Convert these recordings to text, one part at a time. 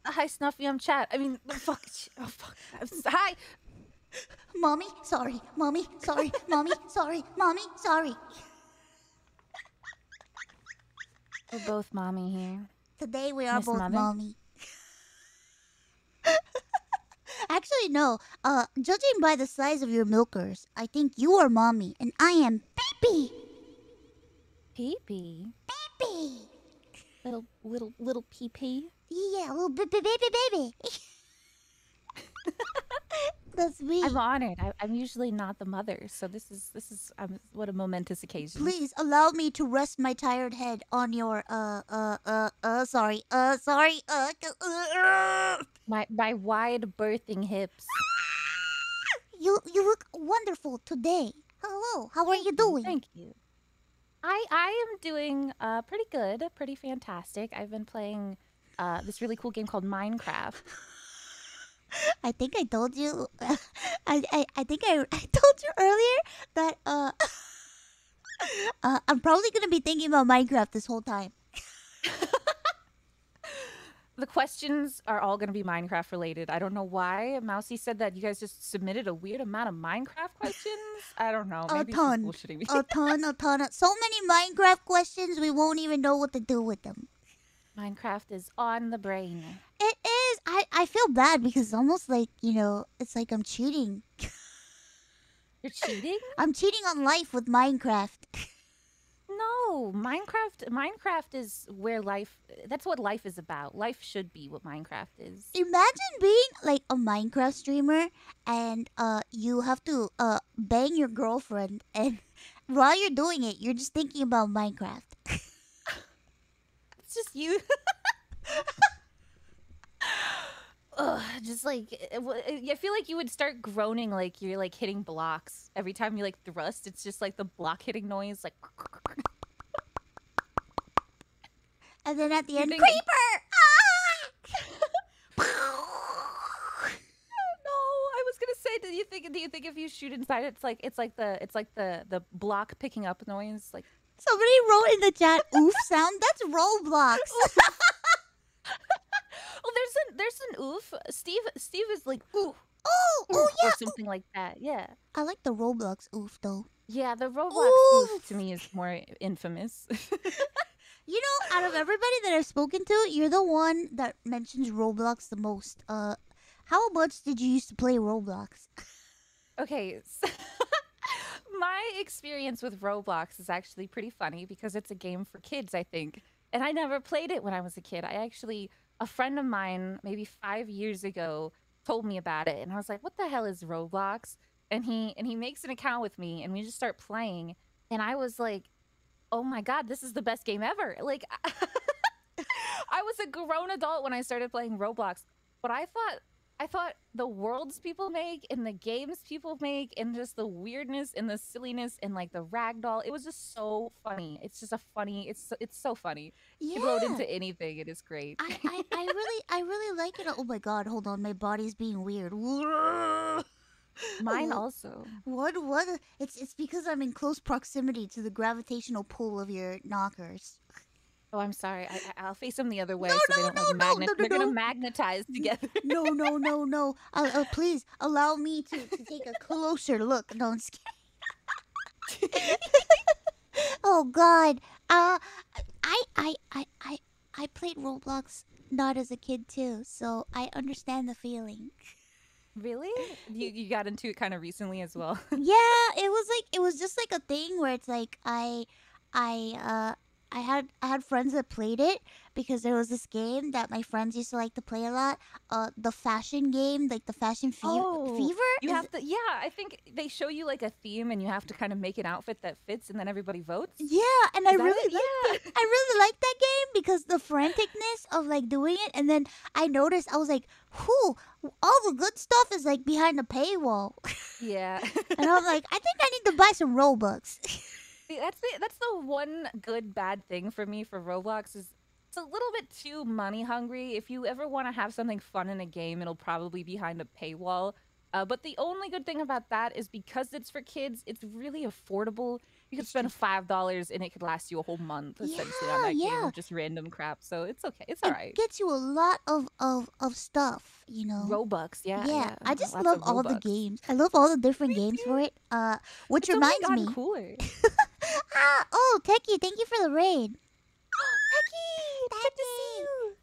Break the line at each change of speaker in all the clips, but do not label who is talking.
Hi, Snuffy. I'm chat. I mean, fuck. Oh, fuck. Hi.
Mommy, sorry. Mommy, sorry. Mommy, sorry. Mommy, sorry.
We're both mommy here.
Today we are
Miss
both
Mother.
mommy. Actually, no. Judging by the size of your milkers, I think you are mommy and I am baby.
Pee-pee.
Baby.
Little pee-pee.
Yeah, little baby. That's me.
I'm honored. I'm usually not the mother, so this is what a momentous occasion.
Please allow me to rest my tired head on your sorry.
My wide birthing hips.
You look wonderful today. Hello, how are you doing?
Thank you. I am doing pretty good, pretty fantastic. I've been playing this really cool game called Minecraft.
I think I told you. I think I told you earlier that I'm probably gonna be thinking about Minecraft this whole time.
The questions are all going to be Minecraft related. I don't know why. Mousey said that you guys just submitted a weird amount of Minecraft questions. I don't know. Maybe
A ton.
It's bullshitting me.
A ton. So many Minecraft questions, we won't even know what to do with them.
Minecraft is on the brain.
It is. I feel bad because it's almost like, it's like I'm cheating.
You're cheating?
I'm cheating on life with Minecraft.
No, Minecraft is where that's what life is about. Life should be what Minecraft is.
Imagine being like a Minecraft streamer and you have to bang your girlfriend and while you're doing it, you're just thinking about Minecraft.
It's just you. Ugh, just like I feel like you would start groaning like you're like hitting blocks every time you like thrust. It's just like the block hitting noise, like.
And then at the end,
think-
creeper!
No, I was gonna say, do you think if you shoot inside, it's like the block picking up noise, like.
Somebody wrote in the chat, "Oof sound." That's Roblox.
Oh, there's an oof. Steve is like ooh.
Oh, yeah.
Or something like that. Yeah.
I like the Roblox oof though.
Yeah, the Roblox oof to me is more infamous.
You know, out of everybody that I've spoken to, you're the one that mentions Roblox the most. How much did you used to play Roblox?
Okay, so my experience with Roblox is actually pretty funny because it's a game for kids, I think. And I never played it when I was a kid. A friend of mine, maybe 5 years ago, told me about it. And I was like, what the hell is Roblox? And he makes an account with me and we just start playing. And I was like, oh my God, this is the best game ever. Like, I was a grown adult when I started playing Roblox. But I thought the worlds people make and the games people make and just the weirdness and the silliness and like the ragdoll, it was just so funny. It's just it's so funny.
Yeah.
You load into anything, it is great.
I really like it. Oh my God, hold on, my body's being weird.
Mine also.
What? It's because I'm in close proximity to the gravitational pull of your knockers.
Oh, I'm sorry. I'll face them the other way
No,
so they don't like they're gonna
no.
magnetize together.
No. Please allow me to take a closer look. No, I'm just kidding. Oh God. I played Roblox not as a kid too, so I understand the feeling.
Really? You got into it kind of recently as well.
Yeah, it was just like a thing where it's like I had friends that played it because there was this game that my friends used to like to play a lot. The fashion game, like the fashion fever.
You have to, yeah. I think they show you like a theme, and you have to kind of make an outfit that fits, and then everybody votes.
Yeah, and I really liked that game because the franticness of like doing it, and then I noticed I was like, "Whew, all the good stuff is like behind the paywall."
Yeah,
and I'm like, I think I need to buy some Robux.
That's the one good bad thing for me for Roblox is it's a little bit too money hungry. If you ever want to have something fun in a game, it'll probably be behind a paywall. But the only good thing about that is because it's for kids, it's really affordable. You could
It's true.
spend $5 and it could last you a whole month essentially on
Yeah,
that game
yeah.
of just random crap. So it's okay. It's all
It
right.
gets you a lot of stuff, you know.
Robux, yeah,
Yeah,
yeah,
I just
lots
love
of
all the
Robux.
games. I love all the different
Me
games for
too.
it. Which
It's only
reminds
gotten
me.
cooler.
Oh, Techie, thank you for the raid.
Techie, it's good to see
Techie,
you.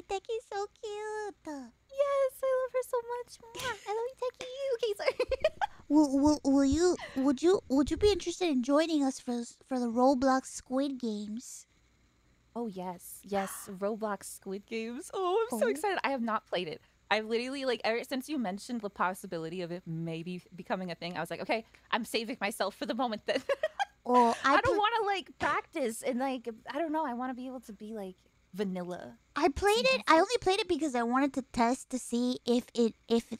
Techie's so cute.
Yes, I love her so much. Mwah. I love you, Techie. Okay, sorry.
Would you be interested in joining us for the Roblox Squid Games?
Oh yes, yes, Roblox Squid Games. Oh, I'm so
Oh,
excited. I have not played it. I've literally like ever since you mentioned the possibility of it maybe becoming a thing, I was like, okay, I'm saving myself for the moment then.
oh,
I don't want to like practice and like I don't know. I want to be able to be like vanilla.
I played
See
it. I
myself.
only played it because I wanted to test to see if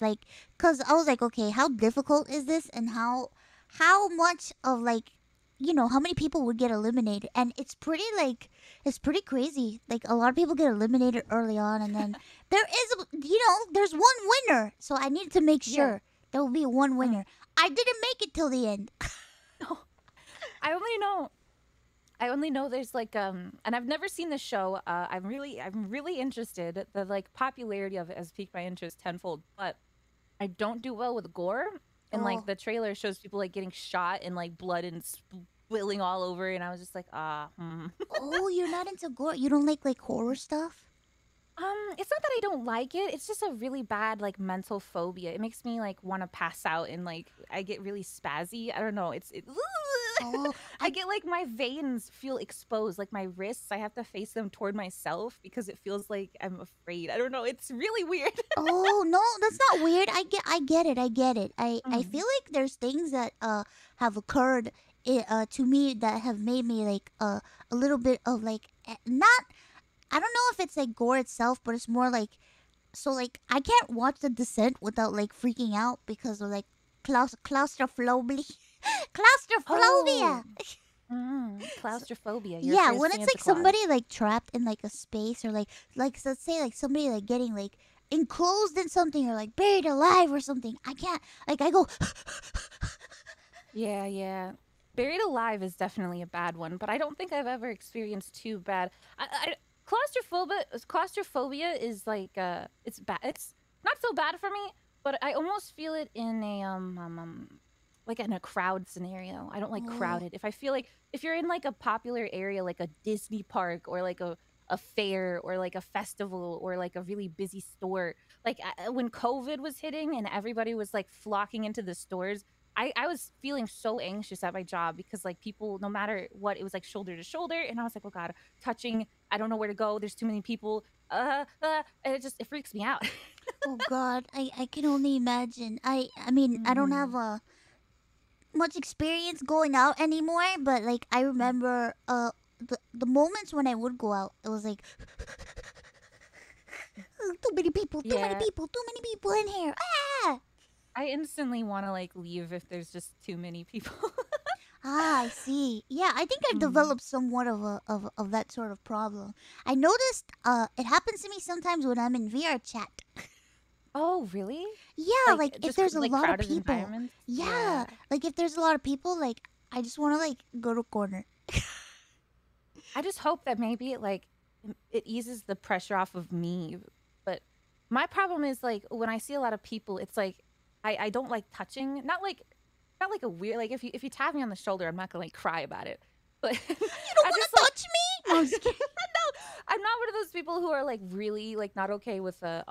like, cause I was like, okay, how difficult is this, and how much of like, how many people would get eliminated, and it's pretty crazy. Like a lot of people get eliminated early on, and then there's one winner. So I needed to make
Yeah.
sure there will be one
Mm.
winner. I didn't make it till the end.
No, I only know. I only know there's like and I've never seen the show. I'm really interested. The like popularity of it has piqued my interest tenfold, but I don't do well with gore. And like
Oh,
the trailer shows people like getting shot and like blood and spilling all over, and I was just like,
oh, you're not into gore. You don't like horror stuff.
It's not that I don't like it. It's just a really bad like mental phobia. It makes me like want to pass out and like I get really spazzy. I don't know.
Oh,
I
I
get like my veins feel exposed, like my wrists. I have to face them toward myself because it feels like I'm afraid. I don't know. It's really weird.
Oh no, that's not weird. I get it. I get it. I
Mm.
feel like there's things that have occurred to me that have made me like a little bit of like not. I don't know if it's like gore itself, but it's more like, so like I can't watch The Descent without like freaking out because of like claustrophobia.
Oh,
Claustrophobia.
claustrophobia. You're
Yeah,
afraid of
when it's
Santa
like
Claus.
somebody like trapped in like a space, or like let's say like somebody like getting like enclosed in something, or like buried alive or something. I can't, like, I go
Yeah, yeah. Buried alive is definitely a bad one, but I don't think I've ever experienced too bad. Claustrophobia is like it's bad. It's not so bad for me, but I almost feel it in a like in a crowd scenario. I don't like
oh,
crowded. If I feel like if you're in like a popular area like a Disney park or like a fair or like a festival or like a really busy store, like when COVID was hitting and everybody was like flocking into the stores, I was feeling so anxious at my job because like people, no matter what, it was like shoulder to shoulder, and I was like, oh god, touching. I don't know where to go. There's too many people. And it freaks me out.
oh God, I can only imagine. I mean, I don't have
Hmm.
much experience going out anymore, but like I remember the moments when I would go out, it was like too many people, too many
Yeah,
people, too many people in here. Ah!
I instantly want to like leave if there's just too many people.
Ah, I see. Yeah, I think I've
Mm.
developed somewhat of that sort of problem. I noticed it happens to me sometimes when I'm in VR chat.
Oh, really?
Yeah,
Like
like if
just
there's a
like
lot of
crowded
people.
environments?
Yeah,
Yeah.
like if there's a lot of people, like I just want to like go to a corner.
I just hope that maybe it eases the pressure off of me. But my problem is like when I see a lot of people, it's like I don't like touching. Not like a weird like if you tap me on the shoulder, I'm not gonna like cry about it. But
You don't
I
want
just
to
like
touch me? No, I'm just kidding.
no, I'm not one of those people who are like really like not okay with uh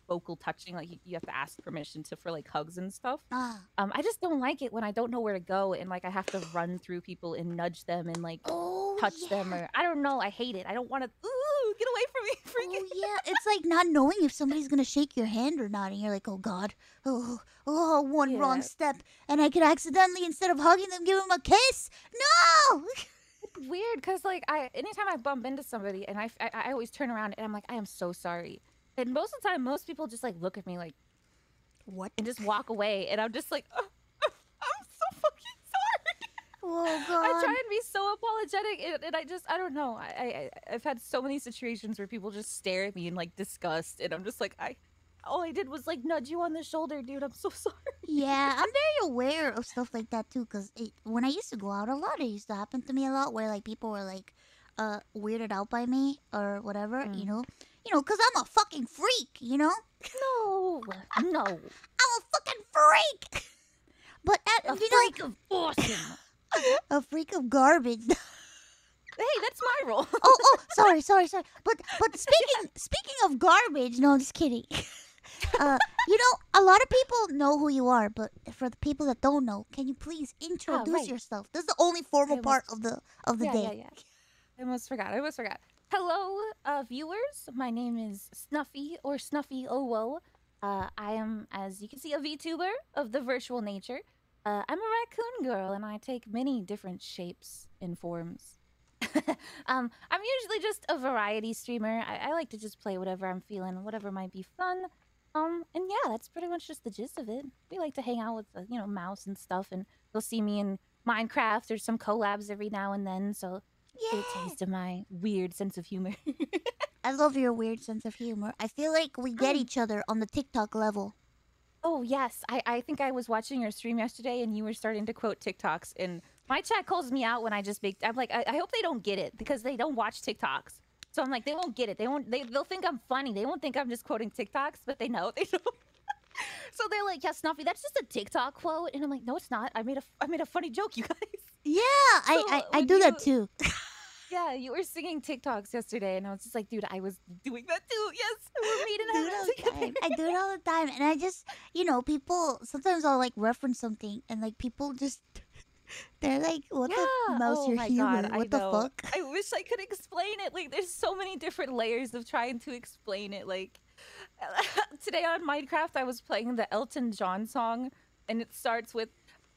vocal touching. Like you have to ask permission to for like hugs and stuff.
Ah.
I just don't like it when I don't know where to go and like I have to run through people and nudge them and like
Oh
touch them,
yeah.
or I don't know. I hate it. I don't want to. Ooh, get away from me,
Oh
freaking.
yeah. It's like not knowing if somebody's gonna shake your hand or not, and you're like, oh God, one wrong
Yeah,
step, and I could accidentally, instead of hugging them, give them a kiss. No.
it's weird because like anytime I bump into somebody and I always turn around and I'm like I am so sorry. And most of the time, most people just like look at me like
What?
and just walk away, and I'm just like, oh, I'm so fucking sorry.
Oh
I
God.
try and be so apologetic, and I don't know. I've had so many situations where people just stare at me in like disgust, and I'm just like, All I did was like nudge you on the shoulder, dude. I'm so sorry.
Yeah, I'm very aware of stuff like that too. Cause when I used to go out a lot, it used to happen to me a lot. Where like people were like, weirded out by me or whatever.
Mm.
Cause I'm a fucking freak.
No, no,
I'm a fucking freak. But
a freak of awesome.
a freak of garbage.
Hey, that's my role.
Sorry. But speaking of garbage, no, I'm just kidding. A lot of people know who you are, but for the people that don't know, can you please introduce
Right.
yourself? This is the only formal part of the day.
Yeah. I almost forgot. Hello, viewers. My name is Snuffy or Snuffy Owo. I am, as you can see, a VTuber of the virtual nature. I'm a raccoon girl, and I take many different shapes and forms. I'm usually just a variety streamer. I like to just play whatever I'm feeling, whatever might be fun. And yeah, that's pretty much just the gist of it. We like to hang out with the, mouse and stuff, and you'll see me in Minecraft or some collabs every now and then. So get a
Yeah.
taste of my weird sense of humor.
I love your weird sense of humor. I feel like we get each other on the TikTok level.
Oh yes, I think I was watching your stream yesterday, and you were starting to quote TikToks, and my chat calls me out when I just make. I'm like, I hope they don't get it because they don't watch TikToks. So I'm like, they won't get it. They'll think I'm funny. They won't think I'm just quoting TikToks, but they know. They don't. So they're like, yeah, Snuffy, that's just a TikTok quote, and I'm like, no, it's not. I made a funny joke, you guys.
Yeah, I
when
do that too.
Yeah, you were singing TikToks yesterday, and I was just like, dude, I was doing that too. Yes, we're meeting together.
I do it all the time, and I just, people. Sometimes I'll like reference something, and like people just, they're like, "What the mouse?
Oh
You're
my
human.
God,
What
I
the
know.
fuck?"
I wish I could explain it. Like, there's so many different layers of trying to explain it. Like, today on Minecraft, I was playing the Elton John song, and it starts with,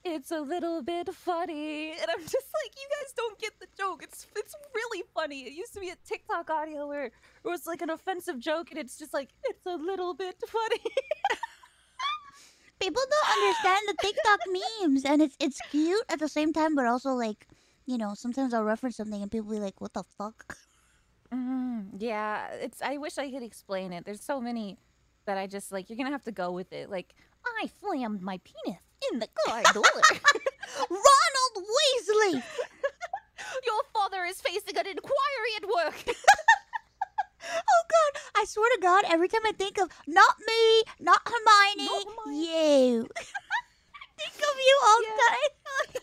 "It's a little bit funny," and I'm just like, you guys don't get the joke. It's really funny. It used to be a TikTok audio where it was like an offensive joke, and it's just like, "It's a little bit funny."
People don't understand the TikTok memes, and it's cute at the same time, but also like, sometimes I'll reference something, and people be like, "What the fuck?"
Yeah, it's. I wish I could explain it. There's so many that I just like. You're gonna have to go with it. Like, I slammed my penis in the car door.
Ronald Weasley.
Your father is facing an inquiry at work.
Oh God! I swear to God, every time I think of not me, not Hermione,
Not Hermione.
you, think of you all the time.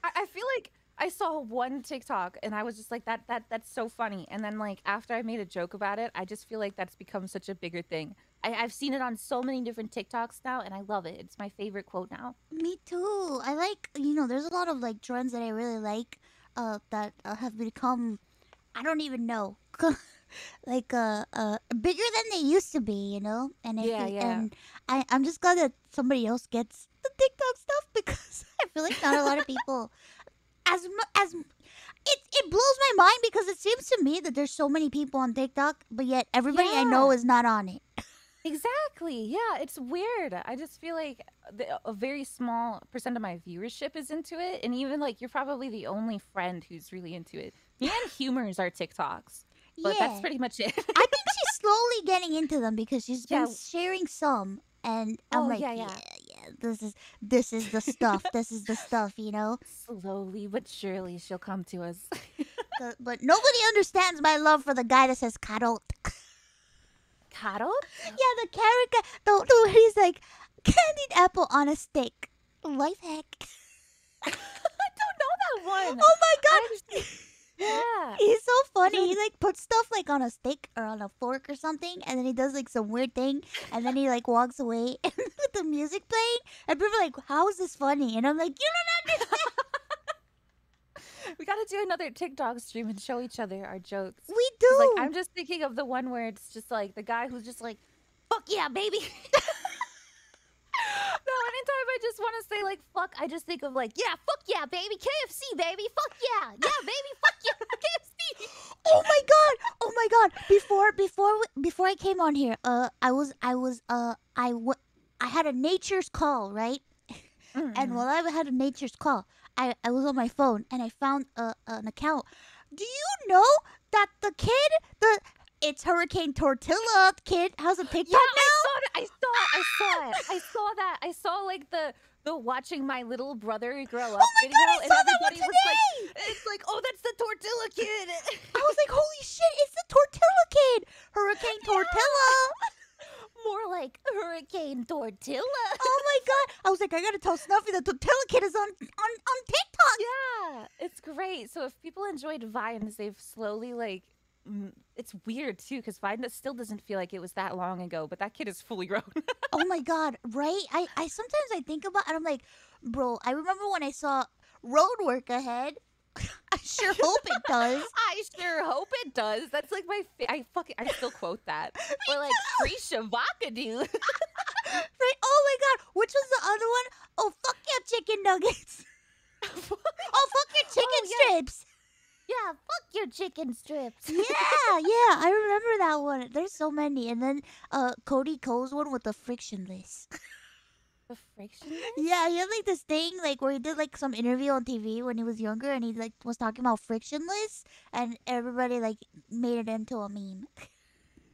I feel like I saw one TikTok and I was just like, that's so funny. And then like after I made a joke about it, I just feel like that's become such a bigger thing. I've seen it on so many different TikToks now, and I love it. It's my favorite quote now.
Me too. I like, there's a lot of like trends that I really like, that have become, I don't even know, like bigger than they used to be, And I
Yeah,
think,
yeah.
and I'm just glad that somebody else gets the TikTok stuff because I feel like not a lot of people, as it blows my mind because it seems to me that there's so many people on TikTok, but yet everybody I know
Yeah.
is not on it.
Exactly. Yeah, it's weird. I just feel like a very small percent of my viewership is into it, and even like you're probably the only friend who's really into it. Me and Humors are TikToks, but that's
Yeah.
pretty much it.
I think she's slowly getting into them because she's been
Yeah.
sharing some, and I'm
Oh
like,
yeah, yeah.
this is the stuff. This is the stuff,
Slowly but surely, she'll come to us.
But nobody understands my love for the guy that says carrot.
Carol?
Yeah, the character, the way he's like candied apple on a stick. Life hack.
I don't know that one.
Oh my God.
Yeah.
He's so funny. He like puts stuff like on a stick or on a fork or something, and then he does like some weird thing, and then he like walks away with the music playing, and people are like, "How is this funny?" And I'm like, "You don't understand."
We gotta do another TikTok stream and show each other our jokes.
We
'Cause,
do.
like, I'm just thinking of the one where it's just like the guy who's just like, "Fuck yeah, baby." No, anytime I just want to say like "fuck," I just think of like, "Yeah, fuck yeah, baby, KFC, baby, fuck yeah, baby, fuck yeah, KFC."
Oh my God. Oh my God. Before I came on here, I had a nature's call, right? And while I had a nature's call, I was on my phone and I found an account. Do you know that the kid, It's Hurricane Tortilla Kid. How's a TikTok
Yeah,
now?
I saw it. I saw it. I saw that. I saw like the watching my little brother grow up
Oh my
video,
god, I
and
saw that one
everybody was
today!
like, "It's like, oh, that's the Tortilla Kid."
I was like, holy shit, it's the Tortilla Kid! Hurricane Tortilla!
More like Hurricane Tortilla.
Oh my god! I was like, I gotta tell Snuffy the Tortilla Kid is on TikTok!
Yeah, it's great. So if people enjoyed Vines, they've slowly like. It's weird too, because Vine still doesn't feel like it was that long ago, but that kid is fully grown.
Oh my god, right? I sometimes I think about and I'm like, bro, I remember when I saw Road Work Ahead. I sure hope it does.
I sure hope it does. That's like my I still quote that. Or like free Shavaka, dude.
Right? Oh my god, which was the other one? Oh, fuck your chicken nuggets. Oh, fuck your chicken strips.
Yeah, fuck your chicken strips.
Yeah, I remember that one. There's so many. And then Cody Co's one with the frictionless.
The frictionless?
Yeah, he had like this thing like where he did like some interview on TV when he was younger and he like was talking about frictionless and everybody like made it into a meme.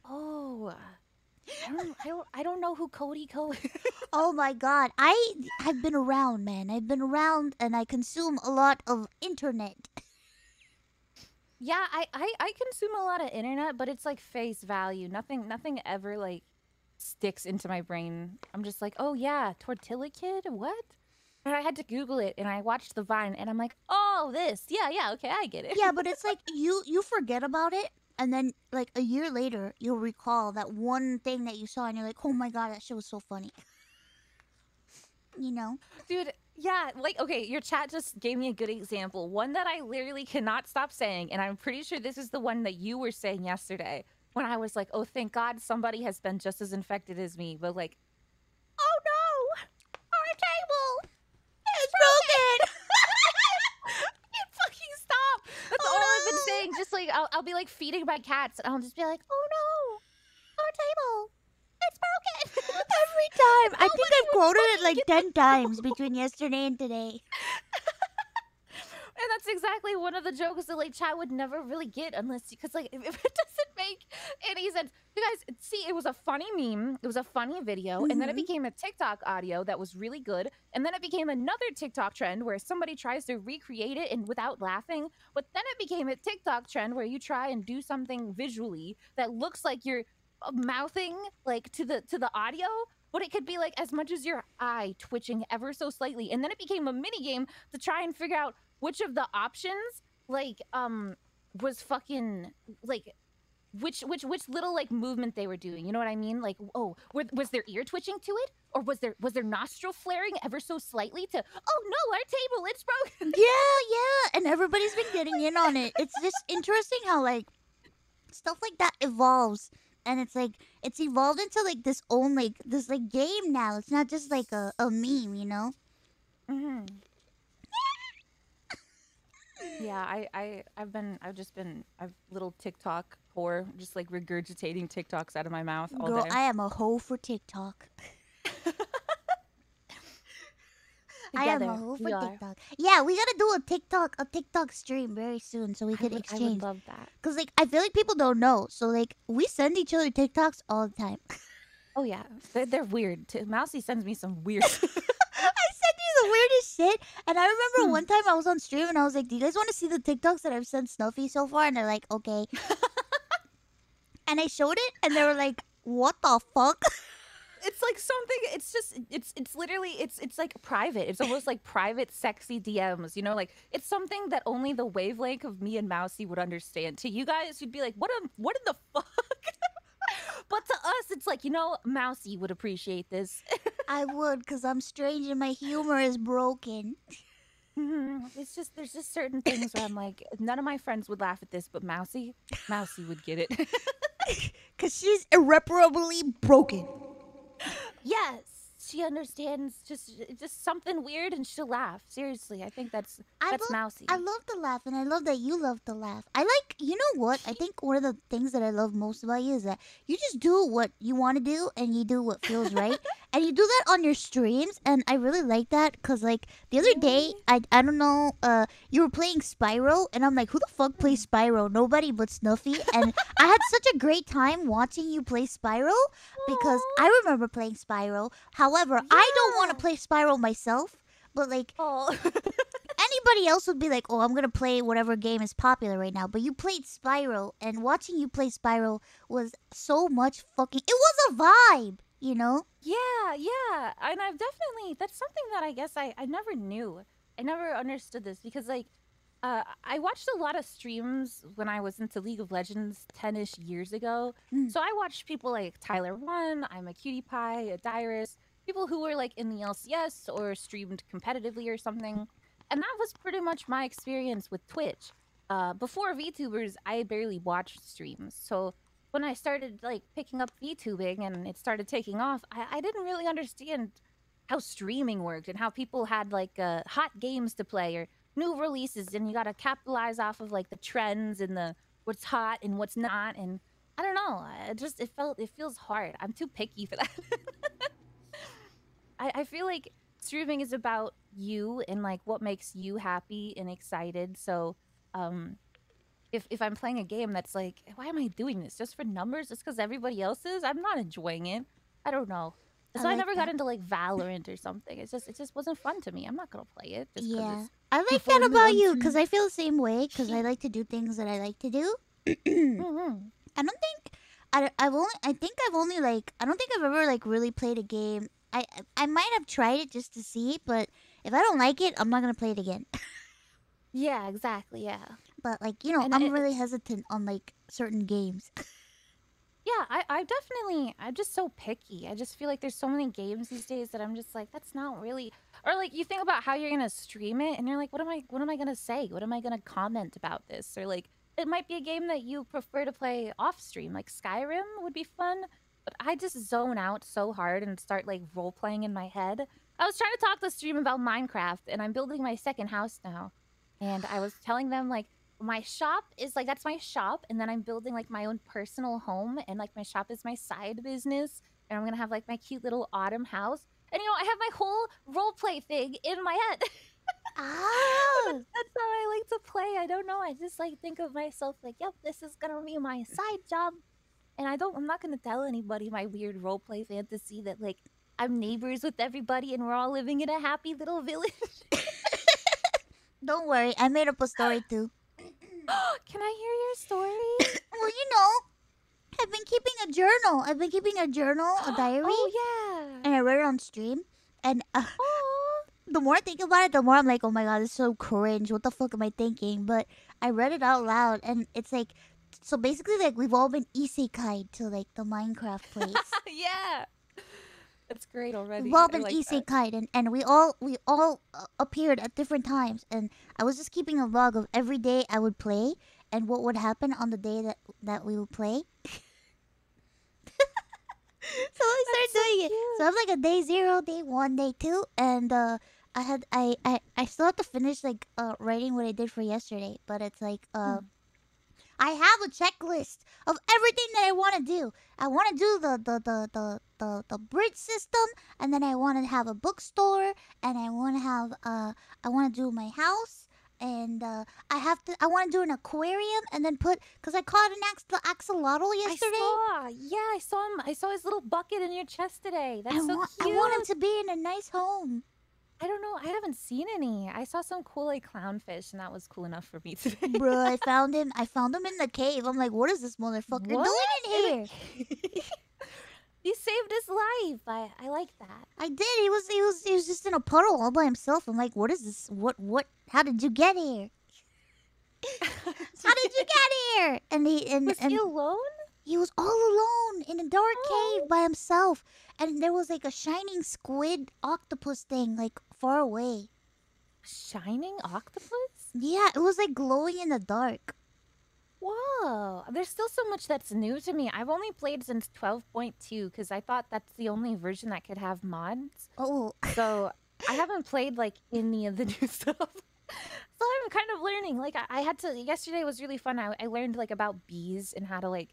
Oh. I don't know who Cody Co is.
Oh my god. I've been around, man. I've been around and I consume a lot of internet.
Yeah, I consume a lot of internet, but it's like face value. Nothing ever like sticks into my brain. I'm just like, oh yeah, Tortilla Kid? What? And I had to Google it and I watched the Vine and I'm like, oh this. Yeah, okay, I get it.
Yeah, but it's like you forget about it and then like a year later you'll recall that one thing that you saw and you're like, oh my god, that shit was so funny. You know?
Dude, yeah, like, okay, your chat just gave me a good example. One that I literally cannot stop saying, and I'm pretty sure this is the one that you were saying yesterday, when I was like, oh, thank God somebody has been just as infected as me, but like, oh no, our table is broken. You fucking stop. That's all I've been saying. Just like, I'll be like feeding my cats, and I'll just be like, oh no, our table. It's broken.
Every time. I think I've quoted it like 10 times between yesterday and today.
And that's exactly one of the jokes that like chat would never really get unless because like if it doesn't make any sense. You guys see, it was a funny meme, it was a funny video, and then it became a TikTok audio that was really good, and then it became another TikTok trend where somebody tries to recreate it and without laughing, but then it became a TikTok trend where you try and do something visually that looks like you're mouthing like to the audio, but it could be like as much as your eye twitching ever so slightly, and then it became a mini game to try and figure out which of the options like was fucking like which little like movement they were doing, you know what I mean? Like, oh, was their ear twitching to it, or was their nostril flaring ever so slightly to, oh no, our table, it's broken.
Yeah, and everybody's been getting in on it. It's just interesting how like stuff like that evolves. And it's like it's evolved into like this own like this like game now. It's not just like a meme, you know?
Yeah, I've little TikTok whore, just like regurgitating TikToks out of my mouth all
Girl,
day.
I am a hoe for TikTok. I am a hoe for TikTok. Yeah, we gotta do a TikTok stream very soon so we could exchange.
I would love that.
Cause like I feel like people don't know, so like we send each other TikToks all the time.
Oh yeah, they're weird too. Mousey sends me some weird.
I send you the weirdest shit, and I remember one time I was on stream and I was like, "Do you guys want to see the TikToks that I've sent Snuffy so far?" And they're like, "Okay." And I showed it, and they were like, "What the fuck?"
It's like something. It's just. It's literally. It's like private. It's almost like private, sexy DMs. You know, like it's something that only the wavelength of me and Mousey would understand. To you guys, you'd be like, "What in the fuck?" But to us, it's like, you know, Mousey would appreciate this.
I would, cause I'm strange and my humor is broken.
It's just there's just certain things where I'm like, none of my friends would laugh at this, but Mousey would get it.
Cause she's irreparably broken.
Yes, she understands just something weird and she'll laugh. Seriously, I think that's Mousey.
I love to laugh, and I love that you love to laugh. I like, you know what? I think one of the things that I love most about you is that you just do what you want to do, and you do what feels right. And you do that on your streams, and I really like that because like the other day,
Really?
I don't know, you were playing Spyro, and I'm like, who the fuck
Hmm.
plays Spyro? Nobody but Snuffy. And I had such a great time watching you play Spyro because
Aw.
I remember playing Spyro. However, I don't want to
Yeah.
play Spyro myself, but like
Oh.
anybody else would be like, oh, I'm gonna play whatever game is popular right now. But you played Spyro, and watching you play Spyro was so much fucking. It was a vibe, you know.
Yeah, yeah. And I've definitely, that's something that I guess I never knew. I never understood this because like I watched a lot of streams when I was into League of Legends 10-ish years ago.
Mm.
So I watched people like Tyler One, I'm a Cutie Pie, a Dyrus, people who were like in the LCS or streamed competitively or something. And that was pretty much my experience with Twitch. Before VTubers, I barely watched streams. So when I started like picking up VTubing and it started taking off, I didn't really understand how streaming worked and how people had like hot games to play or new releases, and you got to capitalize off of like the trends and the what's hot and what's not. And I don't know, it feels hard. I'm too picky for that. I feel like streaming is about you and like what makes you happy and excited. So um if I'm playing a game that's like, why am I doing this? Just for numbers? Just because everybody else is? I'm not enjoying it. I don't know.
I
So I
like
never got
that.
into like Valorant or something. It just wasn't fun to me. I'm not gonna play it just because
Yeah,
it's
I like
people
that
in the
about
one
you because
stream.
I feel the same way because I like to do things that I like to do.
Hmm.
I don't think I've only. I think I've only like. I don't think I've ever like really played a game. I might have tried it just to see, but if I don't like it, I'm not gonna play it again.
Yeah, exactly. Yeah,
But like
and
I'm really hesitant on like certain games.
yeah, I definitely, I'm just so picky. I just feel like there's so many games these days that I'm just like, that's not really, or like you think about how you're gonna stream it and you're like, what am I gonna say? What am I gonna comment about this? Or like, it might be a game that you prefer to play off stream, like Skyrim would be fun, but I just zone out so hard and start like role playing in my head. I was trying to talk to stream about Minecraft and I'm building my second house now. And I was telling them like, my shop is like that's my shop, and then I'm building like my own personal home, and like my shop is my side business, and I'm gonna have like my cute little autumn house. And I have my whole role play thing in my head.
Ah,
That's how I like to play. I don't know. I just like think of myself like, yep, this is gonna be my side job. And I'm not gonna tell anybody my weird role play fantasy that like I'm neighbors with everybody and we're all living in a happy little village.
don't worry, I made up a story too.
Can I hear your story?
Well, I've been keeping a journal. I've been keeping a journal, a diary,
Oh yeah.
and I read it on stream. And
Oh.
the more I think about it, the more I'm like, oh my god, this is so cringe. What the fuck am I thinking? But I read it out loud, and it's like, so basically, like we've all been isekai'd to like the Minecraft place.
Yeah. That's great
We've
already.
all
I
been
like that.
isekai'd, and we all appeared at different times. And I was just keeping a log of every day I would play and what would happen on the day that we would play. So I
That's
started
so
doing it. So I
cute.
have like a day 0, day 1, day 2, and I still have to finish like writing what I did for yesterday, but it's like
Hmm.
I have a checklist of everything that I want to do. I want to do the bridge system, and then I want to have a bookstore, and I want to have I want to do my house, and I want to do an aquarium, and then because I caught an axolotl
I
yesterday.
saw. Yeah, I saw him. I saw his little bucket in your chest today. That's so
I want him
cute.
to be in a nice home.
I don't know. I haven't seen any. I saw some cool like clownfish, and that was cool enough for me today.
Bro, I found him. I found him in the cave. I'm like, what is this motherfucker
What?
doing in
In
here?
a He saved his life. I like that.
I did. He was just in a puddle all by himself. I'm like, what is this? What? How did you get here? How did you get here? And
Was he
and
alone?
he was all alone in a dark cave
Oh,
by himself. And there was like a shining squid octopus thing like far away.
shining octopus?
Yeah, it was like glowing in the dark.
Whoa, there's still so much that's new to me. I've only played since 12.2 because I thought that's the only version that could have mods.
Oh,
So I haven't played like any of the new stuff. So I'm kind of learning. Like I had to yesterday was really fun. I learned like about bees and how to like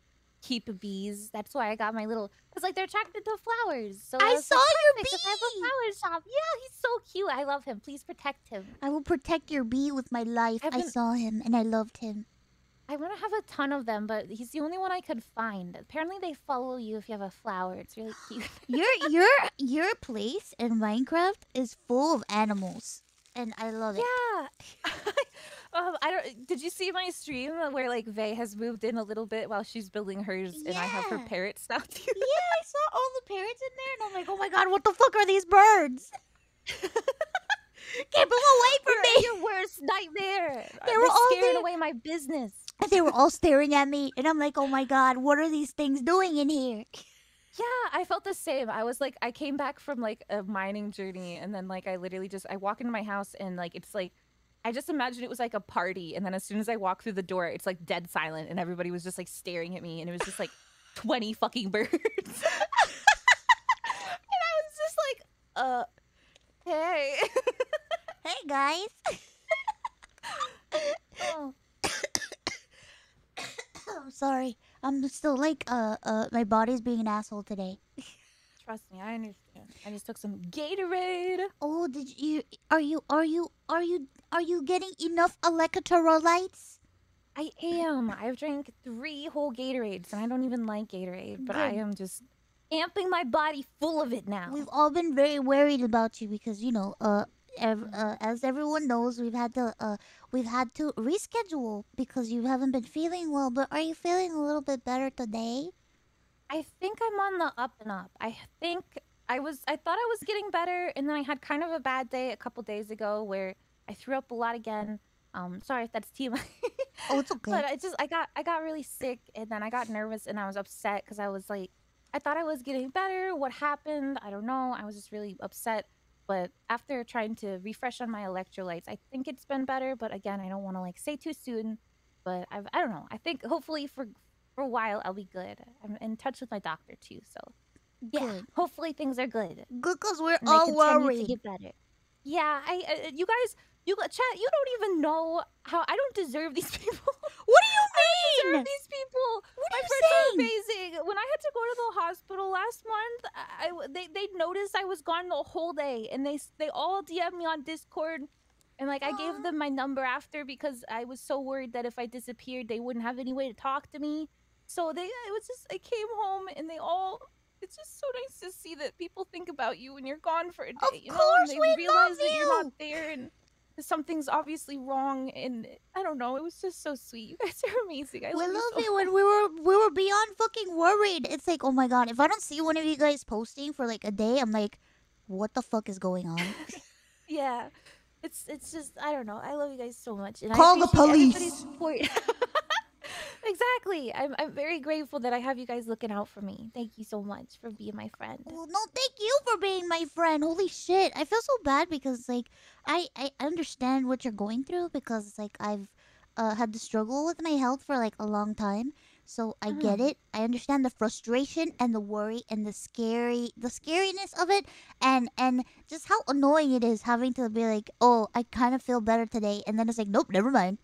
keep bees. That's why I got my little, because like they're attracted to flowers. So I
I
was
saw
like,
your
perfect, 'cause I have a
bee.
flower shop. Yeah, he's so cute. I love him. Please protect him.
I will protect your bee with my life.
I've
I
been
saw him and I loved him.
I want to have a ton of them, but he's the only one I could find. Apparently, they follow you if you have a flower. It's really cute.
Your place in Minecraft is full of animals, and I love it.
Yeah. I don't. Did you see my stream where like Vay has moved in a little bit while she's building hers, and I have her
Yeah.
parrots now too?
Yeah, I saw all the parrots in there, and I'm like, oh my god, what the fuck are these birds? Keep them away from me!
Your worst nightmare.
They were
They're
all
scaring
there.
away my business.
And they were all staring at me, and I'm like, oh my god, what are these things doing in here?
Yeah, I felt the same. I was like, I came back from like a mining journey, and then like I literally just I walk into my house, and like it's like I just imagined it was like a party, and then as soon as I walk through the door, it's like dead silent, and everybody was just like staring at me, and it was just like 20 fucking birds. And I was just like, hey.
Hey guys.
Oh.
I'm sorry. I'm still like my body's being an asshole today.
Trust me, I understand. I just took some Gatorade.
Oh, are you getting enough electrolytes?
I am. I've drank 3 whole Gatorades, and I don't even like Gatorade, but I
Good.
am just amping my body full of it now.
We've all been very worried about you because as everyone knows, we've had to reschedule because you haven't been feeling well. But are you feeling a little bit better today?
I think I'm on the up and up. I thought I was getting better, and then I had kind of a bad day a couple days ago where I threw up a lot again. Sorry if that's TMI.
Oh, it's okay.
But I got really sick, and then I got nervous, and I was upset because I was like, I thought I was getting better. What happened? I don't know. I was just really upset. But after trying to refresh on my electrolytes, I think it's been better. But again, I don't want to like say too soon. But I don't know. I think hopefully for a while I'll be good. I'm in touch with my doctor too, so yeah.
Good.
Hopefully things are good.
Good, cause we're
And
all
they continue
worried.
to get better. Yeah, you guys, chat. You don't even know how I don't deserve these people.
What do
I
you
don't deserve
mean?
these people.
What
My
are you
friends are
saying?
amazing. When I had to go to the hospital last month, they noticed I was gone the whole day, and they all DM'd me on Discord, and like I gave them my number after because I was so worried that if I disappeared, they wouldn't have any way to talk to me. So I came home, and they all. It's just so nice to see that people think about you when you're gone for a day.
Of
You know,
course,
and they
we
realize
love
that you're
you.
not there, and something's obviously wrong. And I don't know. It was just so sweet. You guys are amazing. I
We
love you
love
so
you, and we were beyond fucking worried. It's like, oh my god, if I don't see one of you guys posting for like a day, I'm like, what the fuck is going on?
Yeah, it's just I don't know. I love you guys so much, and
Call
I
the
appreciate
police.
everybody's support. Exactly. I'm very grateful that I have you guys looking out for me. Thank you so much for being my friend.
Well, no, thank you for being my friend. Holy shit, I feel so bad because like I understand what you're going through because like I've had to struggle with my health for like a long time. So I get
Mhm.
it. I understand the frustration and the worry and the scariness of it, and just how annoying it is having to be like, oh, I kind of feel better today, and then it's like, nope, never mind.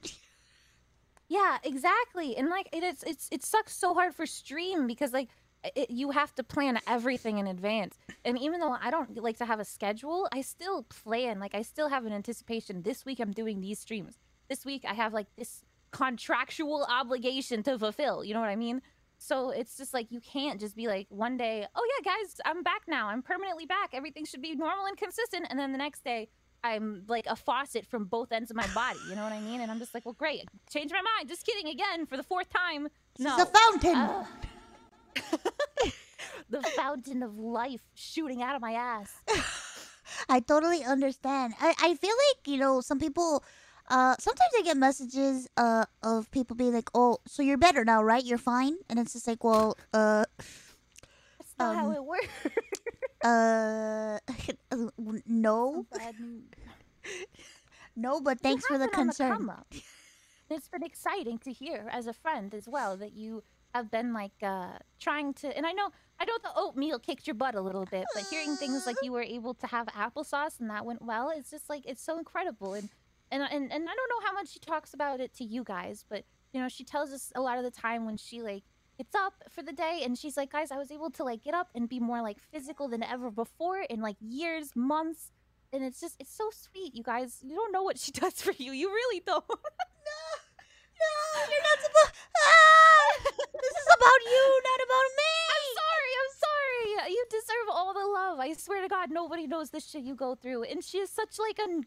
Yeah, exactly. And like it sucks so hard for stream because like you have to plan everything in advance. And even though I don't like to have a schedule, I still plan. Like I still have an anticipation. This week I'm doing these streams. This week I have like this contractual obligation to fulfill. You know what I mean? So it's just like you can't just be like one day, oh yeah, guys, I'm back now. I'm permanently back. Everything should be normal and consistent. And then the next day, I'm like a faucet from both ends of my body. You know what I mean? And I'm just like, well, great. Change my mind. Just kidding. Again, for the 4th time. No.
It's a fountain.
The fountain of life shooting out of my ass.
I totally understand. I feel like, some people sometimes I get messages of people being like, "Oh, so you're better now, right? You're fine?" And it's just like, "Well,
That's not how it works.
no.
Bad news.
No, but thanks for the
have been on
concern."
come up. It's been exciting to hear as a friend as well that you have been like trying to, and I know the oatmeal kicked your butt a little bit, but hearing things like you were able to have applesauce and that went well, it's just like it's so incredible. And I don't know how much she talks about it to you guys, but she tells us a lot of the time when she like gets up for the day and she's like, guys, I was able to like get up and be more like physical than ever before in like years, months. And it's just, it's so sweet, you guys. You don't know what she does for you. You really don't.
No, you're not supposed. Ah! This is about you, not about me.
I'm sorry. You deserve all the love. I swear to God, nobody knows the shit you go through. And she is such like I'm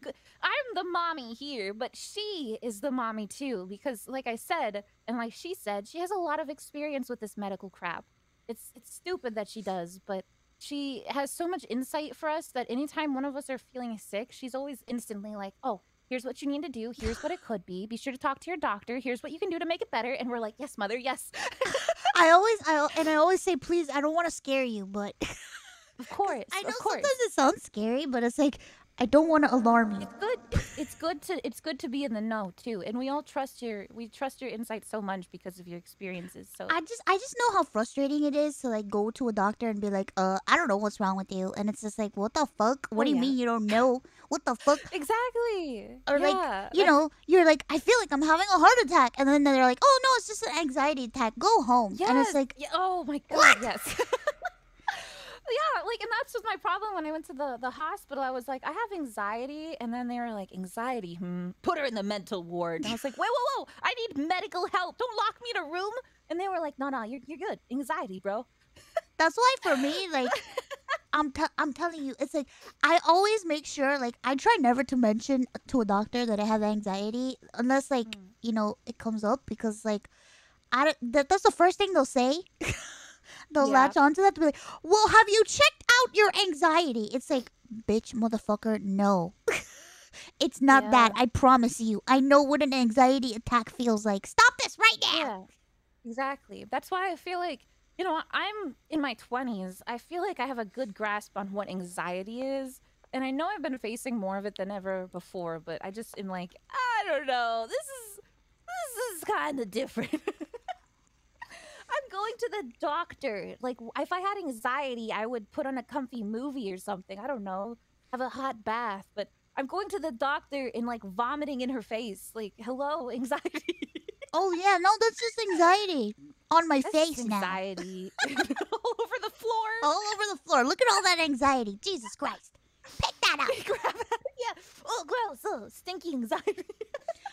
the mommy here, but she is the mommy too. Because like I said, and like she said, she has a lot of experience with this medical crap. It's stupid that she does, but she has so much insight for us that anytime one of us are feeling sick, she's always instantly like, oh, here's what you need to do. Here's what it could be. Be sure to talk to your doctor. Here's what you can do to make it better. And we're like, yes, mother, yes.
I always say, please, I don't want to scare you, but
Of course.
I know
Of course.
sometimes it sounds scary, but it's like I don't want to alarm you.
It's good. It's good to be in the know too. And we trust your insight so much because of your experiences. So
I just know how frustrating it is to like go to a doctor and be like, I don't know what's wrong with you, and it's just like, what the fuck? What do you mean you don't know? What the fuck?
Exactly.
Or like, you're like, I feel like I'm having a heart attack, and then they're like, oh no, it's just an anxiety attack. Go home.
Yes.
And it's like,
oh my God,
what?
yes. Yeah, like, and that's just my problem when I went to the hospital. I was like, I have anxiety, and then they were like, anxiety, put her in the mental ward. And I was like, whoa, I need medical help. Don't lock me in a room. And they were like, no, you're good. Anxiety, bro.
That's why for me, like, I'm telling you, it's like I always make sure, like, I try never to mention to a doctor that I have anxiety unless, like, it comes up, because like that's the first thing they'll say. They'll latch onto that to be like, well, have you checked out your anxiety? It's like, bitch, motherfucker, no. It's not that. I promise you. I know what an anxiety attack feels like. Stop this right now.
Yeah, exactly. That's why I feel like, I'm in my 20s. I feel like I have a good grasp on what anxiety is. And I know I've been facing more of it than ever before, but I just am like, I don't know. This is kind of different. I'm going to the doctor. Like, if I had anxiety, I would put on a comfy movie or something. I don't know. Have a hot bath. But I'm going to the doctor and, like, vomiting in her face. Like, hello, anxiety.
Oh, yeah. No, that's just anxiety on my face now.
Anxiety. All over the floor.
All over the floor. Look at all that anxiety. Jesus Christ. Pick that up.
Grab it. Yeah. Oh, gross. Oh, stinky anxiety.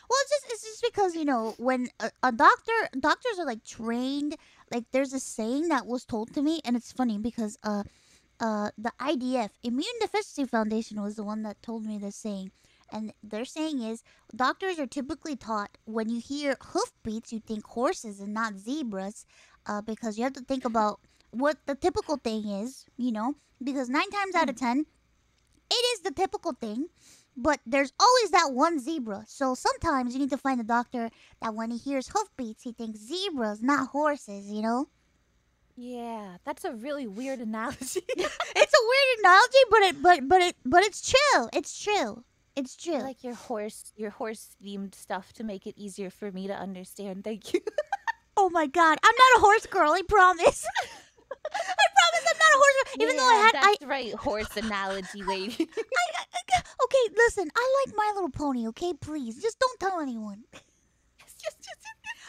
Well, it's just because, when doctors are like trained, like there's a saying that was told to me, and it's funny because the IDF, Immune Deficiency Foundation, was the one that told me this saying. And their saying is, doctors are typically taught when you hear hoofbeats, you think horses and not zebras, because you have to think about what the typical thing is, because 9 times out of 10, it is the typical thing. But there's always that one zebra. So sometimes you need to find a doctor that when he hears hoofbeats, he thinks zebras, not horses,
Yeah, that's a really weird analogy.
It's a weird analogy, but it's true. It's true. It's true.
I like your horse themed stuff to make it easier for me to understand. Thank you.
Oh my God, I'm not a horse girl. I promise. I promise I'm not a horse girl. Even though
that's right, horse analogy lady.
Okay, listen, I like My Little Pony, okay? Please, just don't tell anyone.
Yes.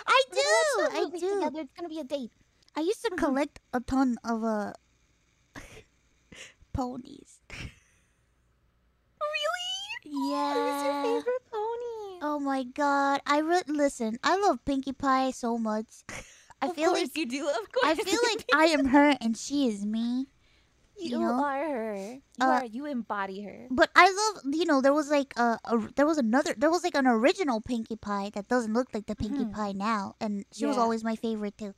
I
We're gonna watch that
do.
movie together. It's gonna be a date.
I used to collect a ton of ponies.
Really?
Yeah.
Who's your favorite pony?
Oh my God. Listen, I love Pinkie Pie so much.
Of course you do. Of course.
I feel like I am her and she is me.
You are her. You embody her.
But I love, there was like there was like an original Pinkie Pie that doesn't look like the Pinkie Pie now, and she was always my favorite too.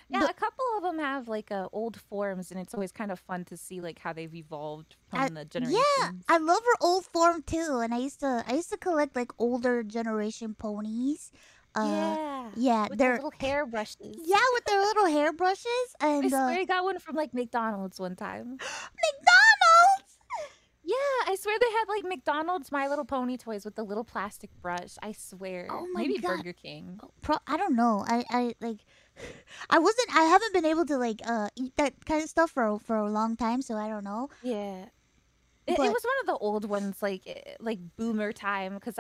Yeah, a couple of them have like old forms, and it's always kind of fun to see like how they've evolved from the generations.
Yeah, I love her old form too, and I used to collect like older generation ponies. Yeah,
with their little hairbrushes.
Yeah, with their little hairbrushes, and
I swear I got one from like McDonald's one time.
McDonald's.
Yeah, I swear they had like McDonald's My Little Pony toys with the little plastic brush. I swear.
Oh my
Maybe
God.
Burger King.
I don't know. I haven't been able to like eat that kind of stuff for a long time, so I don't know.
Yeah. It was one of the old ones, like boomer time, because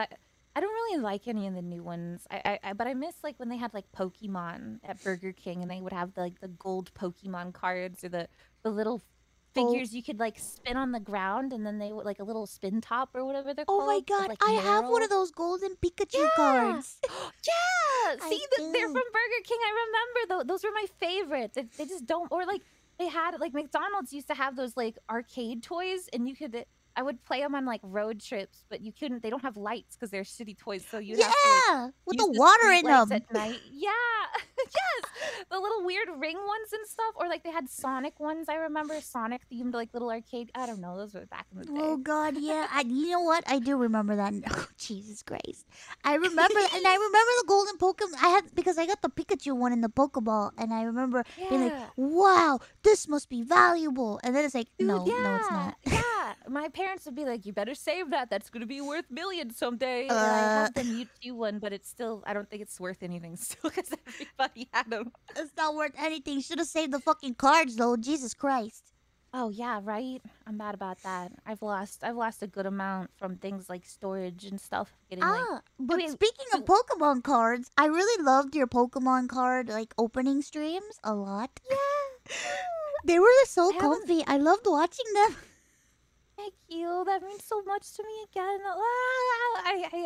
I don't really like any of the new ones. But I miss like when they had like Pokemon at Burger King, and they would have like the gold Pokemon cards or the little
Oh,
figures you could like spin on the ground, and then they would like a little spin top or whatever they're
oh my
called with
God,
like
I have one of
Meryl.
those golden Pikachu
Yeah.
cards.
Yeah.
I
See, they're
do.
from Burger King. I remember those were my favorites. They just don't, or like they had like McDonald's used to have those like arcade toys, and you could. I would play them on like road trips, but you couldn't. They don't have lights because they're shitty toys, so you'd have to like
Yeah, with
use
the
the
water
street
in
lights
them.
at night. Yeah, yes, the little weird ring ones and stuff, or like they had Sonic ones. I remember Sonic themed like little arcade. I don't know, those were back in the
Oh
day.
God, yeah. You know what? I do remember that. Oh, Jesus Christ. I remember, and I remember the golden Pokemon. I had because I got the Pikachu one in the Pokeball, and I remember being like,
Yeah.
"Wow, this must be valuable." And then it's like,
Dude,
no, no, it's
yeah,
not.
yeah. My parents would be like, "You better save that. That's gonna be worth millions someday." And I
uh,
have the Mewtwo one, but it's still, I don't think it's worth anything still because everybody had them.
it's not worth anything. Should have saved the fucking cards, though. Jesus Christ.
Oh yeah, right. I'm mad about that. I've lost a good amount from things like storage and stuff. Getting like, I
But
mean,
speaking of
but-
Pokemon cards, I really loved your Pokemon card like opening streams a lot.
yeah.
They were so
I haven't.
comfy. I loved watching them.
Thank you. That means so much to me again.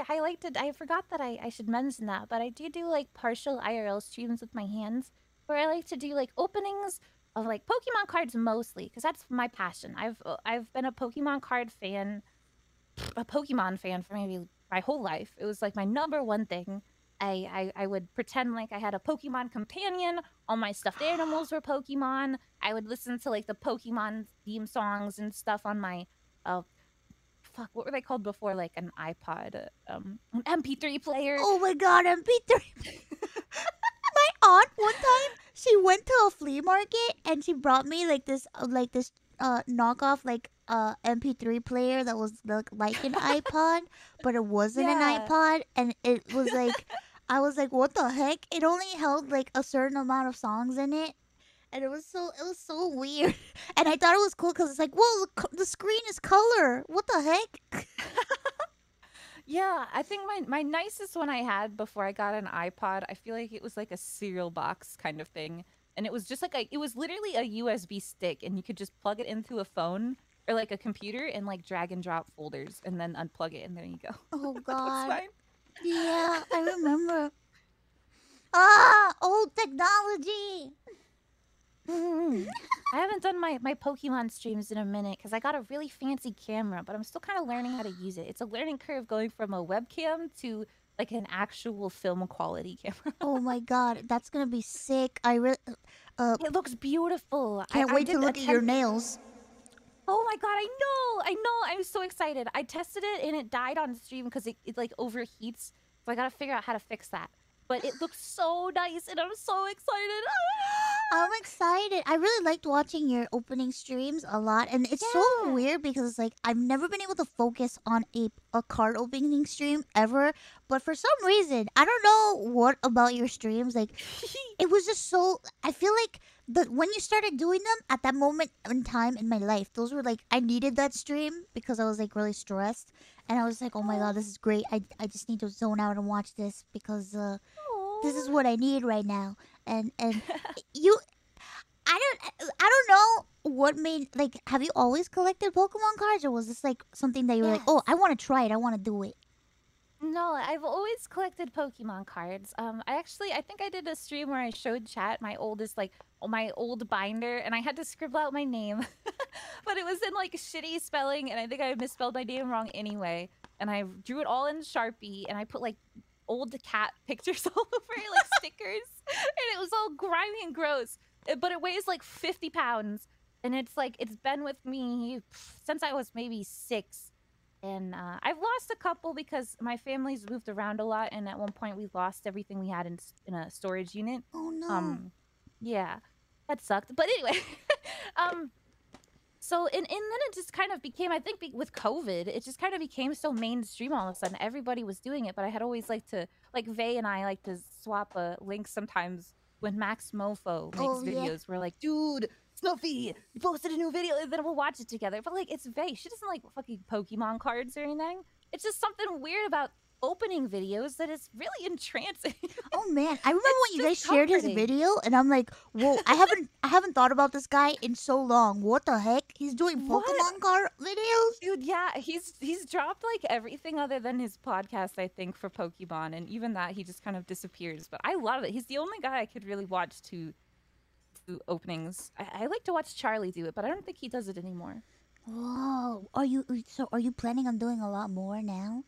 I like to. I forgot that I should mention that, but I do like partial IRL streams with my hands, where I like to do like openings of like Pokemon cards mostly, because that's my passion. I've been a Pokemon card fan, a Pokemon fan for maybe my whole life. It was like my number one thing. I would pretend like I had a Pokemon companion. All my stuffed animals were Pokemon. I would listen to like the Pokemon theme songs and stuff on my uh fuck, what were they called before? Like an iPod, an MP3 player.
Oh my God, MP3. My aunt one time she went to a flea market and she brought me like this knockoff MP3 player that was like an iPod, but it wasn't an
Yeah.
iPod, and it was like I was like, what the heck? It only held like a certain amount of songs in it. And it was so weird, and I thought it was cool because it's like, whoa, the screen is color. What the heck?
Yeah, I think my nicest one I had before I got an iPod, I feel like it was like a cereal box kind of thing. And it was just like it was literally a USB stick, and you could just plug it into a phone or like a computer and like drag and drop folders and then unplug it, and there you go.
Oh
That was
God,
fine.
yeah, I remember. Old technology.
I haven't done my Pokemon streams in a minute because I got a really fancy camera, but I'm still kind of learning how to use it. It's a learning curve going from a webcam to like an actual film quality camera.
Oh my God, that's gonna be sick. I really
It looks beautiful.
can't
I
wait to
did
look at your
attempt.
nails.
Oh my god, I know. I'm so excited. I tested it and it died on stream because it like overheats. So I gotta figure out how to fix that. But it looks so nice and I'm so excited.
I'm excited. I really liked watching your opening streams a lot, and it's so
Yeah.
weird because it's like I've never been able to focus on a card opening stream ever. But for some reason, I don't know what about your streams. Like it was just so. I feel like when you started doing them at that moment in time in my life, those were like I needed that stream because I was like really stressed, and I was like, oh my God, this is great. I just need to zone out and watch this because this is
Aw.
what I need right now. And you, I don't know what made like. Have you always collected Pokemon cards, or was this like something that you were like, oh,
Yes.
I want to try it, I want to do it?
No, I've always collected Pokemon cards. I think I did a stream where I showed chat my oldest, like my old binder, and I had to scribble out my name, but it was in like shitty spelling, and I think I misspelled my name wrong anyway. And I drew it all in Sharpie, and I put like old cat pictures all over it, like stickers, and it was all grimy and gross. But it weighs like 50 pounds, and it's like it's been with me since I was maybe 6. And I've lost a couple because my family's moved around a lot, and at one point we lost everything we had in a storage unit.
Oh no.
Um, yeah, that sucked. But anyway, um, so and then it just kind of became, I think, with COVID, it just kind of became so mainstream all of a sudden. Everybody was doing it, but I had always liked to, like Vay and I like to swap links sometimes when Max Mofo makes
Oh yeah.
videos. We're like, dude, Snuffy, you posted a new video, and then we'll watch it together. But like, it's Vay. She doesn't like fucking Pokemon cards or anything. It's just something weird about opening videos that is really entrancing.
Oh man, I remember
It's
when you guys
just
shared his
comforting.
video, and I'm like, whoa, I haven't thought about this guy in so long. What the heck? He's doing
What?
Pokemon card videos?
Dude, yeah, he's dropped like everything other than his podcast, I think, for Pokemon, and even that he just kind of disappears. But I love it. He's the only guy I could really watch to do openings. I like to watch Charlie do it, but I don't think he does it anymore.
Whoa, are you planning on doing a lot more now?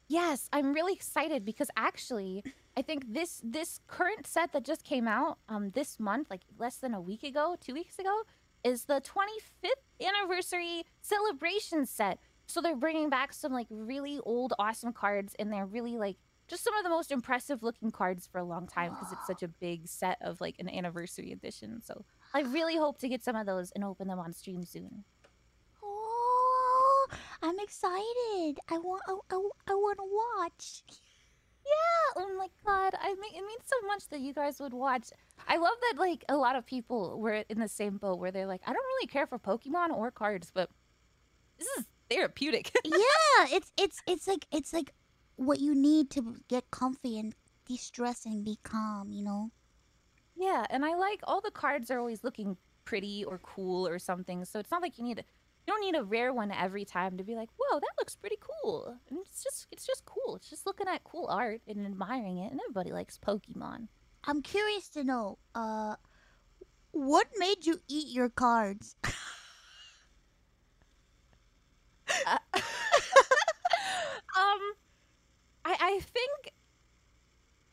Yes, I'm really excited because actually, I think this current set that just came out this month, like less than a week ago, 2 weeks ago, is the 25th anniversary celebration set. So they're bringing back some like really old awesome cards, and they're really like just some of the most impressive looking cards for a long time because it's such a big set of like an anniversary edition. So I really hope to get some of those and open them on stream soon.
Oh, I'm excited. I want to watch.
Yeah, oh my god, it means so much that you guys would watch. I love that like a lot of people were in the same boat where they're like, I don't really care for Pokemon or cards, but this is therapeutic.
Yeah, it's like what you need to get comfy and de-stress and be calm, you know?
Yeah, and I like all the cards are always looking pretty or cool or something, so it's not like you don't need a rare one every time to be like, whoa, that looks pretty cool. And it's just cool. It's just looking at cool art and admiring it, and everybody likes Pokemon.
I'm curious to know, what made you eat your cards?
Uh,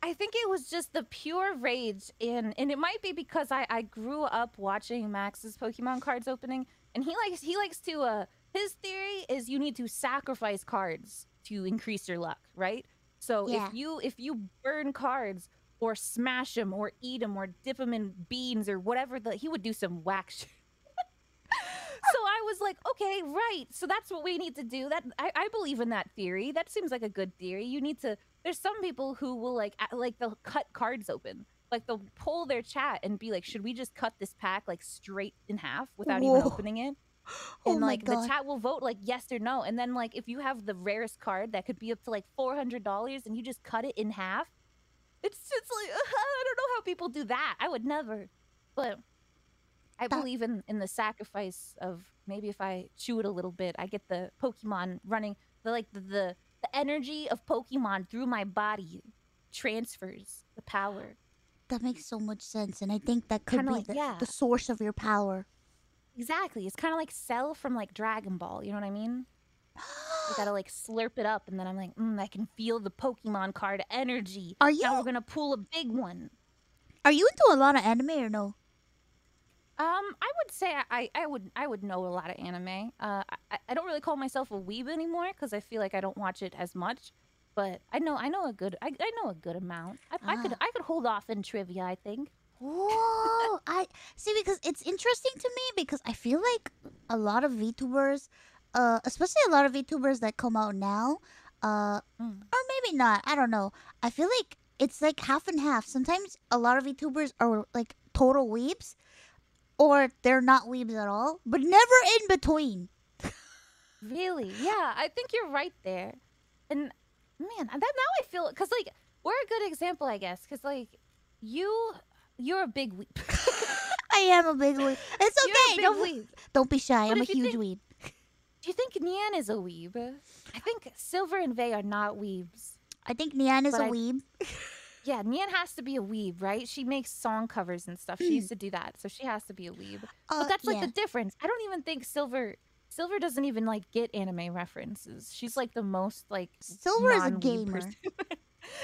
I think it was just the pure rage, and it might be because I grew up watching Max's Pokemon cards opening, and he likes to his theory is you need to sacrifice cards to increase your luck, right? So
Yeah.
if you burn cards or smash them or eat them or dip them in beans or whatever, he would do some whack shit. So I was like, okay, right. So that's what we need to do. That I believe in that theory. That seems like a good theory. You need to. There's some people who will like they'll cut cards open. Like they'll pull their chat and be like, should we just cut this pack like straight in half without even
Whoa.
opening it?
Oh
And
my
like the
god.
chat will vote like yes or no. And then like if you have the rarest card that could be up to like $400 and you just cut it in half, it's just like I don't know how people do that. I would never. But I
That
believe in the sacrifice of maybe if I chew it a little bit, I get the Pokemon running the energy of Pokemon through my body transfers the power.
that makes so much sense, and I think that could
Kind of
be
like yeah,
the source of your power.
exactly. It's kind of like Cell from like Dragon Ball. You know what I mean? You gotta like slurp it up, and then I'm like, I can feel the Pokemon card energy.
Are
Now we're
you
gonna pull a big one.
are you into a lot of anime or no?
I would say I would know a lot of anime. I don't really call myself a weeb anymore because I feel like I don't watch it as much. But I know I know a good amount.
Ah.
I could hold off in trivia. I think.
Whoa! I see because it's interesting to me because I feel like a lot of VTubers, especially a lot of VTubers that come out now,
Mm.
or maybe not. I don't know. I feel like it's like half and half. Sometimes a lot of VTubers are like total weebs, or they're not weebs at all, but never in between.
Really? Yeah, I think you're right there. And man, that now I feel because like we're a good example, I guess, because like you're a big weeb.
I am a big weeb. It's
You're a
okay.
big weeb.
Don't be shy.
But
I'm a
if you
huge
think,
weeb.
do you think Nian is a weeb? I think Silver and Vey are not weebs.
I think Nian is
But
a
I
weeb.
Yeah, Nian has to be a weeb, right? She makes song covers and stuff. She used to do that, so she has to be a weeb. But that's like
Yeah.
the difference. I don't even think Silver doesn't even like get anime references. She's like the most like
Silver is a
non-weeb
gamer.
person.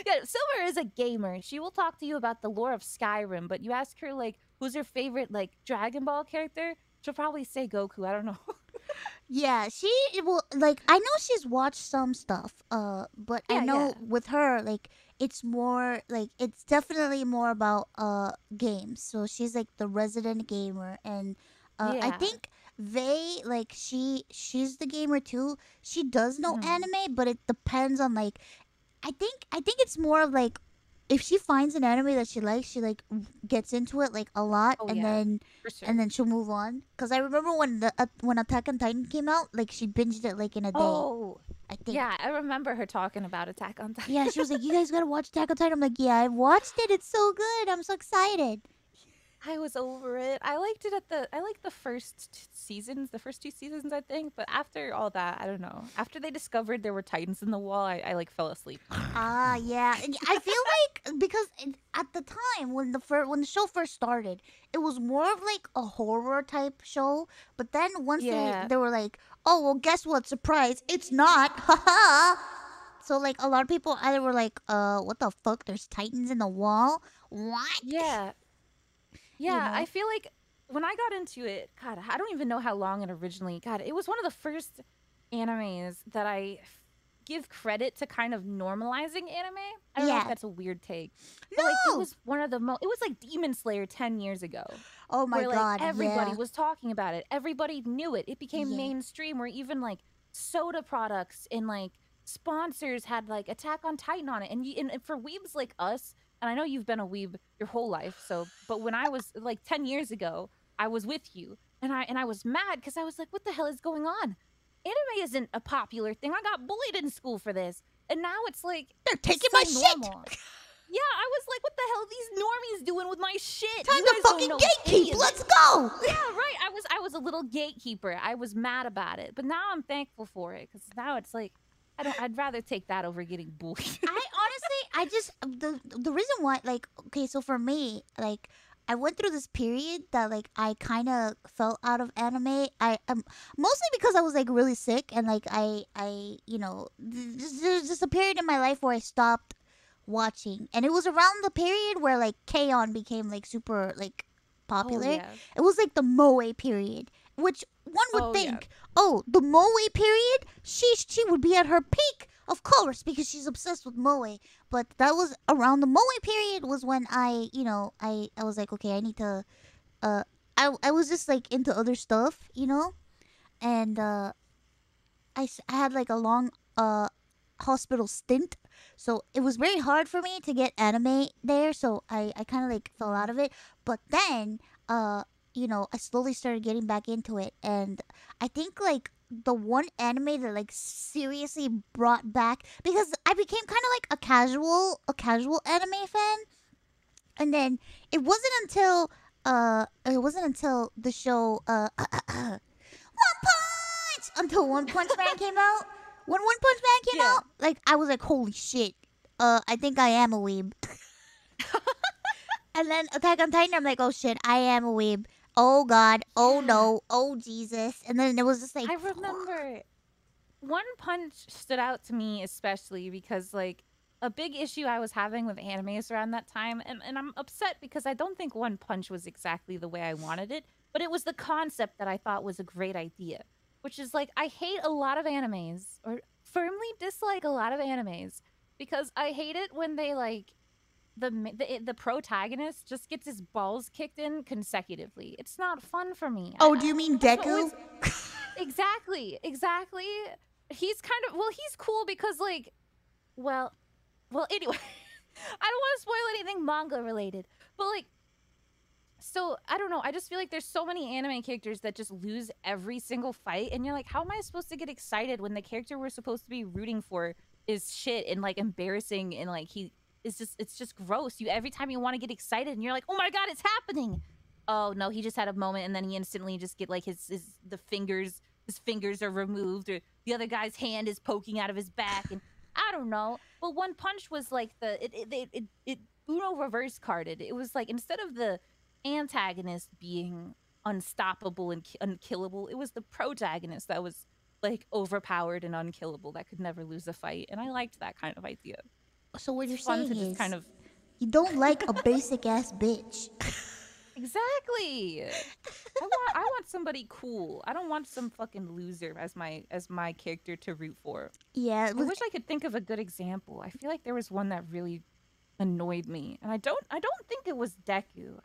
Yeah, Silver is a gamer. She will talk to you about the lore of Skyrim, but you ask her like who's her favorite like Dragon Ball character, she'll probably say Goku. I don't know.
Yeah, she will like I know she's watched some stuff, but I
Yeah,
know
yeah.
with her like it's more like it's definitely more about games. So she's like the resident gamer and I
Yeah.
think they like she's the gamer too. She does know
Mhm.
anime, but it depends on like I think it's more of like if she finds an anime that she likes, she like gets into it like a lot,
Oh
and
yeah,
then
for sure.
she'll move on. Cause I remember when when Attack on Titan came out, like she binged it like in a day.
Oh,
I think.
Yeah, I remember her talking about Attack on Titan.
Yeah, she was like, "You guys gotta watch Attack on Titan." I'm like, "Yeah, I watched it. It's so good. I'm so excited."
I was over it. I liked it I liked the first seasons, the first two seasons, I think. But after all that, I don't know. After they discovered there were titans in the wall, I like fell asleep.
Ah, yeah. And I feel like because at the time when when the show first started, it was more of like a horror type show. But then once
Yeah.
they were like, "Oh well, guess what? Surprise! It's not." Haha. So like a lot of people either were like, what the fuck? There's titans in the wall. What?
Yeah.
You
Yeah, I
know?
feel like when I got into it, God, I don't even know how long it originally. God, it was one of the first animes that give credit to kind of normalizing anime. I don't know if
Yeah.
that's a weird take, but like it
No.
was one of the most. It was like Demon Slayer 10 years ago,
Oh my
where like
god.
everybody
Yeah.
was talking about it, everybody knew it. It became
Yeah.
mainstream, where even like soda products and like sponsors had like Attack on Titan on it, and for weebs like us. And I know you've been a weeb your whole life, so but when I was like 10 years ago, I was with you, and I was mad because I was like, what the hell is going on? Anime isn't a popular thing. I got bullied in school for this, and now it's like
They're
it's
taking
so
my shit.
normal. Yeah, I was like, what the hell are these normies doing with my shit?
Time
You
to
guys don't
fucking
know
gatekeep.
any of
Let's
this.
go.
Yeah, right. I was a little gatekeeper. I was mad about it, but now I'm thankful for it because now it's like I'd rather take that over getting bullied.
I honestly, I just the reason why, like, okay, so for me, like, I went through this period that like I kind of fell out of anime. I mostly because I was like really sick and like there's just a period in my life where I stopped watching, and it was around the period where like K-On became like super like
Oh
popular.
yeah.
It was like the Moe period, which one would
Oh yeah.
think, oh, the Moe period, she would be at her peak, of course, because she's obsessed with Moe. But that was around the Moe period was when I was like, okay, I need to uh I was just like into other stuff, and I had like a long hospital stint, so it was very hard for me to get anime there, so I kind of like fell out of it. But then I slowly started getting back into it, and I think like the one anime that like seriously brought back, because I became kind of like a casual anime fan, and then it wasn't until the show One Punch, until One Punch Man came out. When One Punch Man came
Yeah.
out, like I was like, holy shit. I think I am a weeb. And then Attack on Titan, I'm like, oh shit, I am a weeb. Oh god, oh
Yeah.
no, oh Jesus. And then it was just like,
I remember One Punch stood out to me especially because like a big issue I was having with animes around that time, and I'm upset because I don't think One Punch was exactly the way I wanted it, but it was the concept that I thought was a great idea. Which is like I hate a lot of animes, or firmly dislike a lot of animes, because I hate it when they like the protagonist just gets his balls kicked in consecutively. It's not fun for me.
oh, do you mean
I've
Deku?
exactly. He's kind of he's cool because like, well, anyway, I don't want to spoil anything manga related, but like, so I don't know. I just feel like there's so many anime characters that just lose every single fight, and you're like, how am I supposed to get excited when the character we're supposed to be rooting for is shit and like embarrassing, and like it's just gross. You every time you want to get excited and you're like, oh my god, it's happening. Oh no, he just had a moment and then he instantly just get like his fingers are removed, or the other guy's hand is poking out of his back, and I don't know. But One Punch was like it Uno reverse carded. It was like instead of the antagonist being unstoppable and unkillable, it was the protagonist that was like overpowered and unkillable that could never lose a fight, and I liked that kind of idea.
So what you're
It's fun
saying
to just
is
kind of
you don't like a basic ass bitch.
exactly. I want somebody cool. I don't want some fucking loser as my character to root for.
Yeah,
I wish I could think of a good example. I feel like there was one that really annoyed me, and I don't think it was Deku.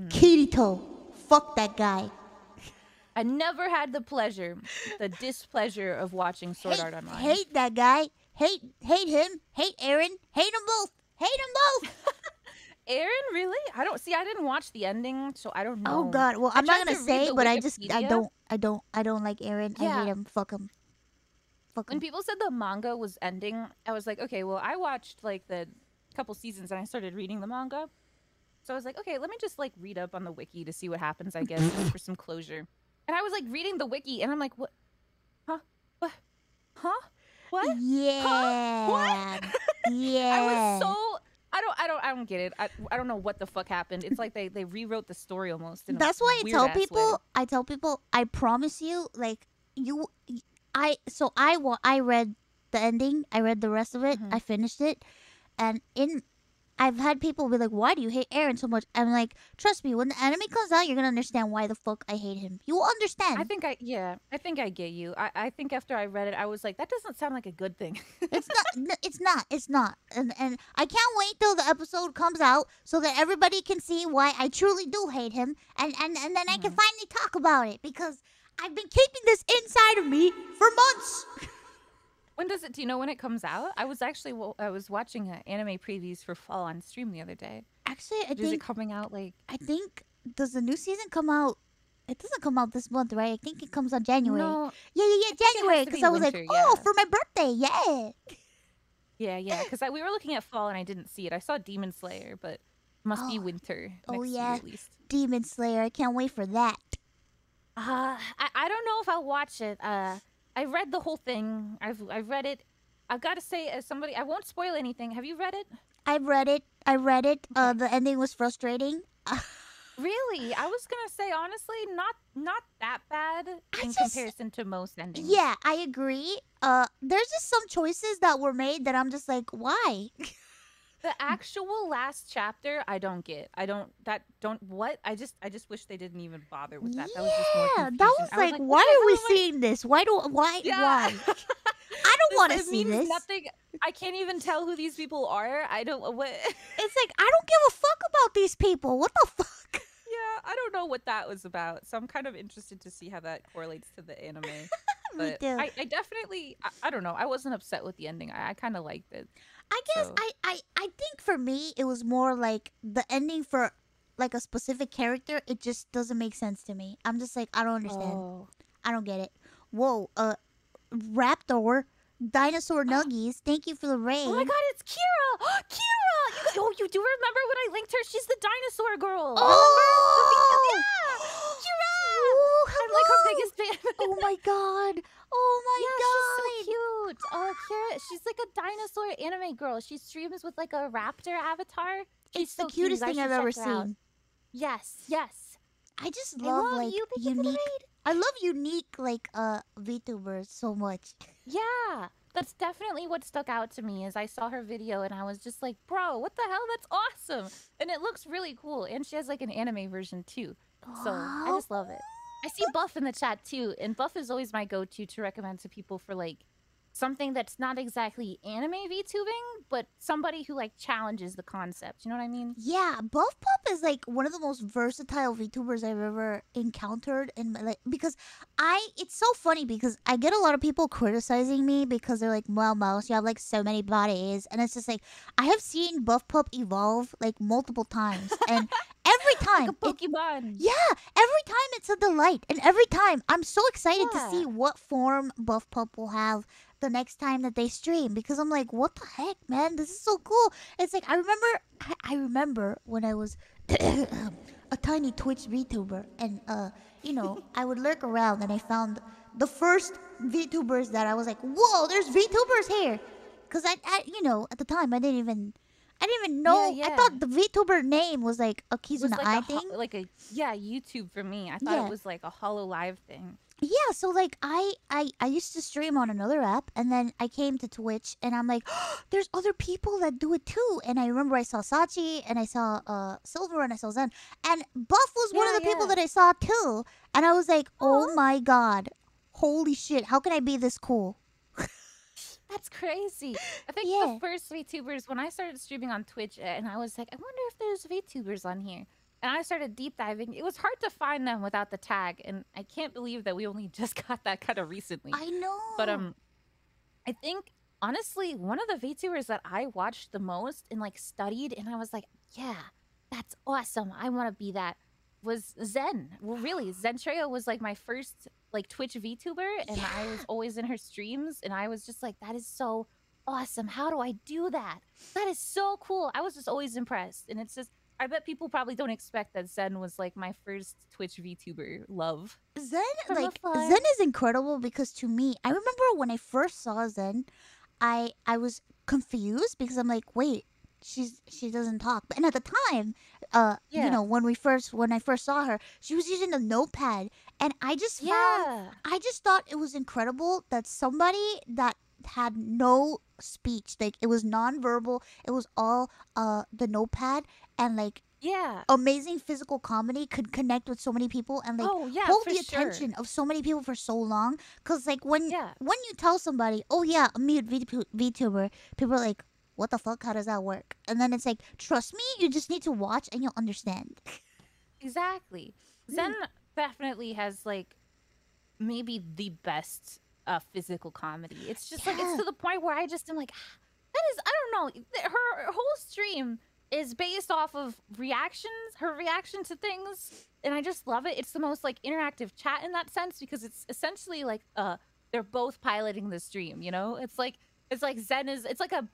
Kirito. Fuck that guy.
I never had the displeasure of watching Sword Art Online.
Hate that guy. Hate him. Hate Aaron. Hate them both. Hate them both.
Aaron, really? I didn't watch the ending, so I don't know.
Oh god. Well,
I
I'm not
tried
gonna
to read
say,
the
but I
Wikipedia.
don't like Aaron. I
Yeah.
hate him. Fuck him. Fuck
When
'em.
people said the manga was ending, I was like, okay, well, I watched like the couple seasons and I started reading the manga. So I was like, okay, let me just like read up on the wiki to see what happens, I guess, just for some closure. And I was like reading the wiki and I'm like, what? Huh? What? Huh? What? Huh?
Yeah.
What? I was
Yeah.
so I don't get it. I don't know what the fuck happened. It's like they rewrote the story almost in a
That's why
weird ass way.
I tell people, I promise you, like you, I read the ending. I read the rest of it.
Hmm.
I finished it, and I've had people be like, "Why do you hate Aaron so much?" I'm like, "Trust me, when the anime comes out, you're gonna understand why the fuck I hate him. You will understand."
I think I get you. I think after I read it, I was like, that doesn't sound like a good thing.
It's not. It's not. And I can't wait till the episode comes out so that everybody can see why I truly do hate him, and then I can
Mhm.
finally talk about it because I've been keeping this inside of me for months.
When does it? Do you know when it comes out? I was actually I was watching anime previews for fall on stream the other day.
Actually,
Is it coming out like?
I think does the new season come out? It doesn't come out this month, right? I think it comes out January.
No,
Yeah,
I think it
January.
has to
Because
be
I was like,
winter.
oh,
Yeah,
for my birthday, yeah.
yeah. Because we were looking at fall and I didn't see it. I saw Demon Slayer, but it must be
Oh,
winter
oh
next year
yeah,
at least.
Demon Slayer. I can't wait for that.
I don't know if I'll watch it. I read the whole thing. I've read it. I gotta say, as somebody, I won't spoil anything. Have you read it?
I've read it. I read it.
Okay.
The ending was frustrating.
Really? I was gonna say honestly, not that bad
I
in
just
comparison to most endings.
Yeah, I agree. There's just some choices that were made that I'm just like, why?
The actual last chapter, I don't get. I don't that don't what? I just wish they didn't even bother with that. That was just more
Yeah,
confusion.
that was
I was
like,
like,
why
what the
are we
hell am I?
seeing this? Why?
Yeah.
I don't want to
It
see
means
this.
nothing. I can't even tell who these people are. I don't what.
It's like I don't give a fuck about these people. What the fuck?
Yeah, I don't know what that was about. So I'm kind of interested to see how that correlates to the anime.
Me
But
too.
I definitely, I don't know. I wasn't upset with the ending. I kind of liked it.
I guess
So,
I think for me it was more like the ending for like a specific character. It just doesn't make sense to me. I'm just like I don't understand.
oh.
I don't get it. Whoa, Raptor, Dinosaur Nuggies. Thank you for the raid.
Oh my god, it's Kira! Kira! You do remember when I linked her? She's the dinosaur girl.
Oh!
Remember? Yeah! Kira!
Oh,
I'm like her
hello!
biggest fan.
Oh my god! Oh my
Yeah,
god!
she's so cute. Oh, Kira, she's like a dinosaur anime girl. She streams with like a raptor avatar. She's
It's the
so cute.
cutest
You guys
thing I've
should
ever
check her out.
seen.
Yes.
I just
I
love
love
like
you. Thank you for the
unique.
raid.
I love unique like VTubers so much.
Yeah, that's definitely what stuck out to me is I saw her video and I was just like, bro, what the hell? That's awesome. And it looks really cool. And she has like an anime version too. So I
Oh,
just love it. I see Buff in the chat too. And Buff is always my go-to to recommend to people for like something that's not exactly anime VTubing, but somebody who like challenges the concept. You know what I mean?
yeah, Buff Pup is like one of the most versatile VTubers I've ever encountered in my like because it's so funny because I get a lot of people criticizing me because they're like, well, Mouse, you have like so many bodies, and it's just like I have seen Buff Pup evolve like multiple times, and every
Like
time
a Pokemon.
yeah, every time it's a delight, and every time I'm so excited to see
Yeah.
what form Buff Pup will have the next time that they stream because I'm like, what the heck, man? This is so cool. It's like I remember when I was a tiny Twitch VTuber, and I would lurk around, and I found the first VTubers that I was like, whoa, there's VTubers here, because at the time I didn't even know. I
Yeah.
thought the VTuber name was like a
It was
Kizuna
like
Eye thing.
yeah, YouTube for me. I thought
Yeah.
it was like a Hollow Live thing.
Yeah, so like I used to stream on another app, and then I came to Twitch, and I'm like, there's other people that do it too. And I remember I saw Sachi, and I saw Silver, and I saw Zen, and Buff was one of the people
Yeah.
that I saw too. And I was like, oh
Aw.
my god, holy shit, how can I be this cool?
That's crazy. I think
Yeah.
the first VTubers, when I started streaming on Twitch, and I was like, I wonder if there's VTubers on here. And I started deep diving. It was hard to find them without the tag, and I can't believe that we only just got that kind of recently.
I know.
But I think honestly, one of the VTubers that I watched the most and like studied, and I was like, yeah, that's awesome. I want to be that. Was Zen. Well, really, Zentrayo was like my first like Twitch VTuber, and I was
Yeah.
always in her streams, and I was just like, that is so awesome. How do I do that? That is so cool. I was just always impressed. And it's just, I bet people probably don't expect that Zen was like my first Twitch VTuber love.
Zen,
From
Zen
afar.
is incredible because to me, I remember when I first saw Zen, I was confused because I'm like, wait, she doesn't talk. And at the time,
Yeah.
when I first saw her, she was using a notepad, and
Yeah.
I just thought it was incredible that somebody that had no speech, like it was nonverbal, it was all the notepad, and like
Yeah.
amazing physical comedy could connect with so many people and like
Oh, yeah,
hold
for
the
sure.
attention of so many people for so long. Cause like
Yeah.
when you tell somebody, oh yeah, I'm a VTuber, people are like, what the fuck? How does that work? And then it's like, trust me, you just need to watch and you'll understand.
Exactly. Zen
Mm,
definitely has like maybe the best physical comedy. It's just like it's
yeah.
to the point where I just am like, "Ah, that is I don't know. Her whole stream is based off of reactions, her reaction to things, and I just love it. It's the most like interactive chat in that sense because it's essentially like they're both piloting the stream, you know? It's like Zen is it's like a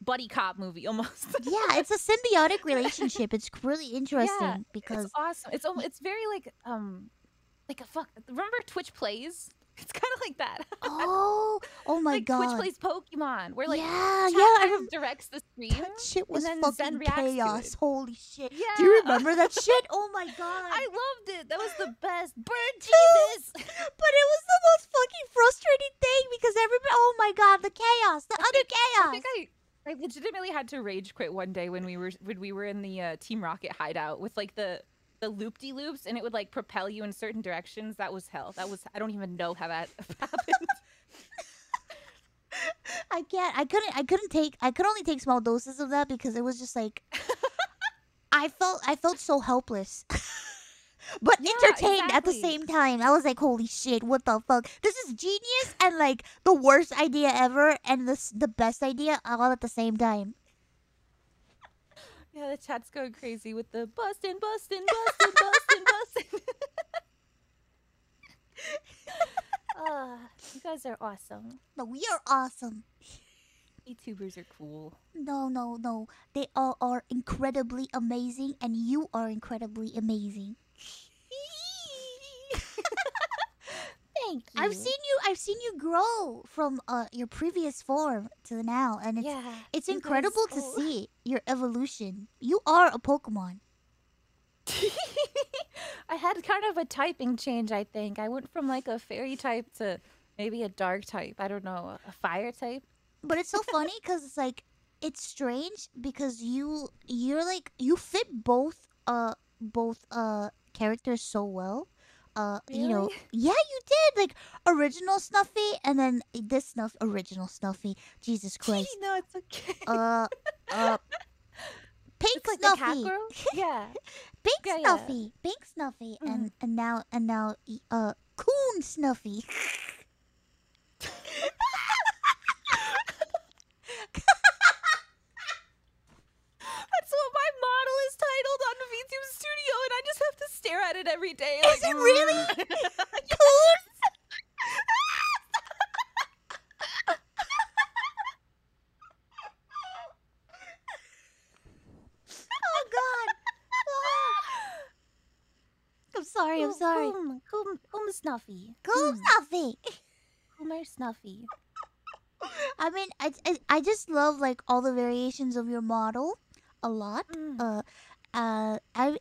buddy cop movie almost.
Yeah, it's a symbiotic relationship. It's really
Yeah,
interesting
it's
because
awesome. It's very like a fuck. Remember Twitch plays? It's kind of like that.
oh my
Like Twitch
god.
plays Pokemon, where like
Yeah,
chat
yeah,
kind of directs the stream,
that shit
and
was
then Zen
fucking
reacts to it.
chaos. Holy shit. Do you
Yeah,
remember that shit? Oh my god.
I loved it. That was the best. Bird
Too.
Jesus.
But it was the most fucking frustrating thing because everybody, oh my god, the chaos, the utter
I think
chaos.
I legitimately had to rage quit one day when we were in the Team Rocket hideout with like the loop de loops, and it would like propel you in certain directions. That was hell. That was I don't even know how that happened.
I can't, I couldn't take, I could only take small doses of that because it was just like, I felt so helpless. But
Yeah,
entertained at the
exactly.
same time. I was like, holy shit, what the fuck? This is genius and like the worst idea ever and the best idea all at the same time.
Yeah, the chat's going crazy with the bustin', bustin', bustin', bustin', bustin'. You guys are awesome.
No, we are awesome.
YouTubers are cool.
No, no, no. They all are incredibly amazing, and you are incredibly amazing.
Thank you.
I've seen you grow from your previous form to now, and
Yeah,
it's
you guys.
incredible to
Oh.
see your evolution. You are a Pokemon.
I had kind of a typing change, I think. I went from like a fairy type to maybe a dark type. I don't know, a fire type.
But it's so funny because it's like it's strange because you're like you fit both characters so well. You know,
Really?
yeah, you did like original Snuffy and then this original Snuffy. Jesus Christ.
No, it's okay.
Uh, uh, Pink
It's like the cat
Snuffy,
girl? Yeah.
Pink
Yeah, yeah.
Snuffy, Pink Snuffy,
Mhm.
and now Coon Snuffy.
That's what my model is titled on the VTube Studio, and I just have to stare at it every day.
Is
Like,
it really?
Yeah.
Coon? Oh God. Oh. I'm sorry. I'm sorry.
Coom Snuffy.
Coon Snuffy.
Coomer Snuffy.
I mean, I just love like all the variations of your model a lot.
Mm.
Uh, I.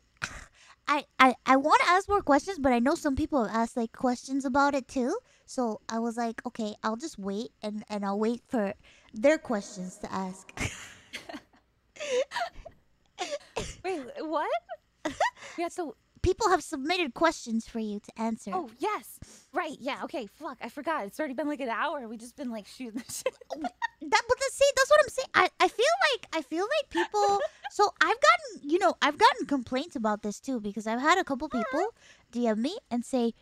I want to ask more questions, but I know some people have asked like questions about it too. So I was like, okay, I'll just wait and I'll wait for their questions to ask.
Wait, what? We have to.
People have submitted questions for you to answer.
Oh, yes. Right. Yeah. Okay. Fuck. I forgot. It's already been like an hour. We just been like shooting the shit.
See, that's what I'm saying. I feel like people. So I've gotten complaints about this too because I've had a couple people DM me and say,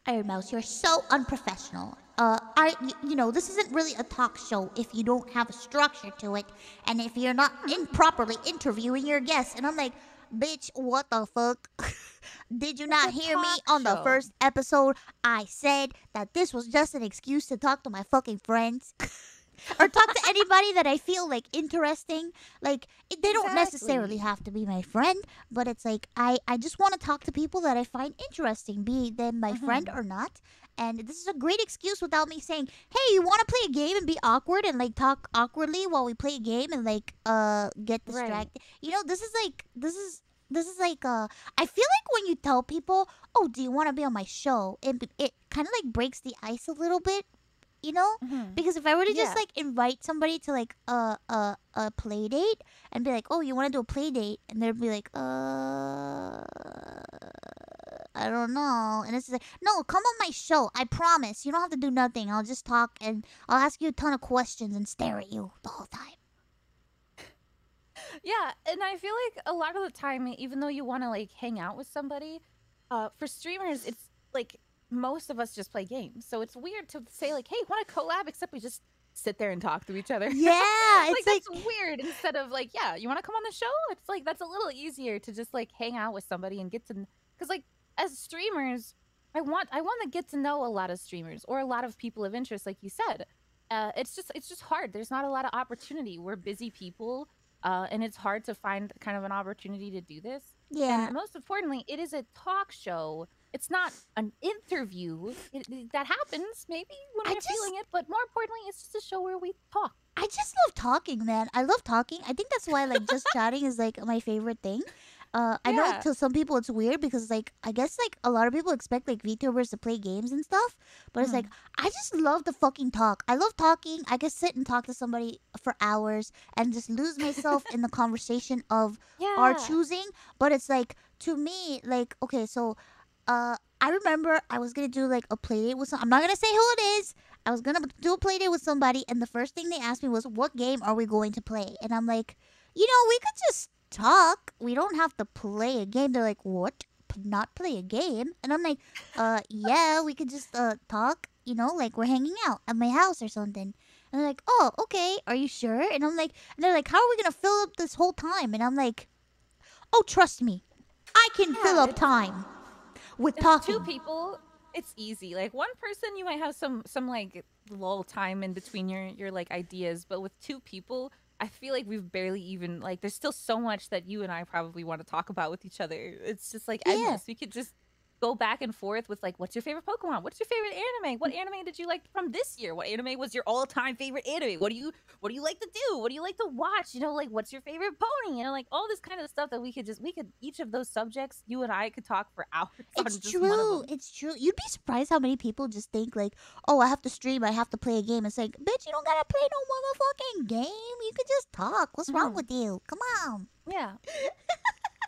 Ironmouse, you're so unprofessional. This isn't really a talk show if you don't have a structure to it, and if you're not properly interviewing your guests. And I'm like, Bitch, what the fuck? Did you
It's
not
a
hear me
talk
on the
show.
first episode? I said that this was just an excuse to talk to my fucking friends. Or talk to anybody that I feel like interesting. Like they don't necessarily
Exactly.
have to be my friend, but it's like I just want to talk to people that I find interesting, be them my friend
Hmm.
or not. And this is a great excuse without me saying, "Hey, you want to play a game and be awkward and like talk awkwardly while we play a game and like get
Right.
distracted." This is like I feel like when you tell people, "Oh, do you want to be on my show?" it kind of like breaks the ice a little bit, you know,
Hmm.
because if I were to just
Yeah.
like invite somebody to like a play date and be like, "Oh, you want to do a play date?" and they'd be like, I don't know," and it's like, "No, come on my show, I promise, you don't have to do nothing, I'll just talk and I'll ask you a ton of questions and stare at you the whole time."
Yeah, and I feel like a lot of the time, even though you want to like hang out with somebody, for streamers, it's like most of us just play games. So it's weird to say like, "Hey, want to collab?" Except we just sit there and talk to each other.
Yeah,
Like
it's like,
that's weird. Instead of like, "Yeah, you want to come on the show?" It's like that's a little easier to just like hang out with somebody and get to, because like as streamers, I want to get to know a lot of streamers or a lot of people of interest, like you said. It's just hard. There's not a lot of opportunity. We're busy people, and it's hard to find kind of an opportunity to do this. And
yeah,
most importantly, it is a talk show. It's not an interview. That happens maybe when
I
we're
just
feeling it, but more importantly, it's just a show where we talk.
I just love talking, man. I love talking. I think that's why like just chatting is like my favorite thing. I know
Yeah.
to some people it's weird because like I guess like a lot of people expect like VTubers to play games and stuff, but it's like
Mhm.
I just love to fucking talk. I love talking. I can sit and talk to somebody for hours and just lose myself in the conversation of our
Yeah.
choosing. But it's like to me, like okay, so I remember I was gonna do like a play date with some. I'm not gonna say who it is. I was gonna do a play date with somebody, and the first thing they asked me was, "What game are we going to play?" And I'm like, we could just talk. We don't have to play a game. They're like, "What? Not play a game?" And I'm like, yeah, we could just talk. Like we're hanging out at my house or something." And they're like, "Oh, okay. Are you sure?" And I'm like, and they're like, "How are we gonna fill up this whole time?" And I'm like, "Oh, trust me, I can fill
Yeah.
up
It's
time with
two
talking."
people. It's easy. Like one person, you might have some like lull time in between your like ideas, but with two people, I feel like we've barely even like. There's still so much that you and I probably want to talk about with each other. It's just like
Yeah.
endless. We could just go back and forth with like, what's your favorite Pokemon? What's your favorite anime? What anime did you like from this year? What anime was your all time favorite anime? What do you like to do? What do you like to watch? Like what's your favorite pony? Like all this kind of stuff that we could each of those subjects, you and I could talk for hours
It's
on just one of
true.
them.
It's true. You'd be surprised how many people just think like, "Oh, I have to stream. I have to play a game." It's like, bitch, you don't gotta play no motherfucking game. You could just talk. What's wrong
Hmm.
with you? Come on.
Yeah.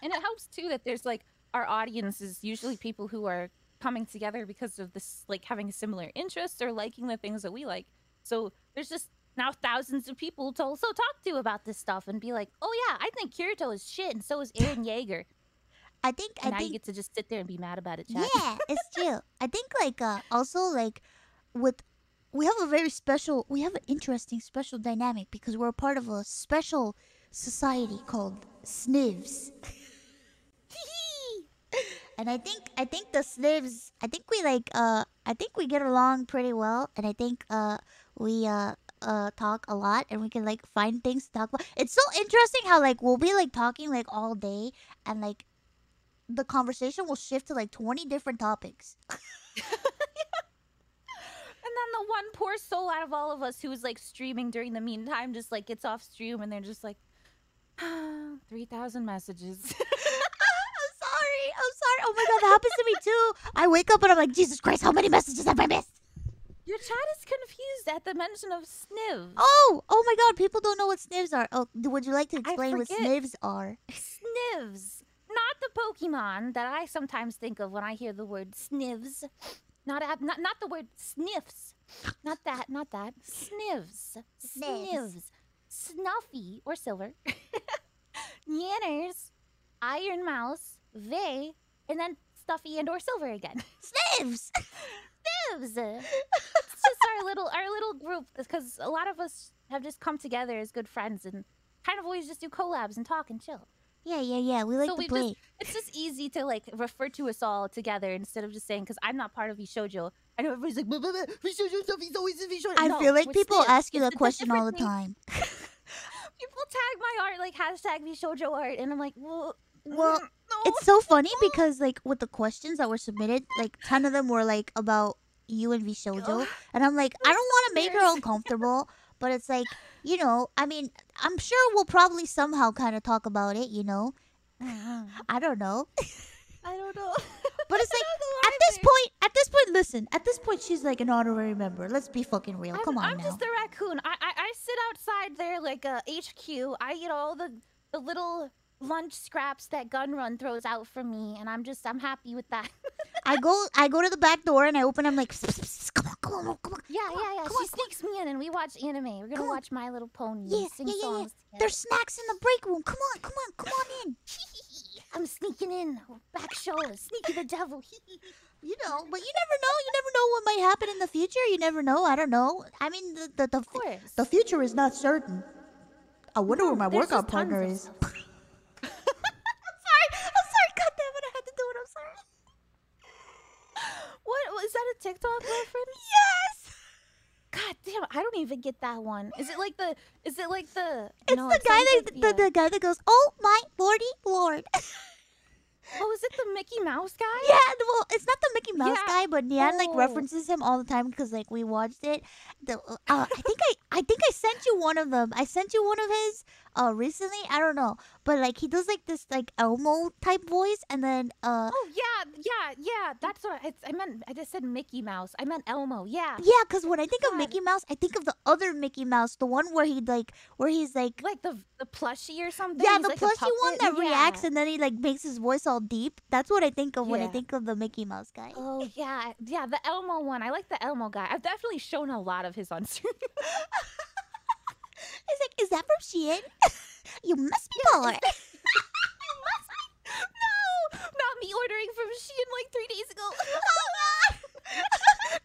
And it helps too that there's like our audience is usually people who are coming together because of this, like having a similar interest or liking the things that we like. So there's just now thousands of people to also talk to about this stuff and be like, "Oh yeah, I think Kirito is shit and so is Aaron Yeager."
I think.
And
I
now you
think.
get to just sit there and be mad about it, chat.
Yeah, it's true. I think like also like with we have a very special. We have an interesting special dynamic because we're a part of a special society called Snivs. And I think the Snivs, I think we get along pretty well, and I think we talk a lot, and we can like find things to talk about. It's so interesting how like we'll be like talking like all day, and like the conversation will shift to like 20 different topics.
And then the one poor soul out of all of us who is like streaming during the meantime just like gets off stream and they're just like 3,000 messages.
I'm sorry. Oh my god, that happens to me too. I wake up and I'm like, Jesus Christ, how many messages have I missed?
Your chat is confused at the mention of snivs.
Oh my god, people don't know what snivs are. Oh, would you like to
I
explain what
forget.
snivs are?
Snivs. Not the Pokemon that I sometimes think of when I hear the word snivs. Not the word sniffs. Not that. Not that. Snivs.
Snivs.
Snivs. Snuffy or Silver. Yanners. Ironmouse. Vey. And then Stuffy and or Silver again.
Snivs!
Snivs. It's just our little group because a lot of us have just come together as good friends and kind of always just do collabs and talk and chill.
Yeah. We like
So
to
we
play.
it's just easy to like refer to us all together instead of just saying because I'm not part of Vshojo. I know everybody's like, Vshojo stuff, he's always in Vshojo.
I
No,
feel like
we're
people
still,
ask you that
it's a
question all
different
the
thing.
time.
People tag my art like hashtag Vshojo art, and I'm like, well,
Well,
no.
it's so funny because like with the questions that were submitted, like 10 of them were like about you and Vshojo, and I'm like, I don't want to make her uncomfortable, but it's like, you know, I mean, I'm sure we'll probably somehow kind of talk about it, you know. I don't know.
I don't know.
But it's like at this point, listen. At this point, she's like an honorary member. Let's be fucking real. Come on
I'm
now.
just a raccoon. I sit outside there like a HQ. I eat all the little lunch scraps that Gunrun throws out for me, and I'm happy with that.
I go to the back door and I open. I'm like, come on.
Yeah. She sneaks me in, and we watch anime. We're gonna watch My Little Pony.
Yeah,
and sing songs. Yeah.
There's snacks in the break room. Come on in.
I'm sneaking in. Back shoulder. Sneaky the devil.
You know, but you never know. You never know what might happen in the future. You never know. I don't know. I mean, the future is not certain. I wonder where my workout partner is. I'm sorry. God damn it, I had to do it. I'm sorry.
What is that? A TikTok reference?
Yes.
God damn! I don't even get that one. Is it like the?
It's the guy that goes, "Oh my lordy lord."
Oh, is it the Mickey Mouse guy?
Yeah, well, it's not the Mickey Mouse guy, but Nyan like references him all the time because like we watched it. I think I sent you one of them. I sent you one of his recently. I don't know, but like he does like this like Elmo type voice, and then
Oh yeah. That's what I meant. I just said Mickey Mouse. I meant Elmo. Yeah.
Yeah, because when I think of Mickey Mouse, I think of the other Mickey Mouse, the one where he's like
the plushie or something.
Yeah,
He's
the
like
plushie one that reacts and then he like makes his voice all deep. That's what I think of when I think of the Mickey Mouse guy.
Oh yeah, the Elmo one. I like the Elmo guy. I've definitely shown a lot of his on stream.
It's like, is that from Shein? You must be poor.
You must be. No, not me ordering from Shein like 3 days ago.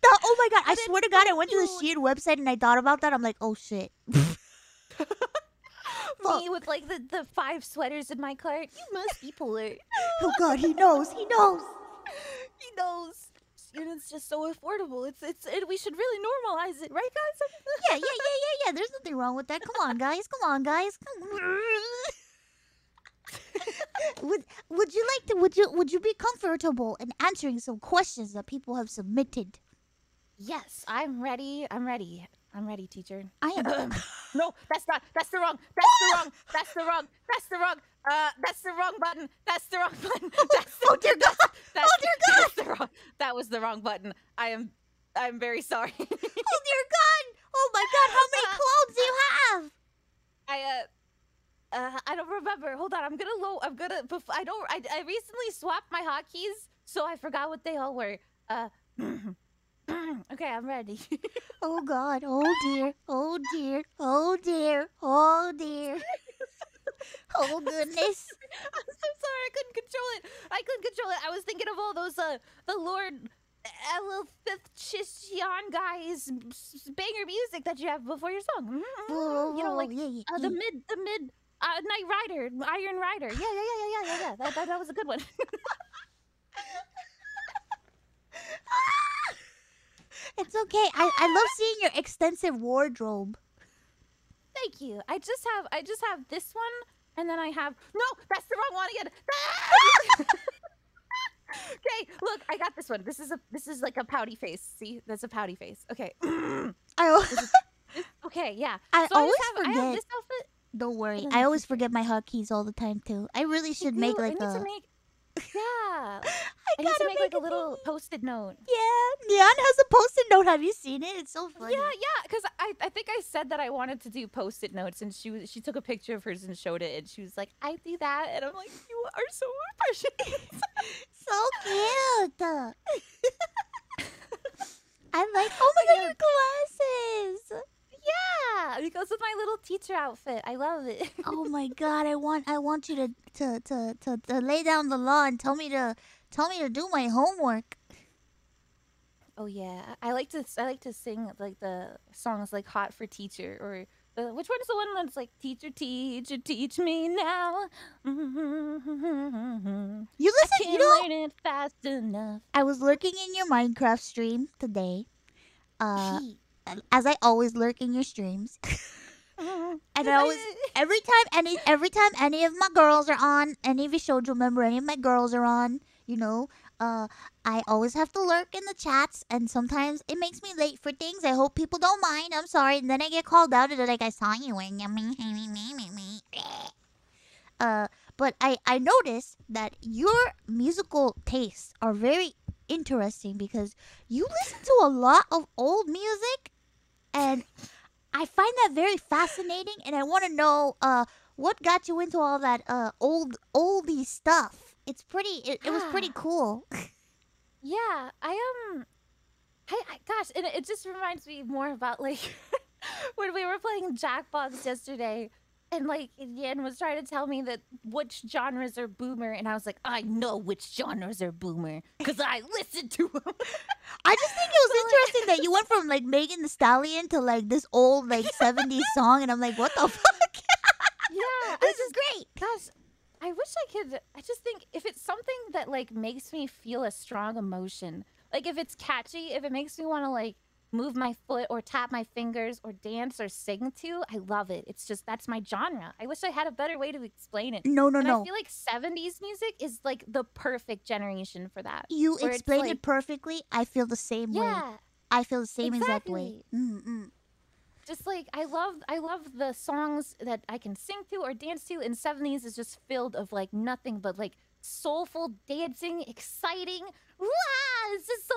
No, oh my god! I swear to God, I went to the Shein website and I thought about that. I'm like, oh shit.
Me with like the 5 sweaters in my cart. You must be poor.
Oh god, he knows.
He knows. And it's just so affordable. We should really normalize it, right, guys?
Yeah. There's nothing wrong with that. Come on, guys. Come on. Would you be comfortable in answering some questions that people have submitted?
Yes, I'm ready. I'm ready, teacher.
I am.
No, that's the wrong button. That's the wrong button.
Oh dear God.
That was the wrong button. I'm very sorry.
Oh dear God. Oh my God. How many clones do you have?
I don't remember. Hold on. I recently swapped my hotkeys, so I forgot what they all were. Okay, I'm ready.
Oh God. Oh dear. Oh goodness.
I'm so sorry. I couldn't control it. I was thinking of all those the Lord Elfithchishian guys banger music that you have before your song. You know, like the mid Knight Rider, Iron Rider. Yeah. That was a good one.
It's okay. I love seeing your extensive wardrobe.
Thank you. I just have this one, and then I have that's the wrong one again. Okay, look, I got this one. This is like a pouty face. See, that's a pouty face. Okay. Okay, yeah.
I always forget.
I have this outfit.
Don't worry. I always forget my hotkeys all the time too. I really should make like a.
Yeah. I need to make like a little post-it note.
Yeah, Nyan has a post-it note. Have you seen it? It's so funny.
Yeah, because I think I said that I wanted to do post-it notes, and she took a picture of hers and showed it, and she was like, I do that, and I'm like, you are so precious.
So cute. I'm like, oh my God, your glasses.
Yeah, it goes with my little teacher outfit. I love it.
Oh my God, I want you to lay down the law and tell me to do my homework.
Oh yeah, I like to sing like the songs like "Hot for Teacher" or Which one's the one that's like teacher, teacher, teach me now? I
You listen,
can't learn it fast enough.
I was lurking in your Minecraft stream today. Uh, as I always lurk in your streams. And I always every time any of my girls are on, any of your Vshojo member, any of my girls are on, you know, I always have to lurk in the chats, and sometimes it makes me late for things. I hope people don't mind. I'm sorry, and then I get called out, and they're like, "I saw you in." But I noticed that your musical tastes are very interesting because you listen to a lot of old music, and I find that very fascinating, and I want to know what got you into all that oldie stuff. It was pretty cool.
Yeah, gosh, and it just reminds me more about like when we were playing Jackbox yesterday, and like Yan was trying to tell me that which genres are boomer, and I was like, I know which genres are boomer because I listen to them.
I just think it was interesting that you went from like Megan Thee Stallion to like this old like 70s song, and I'm like, what the fuck?
Yeah,
this is great.
Gosh, I wish I could. I just think if it's something that like makes me feel a strong emotion, like if it's catchy, if it makes me want to like move my foot or tap my fingers or dance or sing to, I love it. It's just that's my genre. I wish I had a better way to explain it.
No.
I feel like 70s music is like the perfect generation for that.
You explained it perfectly. I feel the same way. I feel the same exact way.
Just like I love the songs that I can sing to or dance to. And 70s is just filled of like nothing but like soulful dancing, exciting. Wow, it's just so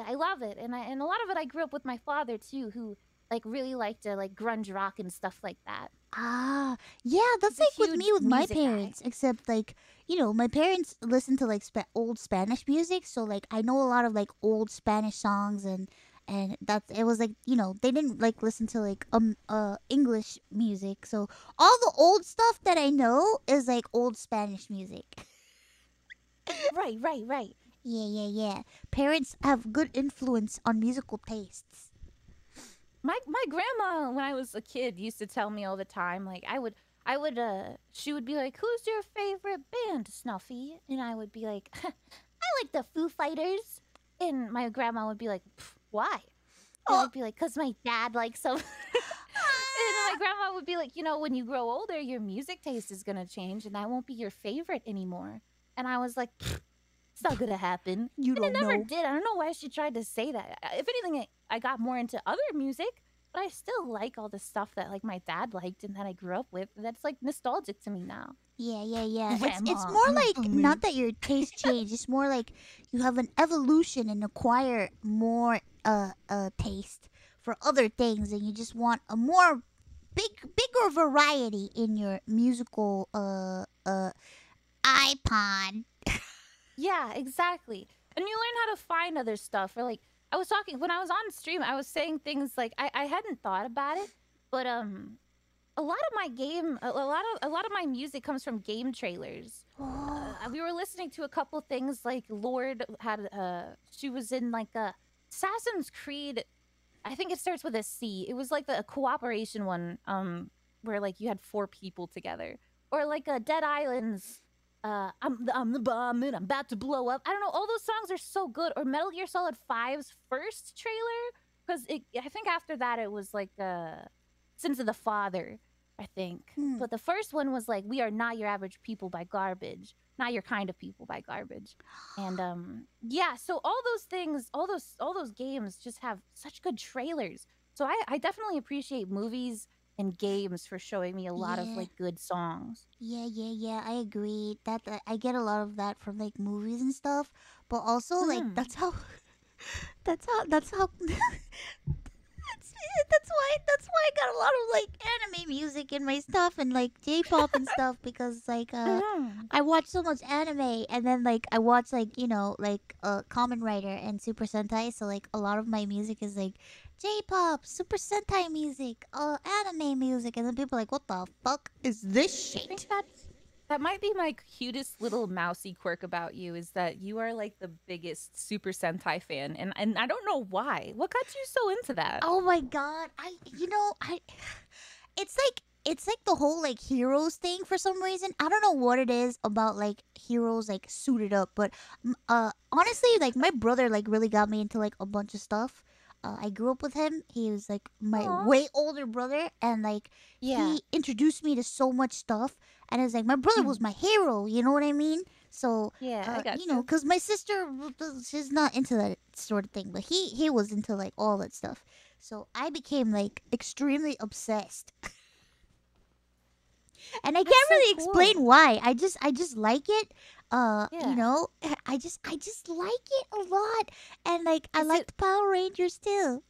I love it. And a lot of it I grew up with my father too, who like really liked to like grunge rock and stuff like that.
Ah, yeah, that's like with me with my parents, except like, you know, my parents listen to like old Spanish music, so like I know a lot of like old Spanish songs, and that's it was like, you know, they didn't like listen to like English music, so all the old stuff that I know is like old Spanish music.
Right.
Yeah. Parents have good influence on musical tastes.
My grandma, when I was a kid, used to tell me all the time, like she would be like, "Who's your favorite band, Snuffy?" And I would be like, "I like the Foo Fighters." And my grandma would be like, "Why?" And I'd be like, "'Cause my dad likes them." And my grandma would be like, "You know, when you grow older, your music taste is gonna change, and that won't be your favorite anymore." And I was like, it's not gonna happen.
You don't know.
It never did. I don't know why she tried to say that. If anything, I got more into other music, but I still like all the stuff that like my dad liked and that I grew up with. That's like nostalgic to me now.
Yeah. It's more like not that your taste changed. It's more like you have an evolution and acquire more taste for other things, and you just want a more bigger variety in your musical iPod.
Yeah, exactly. And you learn how to find other stuff. Or like I was talking when I was on stream, I was saying things like I hadn't thought about it, but a lot of my my music comes from game trailers. We were listening to a couple things like Lord had she was in like a Assassin's Creed. I think it starts with a C. It was like a cooperation one where like you had 4 people together, or like a Dead Island's I'm the bomb and I'm about to blow up. I don't know. All those songs are so good. Or Metal Gear Solid 5's first trailer, because I think after that it was like Sins of the Father, I think. But the first one was like, "We are not your average people" by Garbage, "Not your kind of people" by Garbage, and yeah. So all those things, all those games just have such good trailers. So I definitely appreciate movies and games for showing me a lot of like good songs.
Yeah. I agree. That I get a lot of that from like movies and stuff, but also like that's how that's why I got a lot of like anime music in my stuff and like J-pop and stuff, because like I watch so much anime, and then like I watch like, you know, like Kamen Rider and Super Sentai, so like a lot of my music is like J-pop, Super Sentai music, anime music, and then people are like, what the fuck is this shit?
I think That might be my cutest little mousy quirk about you is that you are like the biggest Super Sentai fan, and I don't know why. What got you so into that?
Oh my god. It's like the whole like heroes thing for some reason. I don't know what it is about like heroes like suited up, but honestly, like my brother like really got me into like a bunch of stuff. I grew up with him. He was like my
Aw.
way older brother, and like
Yeah.
he introduced me to so much stuff. And it's like my brother was
Mhm.
my hero. You know what I mean? So
Yeah, I got
you know,
you.
because my sister she's not into that sort of thing, but he was into like all that stuff. So I became like extremely obsessed. And I
That's
can't
so
really
cool.
explain why. I just like it. You
Yeah.
know, I just like it a lot. And like I
Is it
liked Power Rangers too.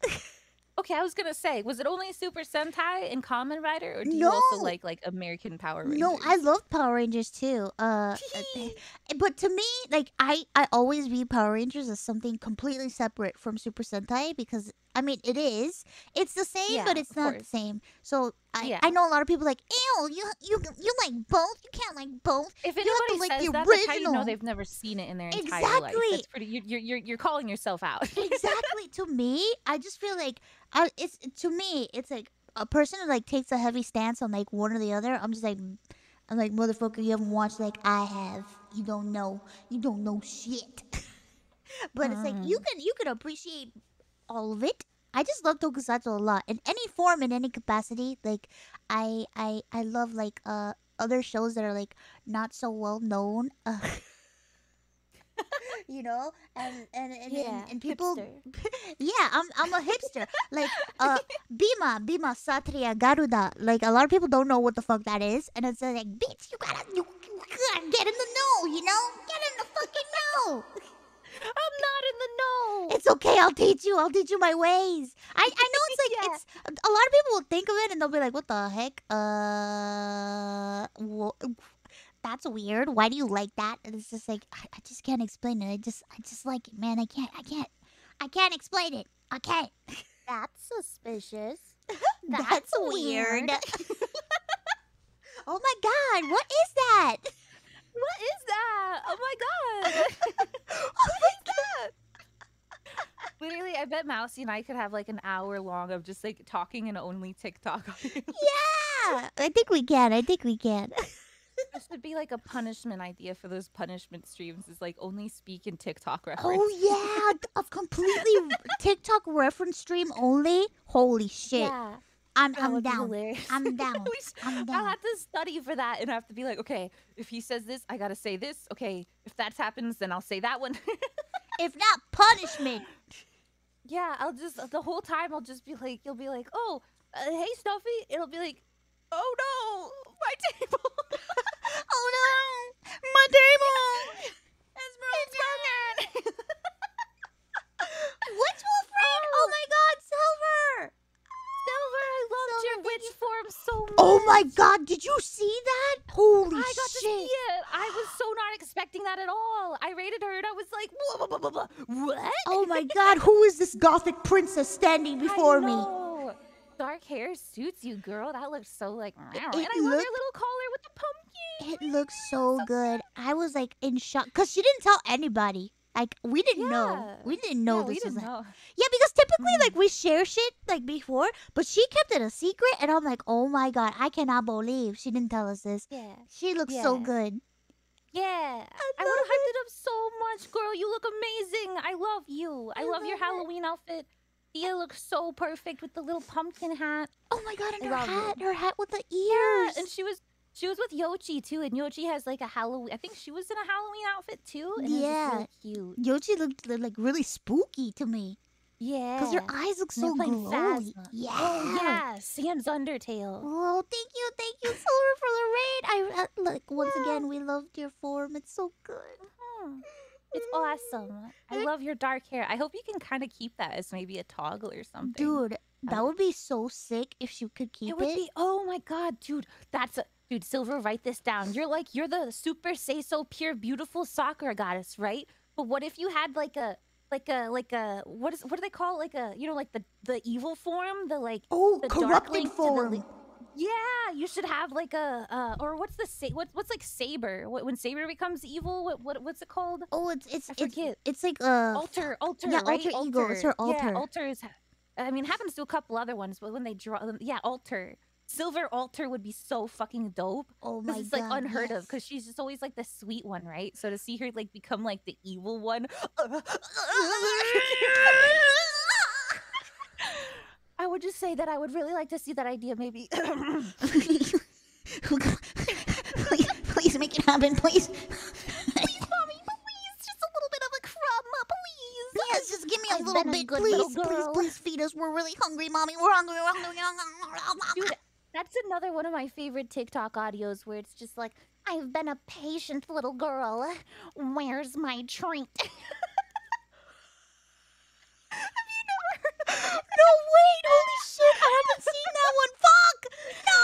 okay? I was gonna say, was it only Super Sentai and Kamen Rider, or do you
No,
also like American Power
no, I
Rangers?
love Power Rangers too. But to me, like I always view Power Rangers as something completely separate from Super Sentai because I mean it is. It's the same, but
Yeah,
it's
of
not the
course.
same. So I
Yeah.
know a lot of people like, ew, you like both. You can't like both.
If
You have
anybody
to like
says
the
that, that's how you know
original.
they've never seen it in their entire life.
Exactly.
That's pretty. You're calling yourself out.
Exactly. To me, I just feel like it's to me, it's like a person who like takes a heavy stance on like one or the other. I'm like motherfucker, you haven't watched like I have. You don't know. You don't know shit. But it's like
Mm.
you can appreciate all of it. I just love tokusatsu a lot in any form, in any capacity. Like I love like other shows that are like not so well known. You know,
Yeah,
and people
hipster.
yeah, I'm a hipster. Like Bima Satria Garuda. Like a lot of people don't know what the fuck that is, and it's like, bitch, you gotta get in the know, you know, get in the fucking know.
I'm not in the know.
It's okay, I'll teach you. I'll teach you my ways. I know it's like
Yeah.
it's a lot of people will think of it and they'll be like, what the heck? That's weird. Why do you like that? And it's just like I just can't explain it. I just like it, man. I can't explain it. I can't.
That's suspicious.
That's weird. Oh my god, what is that?
What is that? Oh my god.
Oh
What
my
is that? Literally, I bet Mousy and I could have like an hour long of just like talking and only TikTok audio.
yeah. I think we can. I think we can.
This would be like a punishment idea for those punishment streams is like only speak in TikTok
Oh
reference.
yeah, a completely TikTok reference stream only. Holy shit.
Yeah. That
I'm
would be
down.
hilarious.
I'm down. I'm
I'll
down.
have to study for that and have to be like, okay, if he says this, I gotta say this. Okay, if that happens, then I'll say that one.
If not punishment.
Yeah, I'll just the whole time I'll just be like, you'll be like, oh, hey Snuffy. It'll be like, oh no, my table.
Oh no, my table.
It's broken.
Which Wolfried? Oh
Oh,
my God, Silver.
Silver, I loved
Silver,
your
thank
witch
you.
form so much.
Oh my God, did you see that? Holy
I got to see
shit.
it. I was so not expecting that at all. I rated her and I was like, what?
Oh my God, who is this gothic princess standing before
I
me?
know. Dark hair suits you, girl. That looks so like, and I love
It
your
looked
little collar with the pumpkin.
It looks so
So
good.
cute.
I was like in shock because she didn't tell anybody. Like we didn't know.
Yeah.
We didn't know
Yeah, we
this was
didn't
like.
know.
Yeah, because typically
Mm.
like we share shit like before, but she kept it a secret, and I'm like, oh my god, I cannot believe she didn't tell us this.
Yeah.
She looks so
Yeah.
good.
Yeah.
I
I would
love
have hyped
it.
it up so much, girl. You look amazing. I love you. I
I
love your
love it.
Halloween outfit. Thea looks so perfect with the little pumpkin hat.
Oh my god, and
I love you.
her hat with the
Yeah,
ears.
and she was with Yoshi too, and Yoshi has like a Halloween. I think she was in a Halloween outfit too, and it was just
Yeah,
really cute.
Yoshi looked like really spooky to me because her
Yeah,
eyes look
and they're
so
playing
glowy.
Phasma.
Yeah.
Oh yeah, Sam's Undertale.
Oh, thank you, Silver, for the raid. Like once
Yeah.
again, we loved your form. It's so good.
Mhm. It's awesome. I love your dark hair. I hope you can kind of keep that as maybe a toggle or something.
Dude,
I
that
would-
would be so sick if she could keep
It would be. Oh my god, dude. Dude, Silver, write this down. You're the super say so pure beautiful Sakura goddess, right? But what if you had like a what do they call it? Like a like the evil form, the like
Oh,
the dark
corrupted
link to the
form.
Yeah, you should have like a or what's the what's like Saber? When Saber becomes evil, what's it called?
Oh,
I forget.
it's like
Alter,
yeah,
right?
alter ego. It's her
Yeah,
alter.
Alter is. I mean, happens to a couple other ones, but when they draw them, yeah, Alter. Silver Alter would be so fucking dope
Oh
because
my
it's like
god,
unheard of.
yes.
Because she's just always like the sweet one, right? So to see her like become like the evil one, I would just say that I would really like to see that idea. Maybe.
please, please make it happen, please.
Please, mommy, please, just a little bit of a crumb, please.
Yes, just give me a
I've
little
been a
bit,
good
please,
little
please,
girl.
please feed us. We're really hungry, mommy. We're hungry. We're hungry.
Dude, that's another one of my favorite TikTok audios where it's just like, I've been a patient little girl. Where's my treat? Have you never heard of it?
No, wait, holy shit, I haven't seen that one. Fuck! No!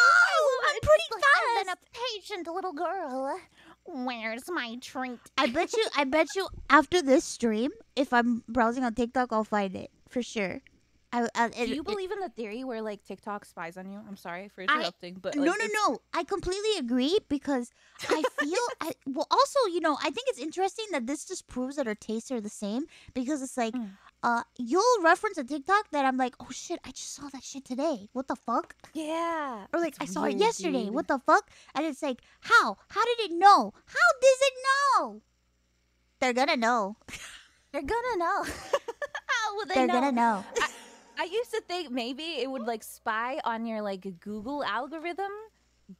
I'm pretty
It's like,
fast.
I've been a patient little girl. Where's my treat?
I bet you after this stream, if I'm browsing on TikTok, I'll find it for sure.
Do you believe in the theory where like TikTok spies on you? I'm sorry for
I
interrupting, but
no
like,
no no. I completely agree because I feel well. Also, you know, I think it's interesting that this just proves that our tastes are the same because it's like, you'll reference a TikTok that I'm like, oh shit, I just saw that shit today. What the fuck?
yeah,
Or like, I
it's
saw it
weird,
yesterday.
dude.
What the fuck? And it's like, how? How did it know? How does it know? They're gonna know.
They're gonna know. How will they
They're
know?
gonna know.
I used to think maybe it would like spy on your like Google algorithm,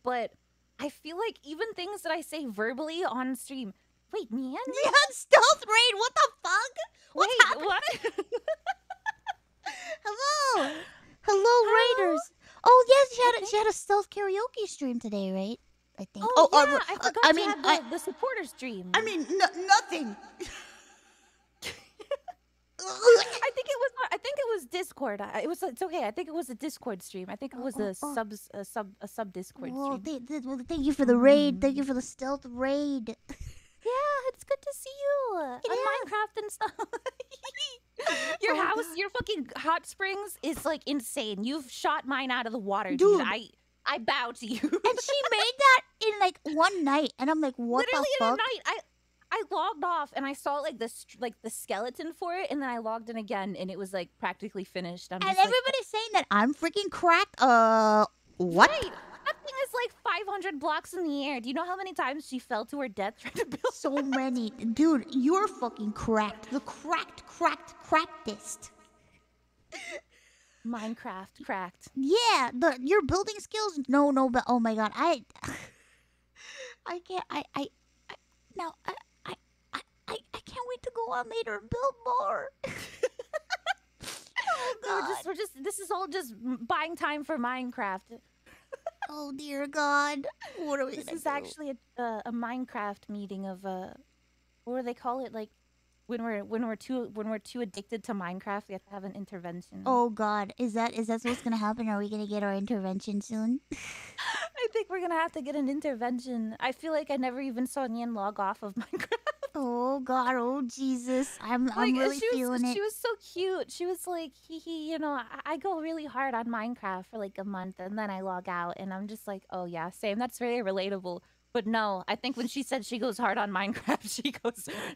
but I feel like even things that I say verbally on stream. Wait, Mian?
Yeah, stealth raid. What the fuck? What's
Wait,
happening?
what?
Hello. Hello, Raiders. Oh yes, she had a stealth karaoke stream today, right? I think.
Oh, yeah, I forgot
I
to
mean,
have the supporter stream.
I mean, nothing.
I think it was Discord. It's okay. I think it was a Discord stream. I think it was a sub Discord
Well,
stream.
well, thank you for the raid. Thank you for the stealth raid.
Yeah, it's good to see you on Minecraft and stuff. Your
Oh,
house,
God.
your fucking hot springs is like insane. You've shot mine out of the water,
Dude.
dude. I bow to you.
And she made that in like one night, and I'm like, what
Literally
the
in a
fuck?
night. I logged off and I saw like the skeleton for it, and then I logged in again and it was like practically finished. I'm
And
just like,
everybody's saying that I'm freaking cracked. What?
right, that thing is like 500 blocks in the air. Do you know how many times she fell to her death trying to build?
So many, dude. You're fucking cracked. The crackedest.
Minecraft cracked.
Yeah, your building skills. No, but oh my god, I can't. Now I can't wait to go on later and build more. Oh god.
We're just. This is all just buying time for Minecraft.
Oh dear God. What are we
This
gonna
is
do?
actually a Minecraft meeting of what do they call it? Like when we're too addicted to Minecraft, we have to have an intervention.
Oh god, is that what's gonna happen? Are we gonna get our intervention soon?
I think we're gonna have to get an intervention. I feel like I never even saw Nian log off of Minecraft.
Oh god, oh Jesus. I'm
Like,
really feeling it.
She was so cute. She was like, you know, I go really hard on Minecraft for like a month and then I log out and I'm just like, oh yeah, same. That's very relatable. But no, I think when she said she goes hard on Minecraft,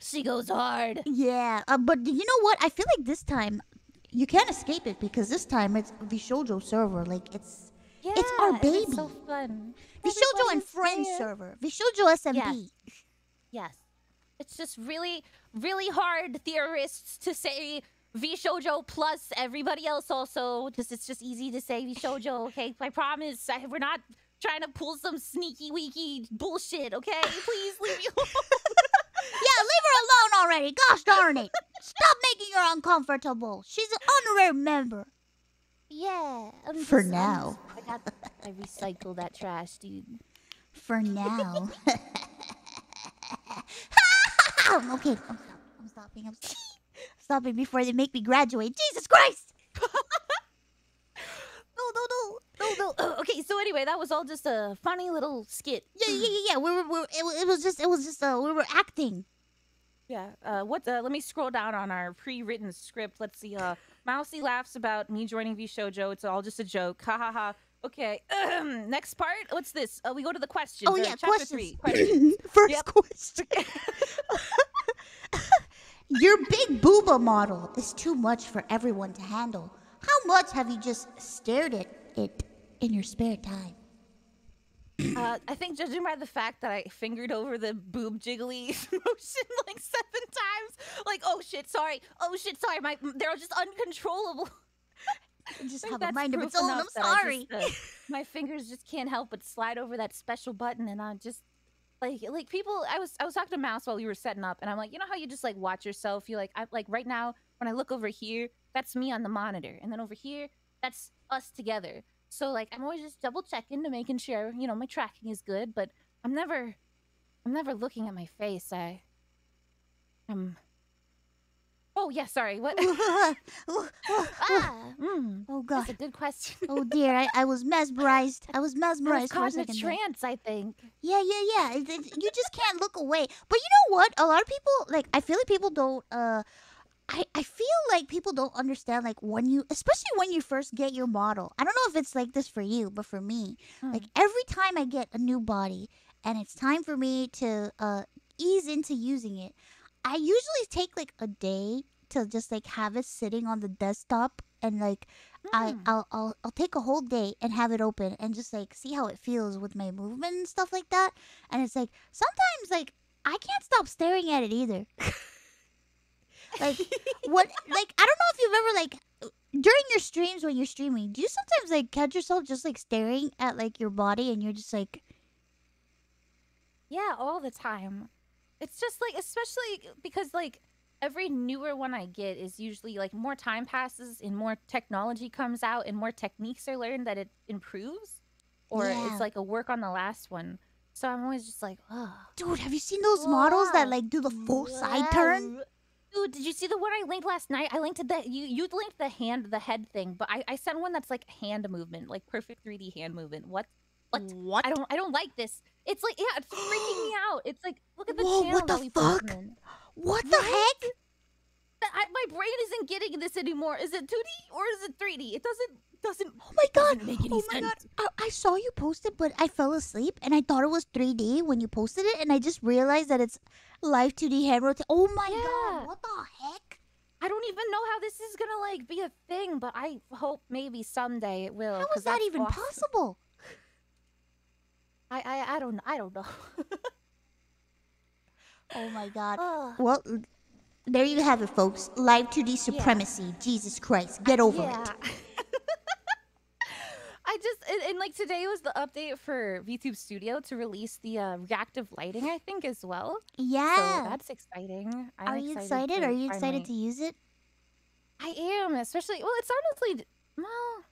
she goes hard.
Yeah, but you know what? I feel like this time you can't escape it because this time it's Vshojo server. Like it's our baby.
It's so fun.
Vshojo and
Everybody's
friends
there.
server. Vshojo SMP.
Yes. It's just really, really hard, theorists, to say Vshojo plus everybody else also. It's just easy to say Vshojo, okay? I promise. We're not trying to pull some sneaky weaky bullshit, okay? Please leave me alone.
Yeah, leave her alone already. Gosh darn it. Stop making her uncomfortable. She's an honorary member.
Yeah.
For now.
I recycle that trash, dude.
For now. Okay, I'm stopping. Stopping before they make me graduate. Jesus Christ!
No. Okay, so anyway, that was all just a funny little skit.
Yeah. It was just we were acting.
Yeah. Let me scroll down on our pre-written script. Let's see. Mousey laughs about me joining Vshojo. It's all just a joke. Ha ha ha. Okay. Next part. What's this? We go to the questions.
Oh
Or
yeah,
chapter
questions.
3. Questions.
First
Yep.
question. Your big booba model is too much for everyone to handle. How much have you just stared at it in your spare time?
I think judging by the fact that I fingered over the boob jiggly motion like 7 times, like, oh shit, sorry, they're just uncontrollable.
It just
I think
have a
that's
mind of
proof
its own.
enough
I'm
that I
sorry.
just, my fingers just can't help but slide over that special button, and I'm just like people. I was talking to Mouse while we were setting up, and I'm like, you know how you just like watch yourself? You like, I like right now when I look over here, that's me on the monitor, and then over here, that's us together. So like I'm always just double checking to making sure my tracking is good, but I'm never looking at my face. I'm. Oh yeah, sorry. What?
Oh
That's
god.
a good question.
Oh dear. I was mesmerized. I was
I was
mesmerized for a
caught in a
second there.
trance, I think.
Yeah. You just can't look away. But you know what? A lot of people like. I feel like people don't. I feel like people don't understand like when you, especially when you first get your model. I don't know if it's like this for you, but for me, like every time I get a new body and it's time for me to ease into using it, I usually take like a day to just like have it sitting on the desktop and like I'll take a whole day and have it open and just like see how it feels with my movement and stuff like that. And it's like sometimes like I can't stop staring at it either. Like what? Like I don't know if you've ever like during your streams when you're streaming, do you sometimes like catch yourself just like staring at like your body and you're just like,
Yeah, all the time. It's just like, especially because like every newer one I get is usually like more time passes and more technology comes out and more techniques are learned that it improves, or
yeah,
it's like a work on the last one. So I'm always just like, oh,
dude, have you seen those models that like do the full side turn?
Dude, did you see the one I linked last night? I linked the you linked the head thing, but I sent one that's like hand movement, like perfect 3D hand movement. What?
What?
I don't like this. It's like, yeah, it's freaking me out. It's like, look at the
Whoa,
channel
what the
that we put
fuck?
them in.
What the heck?
My brain isn't getting this anymore. Is it 2D or is it 3D? It doesn't
Oh my god!
doesn't make any
Oh my
sense.
god! I saw you post it, but I fell asleep and I thought it was 3D when you posted it, and I just realized that it's live 2D hand rotate. Oh my
Yeah.
god! What the heck?
I don't even know how this is gonna like be a thing, but I hope maybe someday it will.
How
'cause
is that
that's
even
awesome.
possible?
I don't know.
Oh my god.
Ugh.
Well, there you have it, folks. Live 2D supremacy. Jesus Christ. Get over
Yeah.
it.
I just and like today was the update for VTube Studio to release the reactive lighting, I think, as well. So
Yeah.
that's exciting. I'm
Are you
excited
excited?
to
Are you excited
finally.
to use it?
I am, especially. Well, it's honestly, well,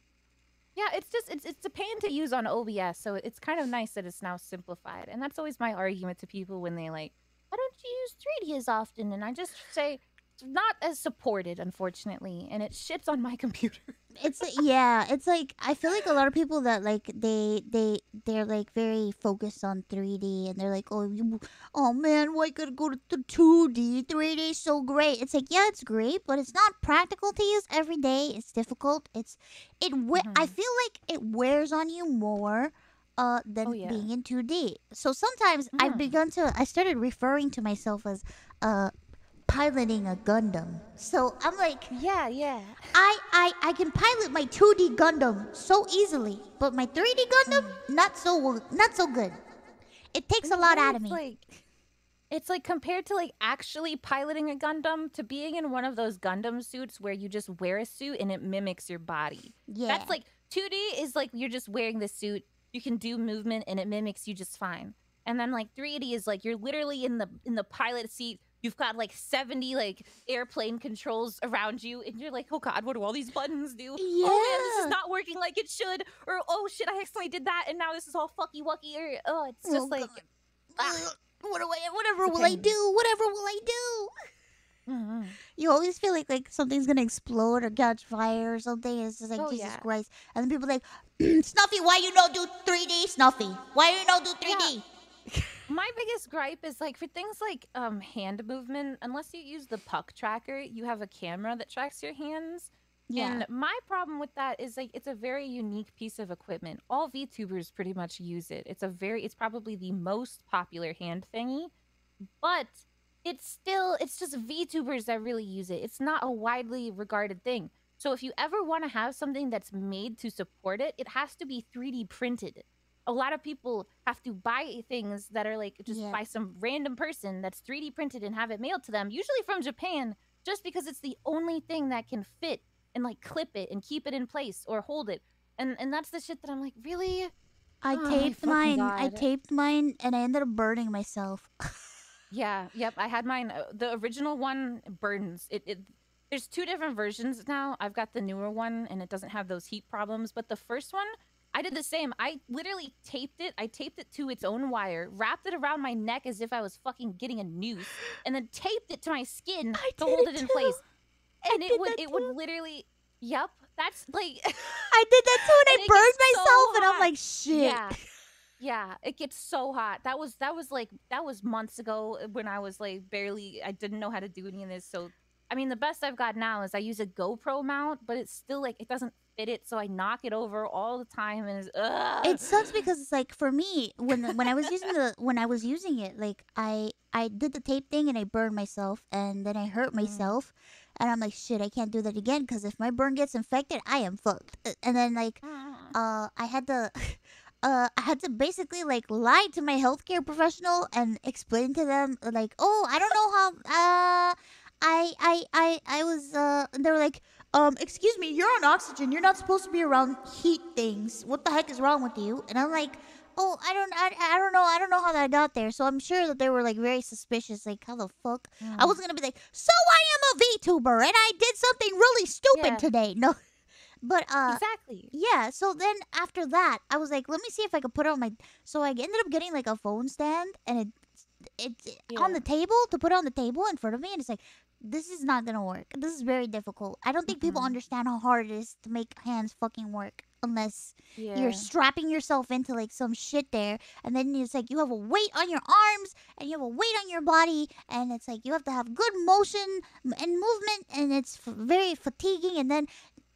yeah. It's just it's a pain to use on OBS, so it's kind of nice that it's now simplified. And that's always my argument to people when they like, why don't you use 3D as often? And I just say it's not as supported, unfortunately, and it shits on my computer.
It's yeah, it's like I feel like a lot of people that like they're like very focused on 3D and they're like, oh man, why gotta go to 2D? 3D is so great. It's like, yeah, it's great, but it's not practical to use every day. It's difficult. I feel like it wears on you more than
Oh yeah.
being in 2D. So sometimes I started referring to myself as piloting a Gundam. So I'm like,
Yeah.
I can pilot my 2D Gundam so easily, but my 3D Gundam not so good. It takes a lot out of me.
It's like compared to like actually piloting a Gundam to being in one of those Gundam suits where you just wear a suit and it mimics your body.
Yeah.
That's like 2D is like you're just wearing the suit, you can do movement and it mimics you just fine. And then like 3D is like you're literally in the pilot seat. You've got like 70 like airplane controls around you, and you're like, oh god, what do all these buttons do?
Yeah.
Oh man, this is not working like it should. Or oh shit, I accidentally did that, and now this is all fucky wucky. Or oh, it's just like,
whatever will I do? Whatever will I do?
mm-hmm.
You always feel like something's gonna explode or catch fire or something. It's just like Jesus Christ. And then people like, Snuffy, why you don't do 3D? Snuffy, why you don't do 3D?
Yeah. My biggest gripe is like for things like hand movement, unless you use the puck tracker, you have a camera that tracks your hands.
Yeah.
And my problem with that is like it's a very unique piece of equipment. All VTubers pretty much use it. It's probably the most popular hand thingy, but it's just VTubers that really use it. It's not a widely regarded thing. So if you ever want to have something that's made to support it, it has to be 3D printed. A lot of people have to buy things that are like just
Yeah.
by some random person that's 3D printed and have it mailed to them, usually from Japan, just because it's the only thing that can fit and like clip it and keep it in place or hold it. And that's the shit that I'm like, really?
I
Oh my
taped
fucking
mine. I
god.
taped mine, and I ended up burning myself.
Yeah, yep. I had mine. The original one burns. There's two different versions now. I've got the newer one, and it doesn't have those heat problems. But the first one, I did the same. I literally taped it. I taped it to its own wire, wrapped it around my neck as if I was fucking getting a noose, and then taped it to my skin
I
to
did
hold
it
it in
too.
place.
I
And
did that
it would
too.
literally. Yep. That's like.
I did that too, and I
And it
burned
gets so
myself, and I'm
hot.
like, shit.
Yeah. Yeah, it gets so hot. That was months ago when I was like I didn't know how to do any of this. So I mean the best I've got now is I use a GoPro mount, but it's still like it doesn't fit it, so I knock it over all the time and it's
It sucks because it's like for me when I was using it, like I did the tape thing and I burned myself and then I hurt
Mm.
myself, and I'm like, shit, I can't do that again because if my burn gets infected, I am fucked. And then like
Mm.
I had to I had to basically like lie to my healthcare professional and explain to them like, oh, I don't know how I was they were like, excuse me, you're on oxygen. You're not supposed to be around heat things. What the heck is wrong with you? And I'm like, oh, I don't know. I don't know how that got there. So I'm sure that they were like very suspicious. Like, how the fuck? I
Mm.
was gonna be like, so I am a VTuber and I did something really stupid
Yeah,
today. No, but
exactly.
yeah. So then after that, I was like, let me see if I could put it on my. So I ended up getting like a phone stand, and it's on
Yeah.
the table to put on the table in front of me, and it's like, this is not gonna work. This is very difficult. I don't think people
Mm-mm.
understand how hard it is to make hands fucking work unless you're
Yeah.
strapping yourself into like some shit there, and then it's like you have a weight on your arms and you have a weight on your body, and it's like you have to have good motion and movement, and it's very fatiguing, and then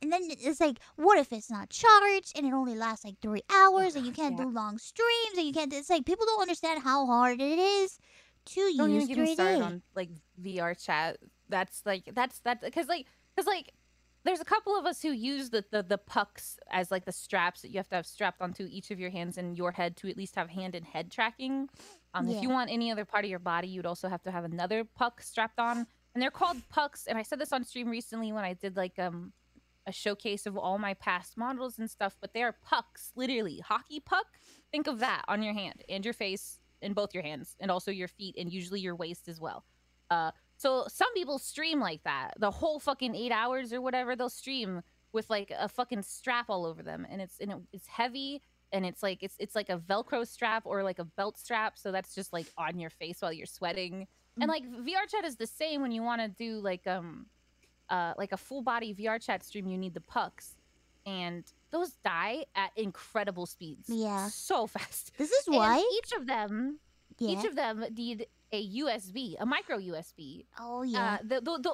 it's like, what if it's not charged and it only lasts like 3 hours and you
Ugh,
can't
yeah.
do long streams and you can't. It's like people don't understand how hard it is to
Don't even
use
get me started
3D.
on like VR chat. That's that because like there's a couple of us who use the pucks as like the straps that you have to have strapped onto each of your hands and your head to at least have hand and head tracking. If
Yeah.
you want any other part of your body, you'd also have to have another puck strapped on. And they're called pucks. And I said this on stream recently when I did like a showcase of all my past models and stuff, but they are pucks, literally hockey puck. Think of that on your hand and your face and both your hands and also your feet and usually your waist as well. So some people stream like that the whole fucking 8 hours or whatever they'll stream with like a fucking strap all over them, and it's heavy and it's like a Velcro strap or like a belt strap, so that's just like on your face while you're sweating. And
Mm.
like VR chat is the same when you want to do like a full body VR chat stream, you need the pucks. And those die at incredible speeds.
Yeah.
So fast.
This is
And
why.
each
Yeah.
of them need a USB, a micro USB.
Oh yeah.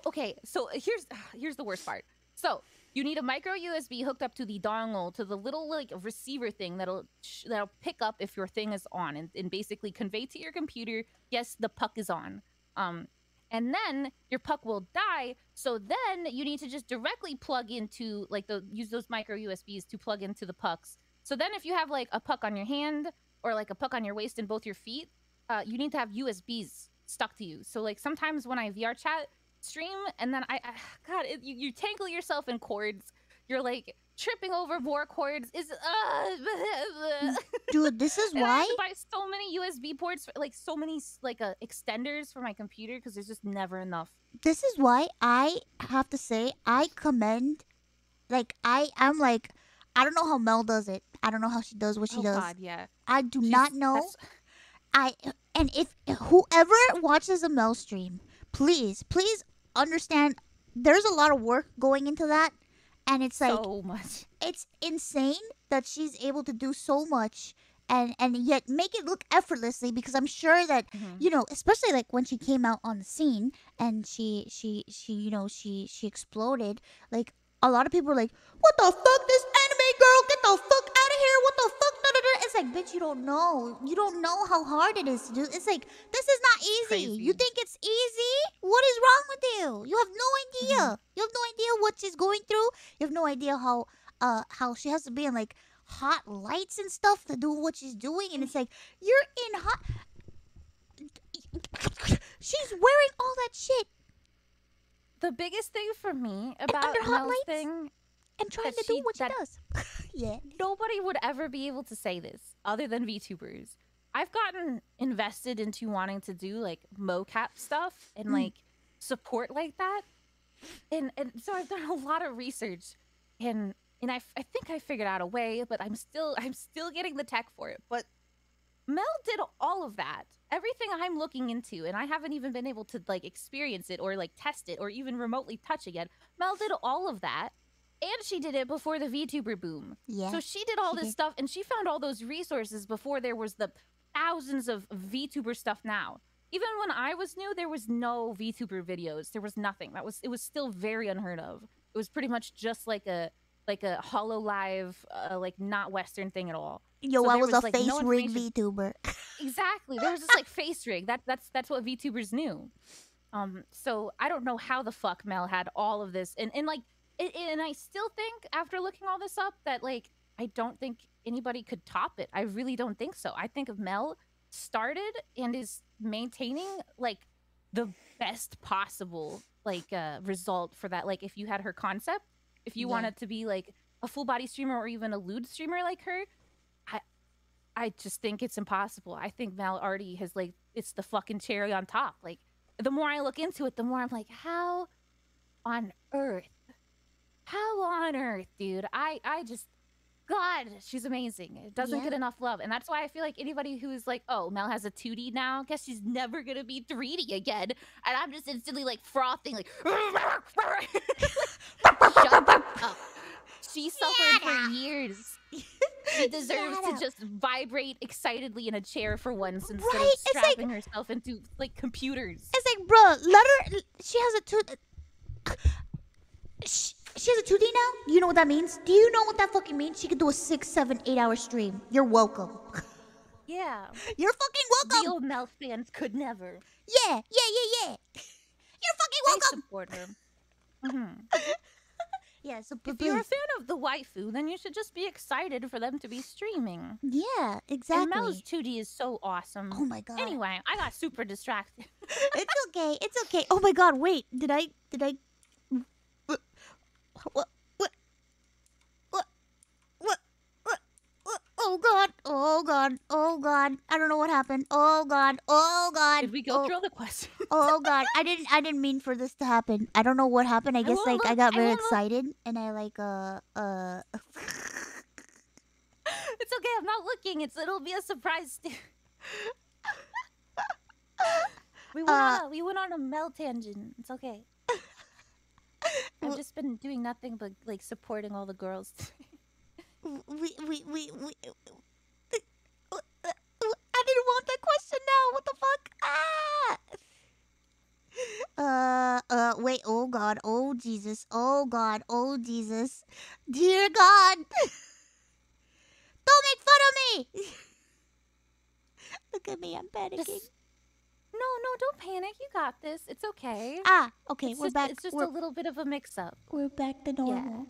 Okay, so here's the worst part. So you need a micro USB hooked up to the dongle to the little like receiver thing that'll pick up if your thing is on and basically convey to your computer, yes, the puck is on. Um, and then your puck will die. So then you need to just directly plug into use those micro USBs to plug into the pucks. So then if you have like a puck on your hand or like a puck on your waist and both your feet, you need to have USBs stuck to you. So like sometimes when I VR chat stream and then God, you tangle yourself in cords. You're like tripping over more cords.
Dude, this is
And I have
why.
to buy so many USB ports, like so many extenders for my computer because there's just never enough.
This is why I have to say I commend. Like I'm like, I don't know how Mel does it. I don't know how she does what she
Oh
does.
God, yeah.
I do not know.
That's
I and if whoever watches a Mel stream, please understand there's a lot of work going into that, and it's like
so much.
it's insane that she's able to do so much and yet make it look effortlessly, because I'm sure that
Mhm.
especially like when she came out on the scene and she exploded, like a lot of people are like, what the fuck, this anime girl, get the fuck out of here, what the fuck, da, da, da. It's like, bitch, you don't know how hard it is to do. It's like, this is not easy.
Crazy.
You think it's easy? What is wrong with you? You have no idea. You have no idea what she's going through. You have no idea how she has to be in like hot lights and stuff to do what she's doing, and it's like, you're in hot. She's wearing all that shit.
The biggest thing for me about
under hot
Mel's
lights
thing
and trying
that
to do
she-
what she
that-
does. Yeah.
nobody would ever be able to say this other than VTubers. I've gotten invested into wanting to do like mocap stuff and like support like that, and so I've done a lot of research, and I think I figured out a way, but I'm still getting the tech for it. But Mel did all of that, everything I'm looking into, and I haven't even been able to like experience it or like test it or even remotely touch it yet. Mel did all of that. And she did it before the VTuber boom.
Yeah.
So she did all this stuff, and she found all those resources before there was the thousands of VTuber stuff now. Even when I was new, there was no VTuber videos. There was nothing. It was still very unheard of. It was pretty much just like a HoloLive, like not Western thing at all.
Yo,
So
I
there
was a
like,
face
no
rig
information-
VTuber.
Exactly. There was just like face rig. That's what VTubers knew. So I don't know how the fuck Mel had all of this, and like. And I still think, after looking all this up, that like I don't think anybody could top it. I really don't think so. I think Mel started and is maintaining like the best possible like result for that. Like if you had her concept, if you wanted to be like a full body streamer or even a lewd streamer like her, I just think it's impossible. I think Mel already has like, it's the fucking cherry on top. Like the more I look into it, the more I'm like, how on earth? How on earth, dude? I just, God, she's amazing. It doesn't get enough love. And that's why I feel like anybody who's like, oh, Mel has a 2D now, guess she's never gonna be 3D again. And I'm just instantly like frothing, like, shut up. She suffered for years. She deserves to just vibrate excitedly in a chair for once instead of strapping herself into like computers.
It's like, bro, let her. She has a 2. She has a 2D now? You know what that means? Do you know what that fucking means? She could do a 6, 7, 8 hour stream. You're welcome.
Yeah.
You're fucking welcome.
Real Mel fans could never.
Yeah. You're fucking welcome.
I support her.
Yeah, so
if you're a fan of the waifu, then you should just be excited for them to be streaming.
Yeah, exactly.
And Mel's 2D is so awesome.
Oh my god.
Anyway, I got super distracted.
It's okay. It's okay. Oh my god, wait. Did I What? Oh god. I don't know what happened. Oh god.
Did we go through all the questions?
Oh god. I didn't mean for this to happen. I don't know what happened. I guess like I got very excited and I like
It's okay, I'm not looking. It'll be a surprise. We went on a Mel tangent. It's okay. I've just been doing nothing but like supporting all the girls.
we I didn't want that question now. What the fuck? Wait. Oh god. Oh Jesus. Oh god. Oh Jesus. Dear God. Don't make fun of me. Look at me. I'm panicking.
No, don't panic. You got this. It's okay.
Okay.
We're
back.
It's just a little bit of a mix-up.
We're back to normal.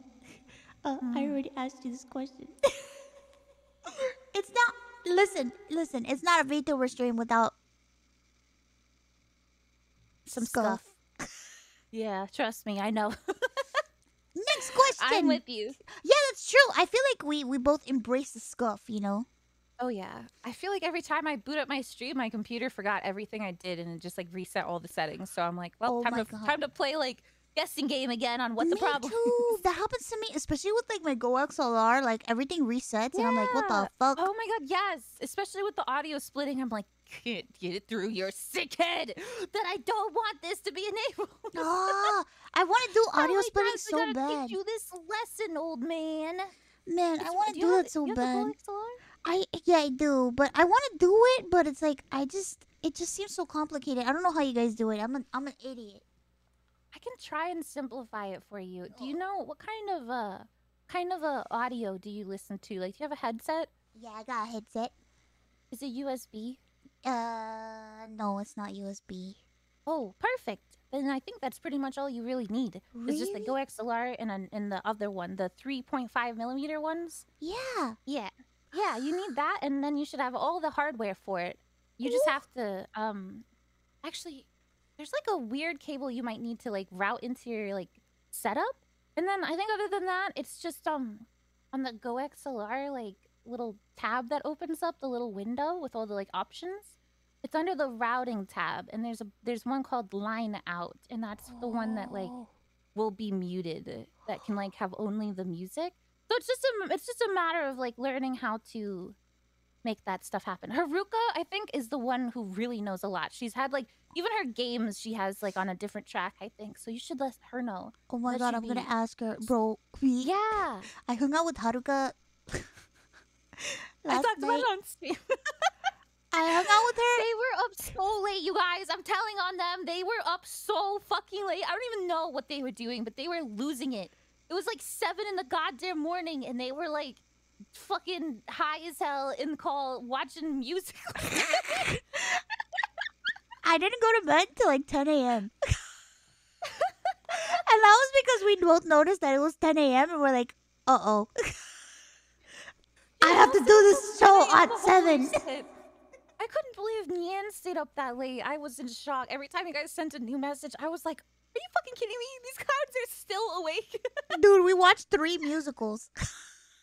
I already asked you this question. It's not. Listen. It's not a VTuber stream without
some stuff. Yeah, trust me. I know.
Next question.
I'm with you.
Yeah, that's true. I feel like we both embrace the scuff, you know?
Oh, yeah. I feel like every time I boot up my stream, my computer forgot everything I did and it just like reset all the settings. So I'm like, well, time to play like guessing game again on what the problem
too. That happens to me, especially with like my Go XLR. Like everything resets and I'm like, what the fuck?
Oh my god, yes. Especially with the audio splitting, I'm like, can't get it through your sick head that I don't want this to be enabled.
I want to do audio splitting so
bad.
bad.
Teach you this lesson, old man.
Man, I want to do it so bad.
The Go XLR?
I do, but I want to do it, but it's like it just seems so complicated. I don't know how you guys do it. I'm an idiot.
I can try and simplify it for you. Do you know what kind of audio do you listen to? Like, do you have a headset?
Yeah, I got a headset.
Is it USB?
No, it's not USB.
Oh, perfect. Then I think that's pretty much all you really need. It's just the
Really?
Go XLR and the other one, the 3.5 millimeter ones.
Yeah.
Yeah. Yeah, you need that, and then you should have all the hardware for it. You just
Ooh.
have to, actually, there's like a weird cable you might need to like route into your like setup. And then I think other than that, it's just, on the Go XLR, like little tab that opens up, the little window with all the like options. It's under the routing tab, and there's one called line out, and that's the one that like
Oh.
will be muted, that can like have only the music. So it's just a matter of like learning how to make that stuff happen. Haruka, I think, is the one who really knows a lot. She's had like even her games she has like on a different track, I think. So you should let her know.
Oh my
That
god,
should
I'm gonna
be
ask her, bro. We
yeah.
I hung out with Haruka
I
last
talked about
night.
it on Steam.
I hung out with her.
They were up so late, you guys. I'm telling on them. They were up so fucking late. I don't even know what they were doing, but they were losing it. It was like 7 in the goddamn morning, and they were like fucking high as hell in call watching music.
I didn't go to bed till like 10 a.m. And that was because we both noticed that it was 10 a.m. and we're like, uh-oh. I have to do this show at 7.
I couldn't believe Nian stayed up that late. I was in shock. Every time you guys sent a new message, I was like, are you fucking kidding me? These clowns are still awake.
Dude, we watched 3 musicals.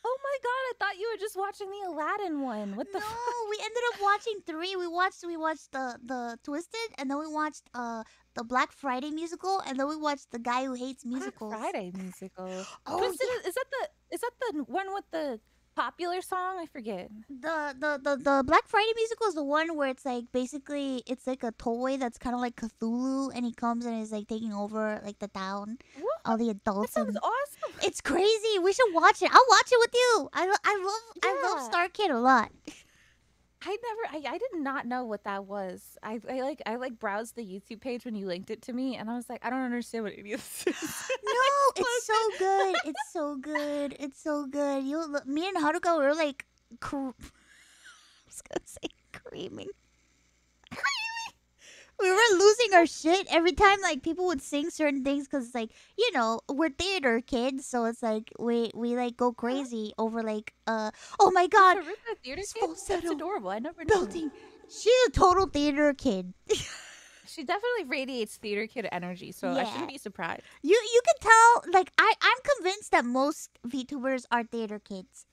Oh my god, I thought you were just watching the Aladdin one. What the
No,
fuck?
we ended up watching 3. We watched the Twisted, and then we watched the Black Friday musical, and then we watched The Guy Who Hates Musicals.
Black Friday musical.
Oh,
Twisted,
yeah.
is that the one with the popular song? I forget.
The Black Friday musical is the one where it's like basically it's like a toy that's kind of like Cthulhu, and he comes and is like taking over like the town,
What?
all the
That
adults.
sounds
And
awesome.
it's crazy. We should watch it. I'll watch it with you. I love
Yeah.
Star Kid a lot.
I did not know what that was. I browsed the YouTube page when you linked it to me, and I was like, I don't understand what any of this is.
No, it's so good. It's so good. It's so good. Me and Haruka were like, I was gonna say creaming. We were losing our shit every time like people would sing certain things because like we're theater kids, so it's like we like go crazy over like oh my god,
Haruka theater kid? That's
falsetto
adorable. I never knew.
belting. She's a total theater kid.
She definitely radiates theater kid energy, so I
Yeah.
shouldn't be surprised.
You can tell like I'm convinced that most VTubers are theater kids.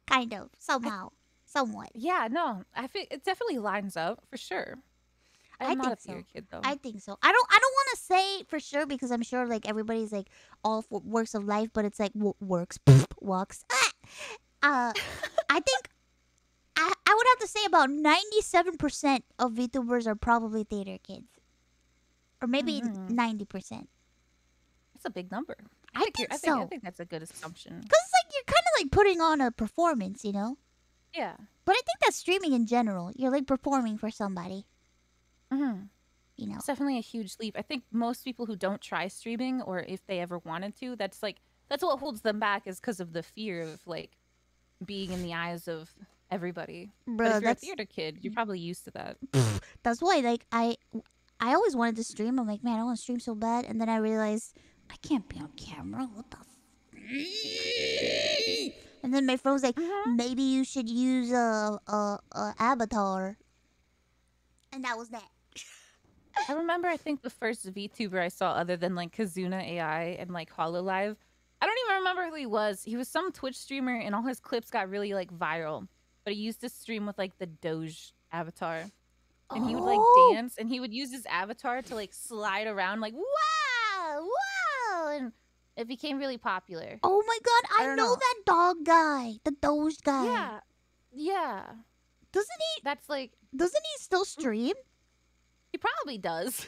Kind of somehow, somewhat.
Yeah, no, I think it definitely lines up for sure.
I
I'm not
think
a theater kid though.
I think so. I don't want to say for sure because I'm sure like everybody's like all for works of life, but it's like works walks. I think I would have to say about 97% of VTubers are probably theater kids, or maybe
Mhm.
90%.
That's a big number.
I think so.
I think that's a good assumption.
Because it's like you're kind of like putting on a performance, you know.
Yeah.
But I think that's streaming in general. You're like performing for somebody,
Mm-hmm.
you know.
It's definitely a huge leap. I think most people who don't try streaming, or if they ever wanted to, that's what holds them back, is because of the fear of like being in the eyes of everybody. But
Bro,
if you're a
that's
theater kid, you're probably used to that.
that's why like I always wanted to stream. I'm like, man, I want to stream so bad, and then I realized I can't be on camera. What the? And then my friend was like, maybe you should use a avatar, and that was that.
I remember, I think the first VTuber I saw other than like Kazuna AI and like HoloLive, I don't even remember who he was. He was some Twitch streamer, and all his clips got really like viral. But he used to stream with like the Doge avatar, and he would like
Oh.
dance, and he would use his avatar to like slide around like wow, wow, and it became really popular.
Oh my god,
I
I
don't
know
know.
that dog guy, the Doge guy.
Yeah, yeah.
Doesn't he
That's like
still stream?
he probably does.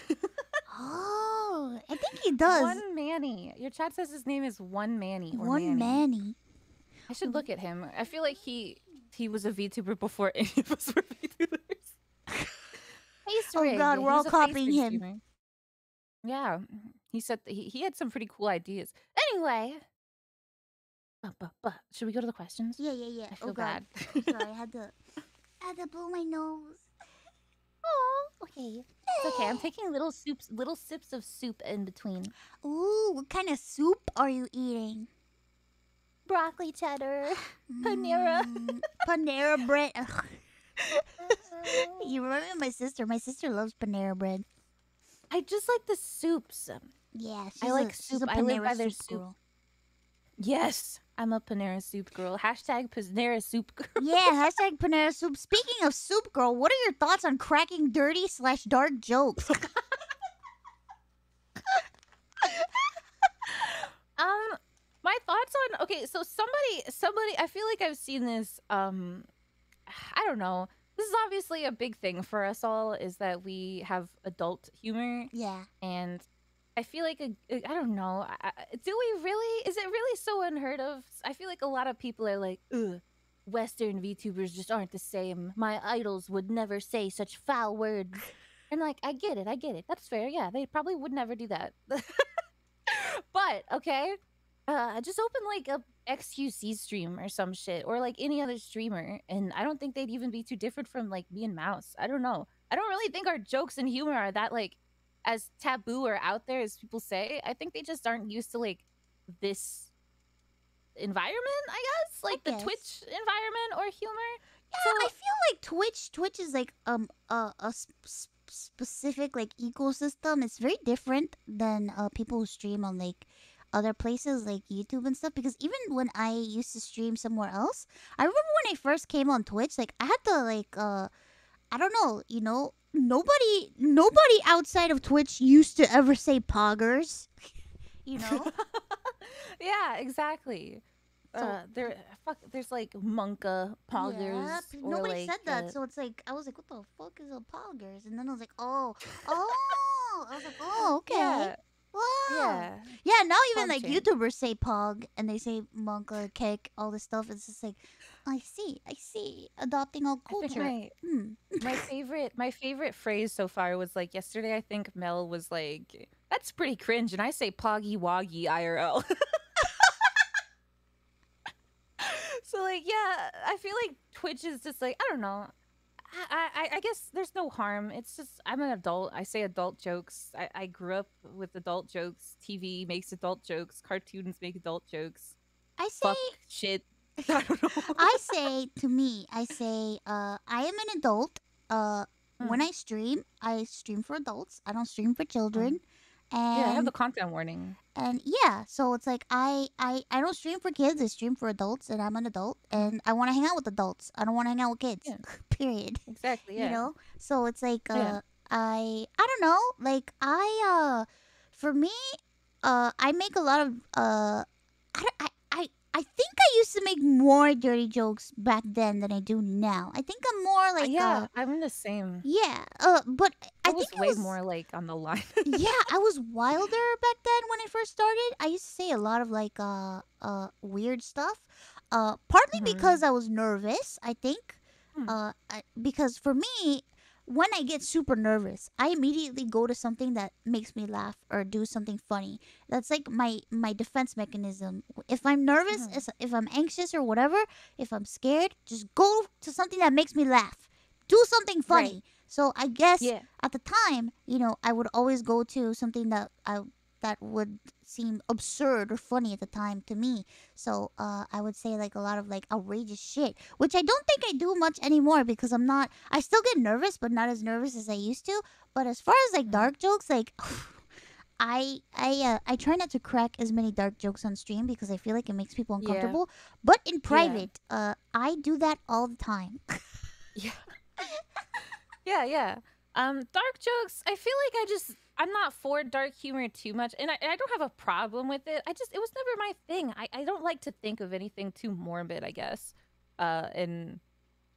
Oh, I think he does.
One Manny. Your chat says his name is One Manny. Or
One
Manny.
Manny.
I should look at him. I feel like he was a VTuber before any of us were VTubers.
Oh god, we're all copying him.
Yeah, he said that he had some pretty cool ideas. Anyway, should we go to the questions?
Yeah, yeah, yeah.
I
Oh
feel
God,
bad.
I'm sorry. I had to blow my nose.
Oh, okay. It's okay. I'm taking little sips of soup in between.
Ooh, what kind of soup are you eating?
Broccoli cheddar, panera.
Panera bread. You remind me of my sister. My sister loves Panera bread.
I just like the soups.
Yeah,
I
she's
like
she's
soup.
a
I live
Panera
by their
soup
soup.
girl.
Yes, I'm a Panera soup girl. Hashtag Panera soup girl.
Yeah, hashtag Panera soup. Speaking of soup girl, what are your thoughts on cracking dirty/dark jokes?
My thoughts on okay. So somebody. I feel like I've seen this. I don't know. This is obviously a big thing for us all. Is that we have adult humor,
Yeah.
and I feel like I don't know. Do we really? Is it really so unheard of? I feel like a lot of people are like, ugh, Western VTubers just aren't the same. My idols would never say such foul words. And like, I get it. I get it. That's fair. Yeah, they probably would never do that. But okay, just open like a XQC stream or some shit, or like any other streamer, and I don't think they'd even be too different from like me and Mouse. I don't know. I don't really think our jokes and humor are that like as taboo or out there as people say. I think they just aren't used to like this environment. I guess like the Twitch environment or humor.
Yeah,
So
I feel like Twitch is like specific like ecosystem. It's very different than people who stream on like other places like YouTube and stuff. Because even when I used to stream somewhere else, I remember when I first came on Twitch, like I had to like I don't know, you know, nobody outside of Twitch used to ever say poggers, you know.
yeah, exactly.
So
There's like Monka poggers.
yeah,
Or
nobody
like,
said that, so it's like I was like, "What the fuck is a poggers?" And then I was like, "Oh," I was like, "Oh, okay,
yeah,
wow."
yeah.
Yeah, now even
Pog
like
chain.
YouTubers say pog and they say monka, kick, all this stuff. It's just like, I see, adopting all
I think
culture.
my favorite phrase so far was like yesterday. I think Mel was like, "That's pretty cringe," and I say "poggy woggy IRL." So like, yeah, I feel like Twitch is just like I don't know. I guess there's no harm. It's just I'm an adult. I say adult jokes. I grew up with adult jokes. TV makes adult jokes. Cartoons make adult jokes.
I
Fuck
say
shit. I don't know.
I say to me, I say, I am an adult. When
Mm,
I stream for adults. I don't stream for
mm.
children,
Yeah, I have the
and
content warning.
yeah. So it's like I don't stream for kids. I stream for adults, and I'm an adult,
Mm,
and I want to hang out with adults. I don't want to hang out with kids.
yeah,
Period.
exactly.
You
Yeah,
know. So it's like
yeah.
I don't know. Like for me, I make a lot of I don't, I think I used to make more dirty jokes back then than I do now. I think I'm more like
Yeah, I'm the same.
yeah, but
I
I
was
think I
way
was
more like on the line.
yeah, I was wilder back then when I first started. I used to say a lot of like weird stuff. Partly
Hmm.
because I was nervous, I think. Because for me, when I get super nervous, I immediately go to something that makes me laugh or do something funny. That's like my defense mechanism. If I'm nervous,
Hmm.
if I'm anxious or whatever, if I'm scared, just go to something that makes me laugh. Do something
Right.
funny. So I guess
Yeah.
at the time, you know, I would always go to something that would seem absurd or funny at the time to me. So I would say like a lot of like outrageous shit, which I don't think I do much anymore because I'm not. I still get nervous, but not as nervous as I used to. But as far as like
Mhm.
dark jokes, like I try not to crack as many dark jokes on stream because I feel like it makes people
Yeah.
uncomfortable. But in
Yeah.
private, I do that all the time.
Yeah. Yeah, yeah. Dark jokes. I feel like I'm not for dark humor too much, and I don't have a problem with it. It was never my thing. I don't like to think of anything too morbid, I guess. And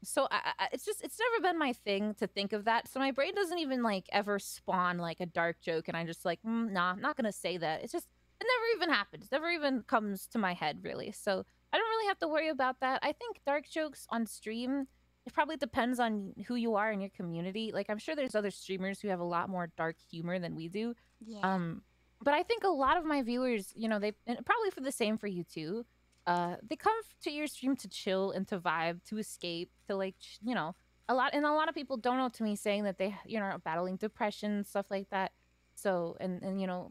so it's never been my thing to think of that. So my brain doesn't even like ever spawn like a dark joke, and I'm just like, nah, I'm not gonna say that. It's just it never even happens. Never even comes to my head really. So I don't really have to worry about that. I think dark jokes on stream it probably depends on who you are in your community. Like I'm sure there's other streamers who have a lot more dark humor than we do.
Yeah.
Um, but I think a lot of my viewers, they and probably for the same for you too. They come to your stream to chill and to vibe, to escape, to like, a lot of people donate to me saying that they, are battling depression, stuff like that. So, and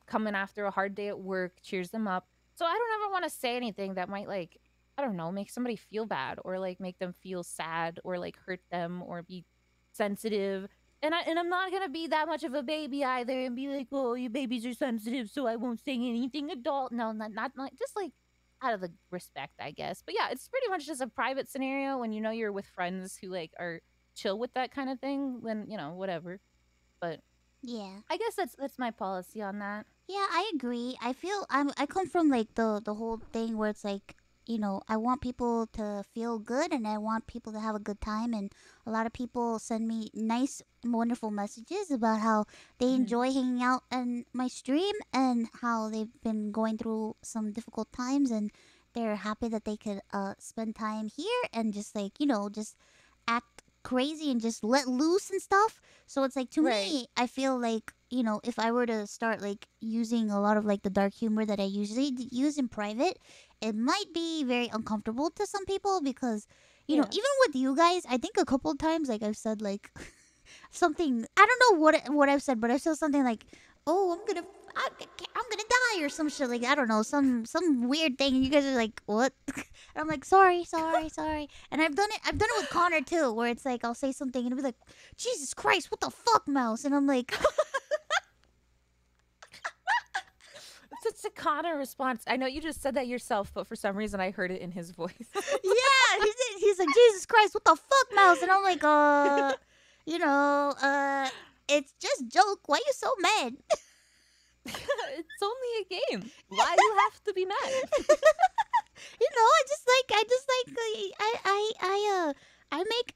coming after a hard day at work cheers them up. So I don't ever want to say anything that might like, I don't know, make somebody feel bad or like make them feel sad or like hurt them or be sensitive. And I'm not gonna be that much of a baby either and be like, oh, you babies are sensitive, so I won't say anything adult. No, not just like out of the respect, I guess. But yeah, it's pretty much just a private scenario when you're with friends who like are chill with that kind of thing. Then whatever. But
Yeah.
I guess that's my policy on that.
Yeah, I agree. I come from like the whole thing where it's like, I want people to feel good and I want people to have a good time, and a lot of people send me nice wonderful messages about how they
Mhm.
enjoy hanging out in my stream and how they've been going through some difficult times, and they're happy that they could spend time here and just like, just act crazy and just let loose and stuff. So it's like, to
Right.
me, I feel like, if I were to start like using a lot of like the dark humor that I usually use in private, it might be very uncomfortable to some people because,
Yeah.
even with you guys, I think a couple of times like I've said like something, I don't know what I've said, but I've said something like, "Oh, I'm gonna die" or some shit, like I don't know, some weird thing, and you guys are like, "What?" And I'm like, "Sorry, sorry, sorry." And I've done it with Connor too, where it's like I'll say something and it'll be like, "Jesus Christ, what the fuck, Mouse?" And I'm like,
It's such a Connor response. I know you just said that yourself, but for some reason I heard it in his voice.
"Yeah." He's like, "Jesus Christ, what the fuck, Mouse?" And I'm like, you know, it's just joke. Why you so mad?"
It's only a game. Why you have to be mad?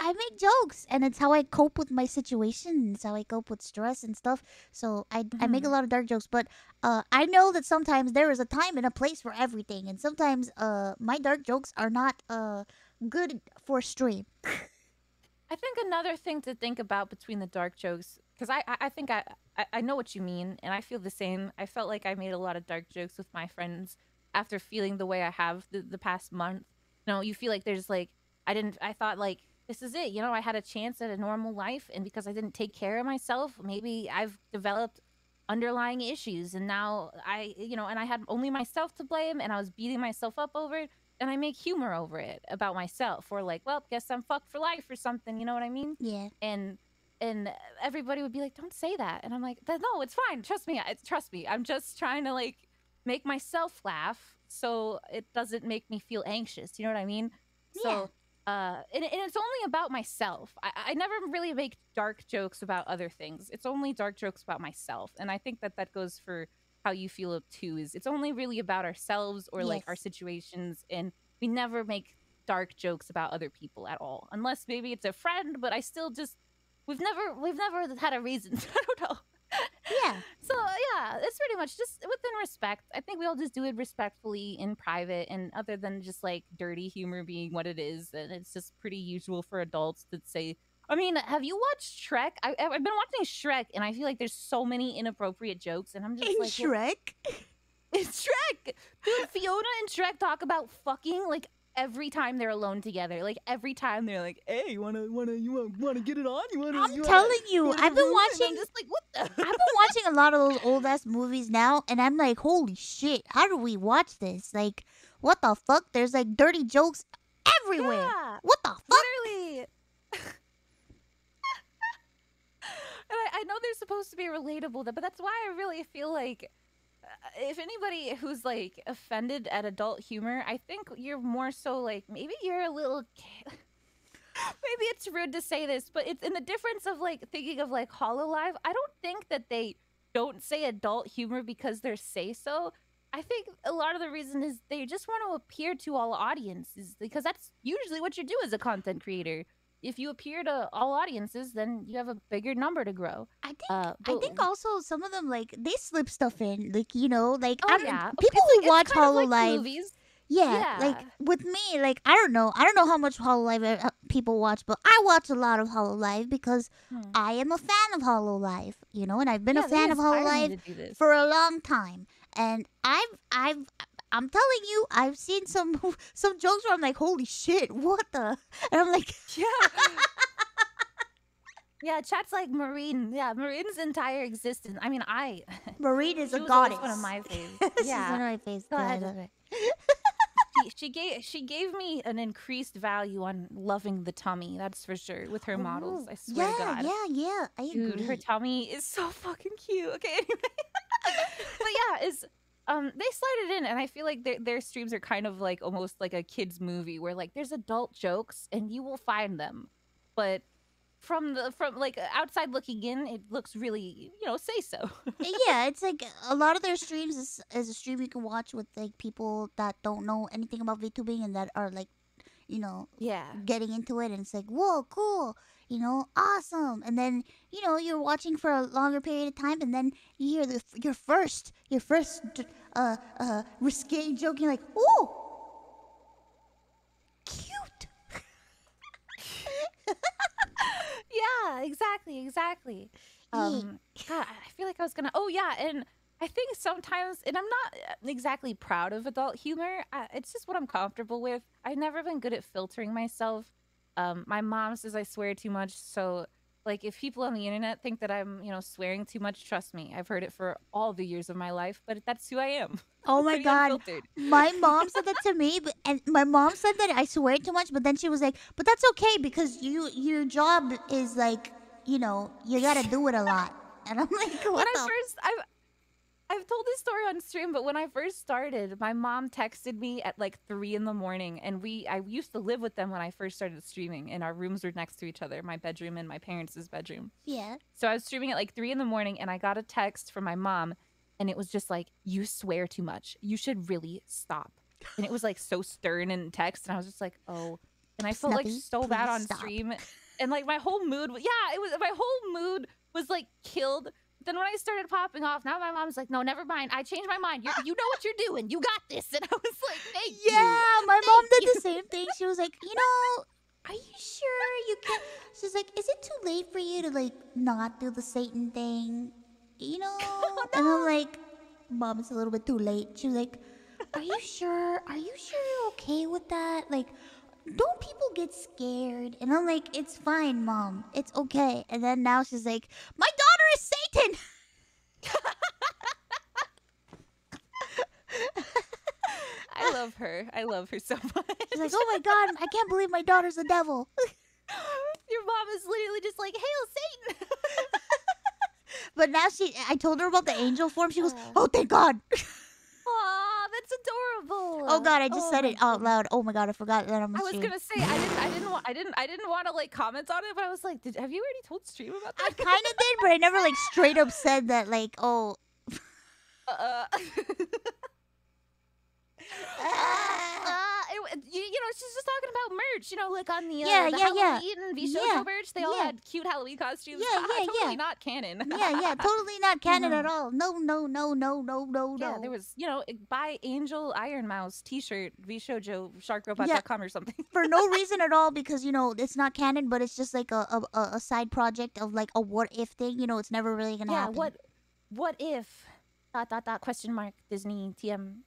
I make jokes, and it's how I cope with my situation. It's how I cope with stress and stuff. So I make a
Mhm.
lot of dark jokes, but I know that sometimes there is a time and a place for everything, and sometimes my dark jokes are not good for stream.
I think another thing to think about between the dark jokes, because I think I know what you mean, and I feel the same. I felt like I made a lot of dark jokes with my friends after feeling the way I have the past month. You feel like there's like, I thought like, this is it. I had a chance at a normal life, and because I didn't take care of myself, maybe I've developed underlying issues, and now and I had only myself to blame, and I was beating myself up over it, and I make humor over it about myself, or like, well, guess I'm fucked for life or something. You know what I mean?
Yeah.
And and everybody would be like, "Don't say that," and I'm like, "No, it's fine. Trust me. Trust me. I'm just trying to like make myself laugh, so it doesn't make me feel anxious." You know what I mean?
Yeah.
So, and it's only about myself. I never really make dark jokes about other things. It's only dark jokes about myself, and I think that goes for how you feel too. Is it's only really about ourselves or like our
Yes.
situations, and we never make dark jokes about other people at all, unless maybe it's a friend. But I still just we've never had a reason. I don't know.
Yeah.
So yeah, it's pretty much just within respect. I think we all just do it respectfully in private, and other than just like dirty humor being what it is, and it's just pretty usual for adults to say. I mean, have you watched Shrek? I've been watching Shrek, and I feel like there's so many inappropriate jokes, and I'm just
In
like, well,
Shrek.
it's Shrek, dude. Fiona and Shrek talk about fucking like every time they're alone together. Like every time they're like, "Hey, you wanna get it on?
I'm telling
you
you,
wanna
I've been
ruin it?" And I'm
watching
just like, what the?
I've been watching a lot of those old ass movies now, and I'm like, holy shit, how do we watch this? Like, what the fuck? There's like dirty jokes everywhere.
Yeah,
What the fuck?
literally. And I know they're supposed to be relatable, but that's why I really feel like if anybody who's like offended at adult humor, I think you're more so like maybe you're a little. Maybe it's rude to say this, but it's in the difference of like thinking of like Hololive. I don't think that they don't say adult humor because they're say so. I think a lot of the reason is they just want to appear to all audiences because that's usually what you do as a content creator. If you appear to all audiences, then you have a bigger number to grow.
I think I
But
think also some of them like they slip stuff in, like like
oh
I don't
yeah,
people
it's like
who
it's
watch
kind of like
Hololive.
movies.
Yeah, like
Yeah.
with me, like I don't know how much Hololive people watch, but I watch a lot of Hololive because
Hmm.
I am a fan of Hololive, you know, and I've been a
Yeah, they
fan of
inspire me
Hololive
to do this.
for a long time, and I'm telling you, I've seen some some jokes where I'm like, holy shit, what the, and I'm like,
Yeah. Yeah, chat's like Marine. Yeah, Marine's entire existence. I mean,
Marine is a
she was always one of
goddess.
my faves.
She's one of
Yeah.
my faves. Yeah, I
God.
love her.
She gave me an increased value on loving the tummy, that's for sure, with her models.
Oh,
I swear to
yeah,
God.
yeah, yeah. I
Dude, her
agree.
tummy is so fucking cute. Okay, anyway. But yeah, is they slide it in, and I feel like their streams are kind of like almost like a kids movie where like there's adult jokes and you will find them, but from like outside looking in, it looks really, say so.
Yeah, it's like a lot of their streams is a stream you can watch with like people that don't know anything about VTubing and that are like, you know,
Yeah.
getting into it, and it's like, whoa, cool, awesome. And then, you're watching for a longer period of time, and then you hear your first risque joke, and you're like, ooh, cute.
Yeah, exactly.
Yeah.
God, I feel like I was gonna. Oh yeah, and I think sometimes, and I'm not exactly proud of adult humor. It's just what I'm comfortable with. I've never been good at filtering myself. My mom says I swear too much, so like if people on the internet think that I'm, swearing too much, trust me, I've heard it for all the years of my life. But that's who I am.
Oh my
Pretty
god.
unfiltered.
My mom said that to me, and my mom said that I swear too much, but then she was like, "But that's okay because your job is like, you got to do it a lot." And I'm like,
When
"What
I
the
first, I've told this story on stream, but when I first started, my mom texted me at like 3 in the morning, and I used to live with them when I first started streaming, and our rooms were next to each other, my bedroom and my parents' bedroom.
Yeah.
So I was streaming at like 3 in the morning, and I got a text from my mom, and it was just like, "You swear too much. You should really stop." And it was like so stern in text, and I was just like, "Oh." And I felt like
Snuffy,
so bad
please
on
stop.
stream, and like my whole mood, yeah, it was my whole mood was like killed. Then when I started popping off, now my mom's like, "No, never mind. I changed my mind. You know what you're doing. You got this." And I was like, "Thank you."
Yeah, my mom
Thank
did
you.
the same thing. She was like, "Are you sure you can?" She's like, "Is it too late for you to like not do the Satan thing?" And I'm like, "Mom, it's a little bit too late." She was like, "Are you sure? Are you sure you're okay with that? Like, don't people get scared?" And I'm like, "It's fine, Mom. It's okay." And then now she's like, "My daughter is Satan."
I love her. I love her so much.
She's like, "Oh my god, I can't believe my daughter's the devil."
Your mom is literally just like, "Hail Satan."
But now I told her about the angel form. She goes,
Aw.
"Oh, thank God."
Aw, that's adorable.
Oh God, I just said
my
it out
goodness.
loud. Oh my God, I forgot that I'm on
I was
stream.
gonna say I didn't want to like comment on it, but I was like, have you already told stream about
I
that?
kind of did, but I never like straight up said that. Like, oh.
uh, she's just talking about merch, like on the
Yeah,
the
yeah, yeah.
Halloween and Vshojo
Yeah,
merch. They all
yeah.
had cute Halloween costumes.
Yeah, yeah,
Totally
yeah.
not canon.
Yeah, totally not canon at
Mhm.
all. No, no, no, no, no, no,
Yeah,
no.
there was, buy Angel Ironmouse t-shirt, Vshojo,
Yeah.
sharkrobot.com or something.
For no reason at all, because it's not canon, but it's just like a side project of like a what if thing. It's never really gonna
Yeah,
happen.
what if question mark Disney TM.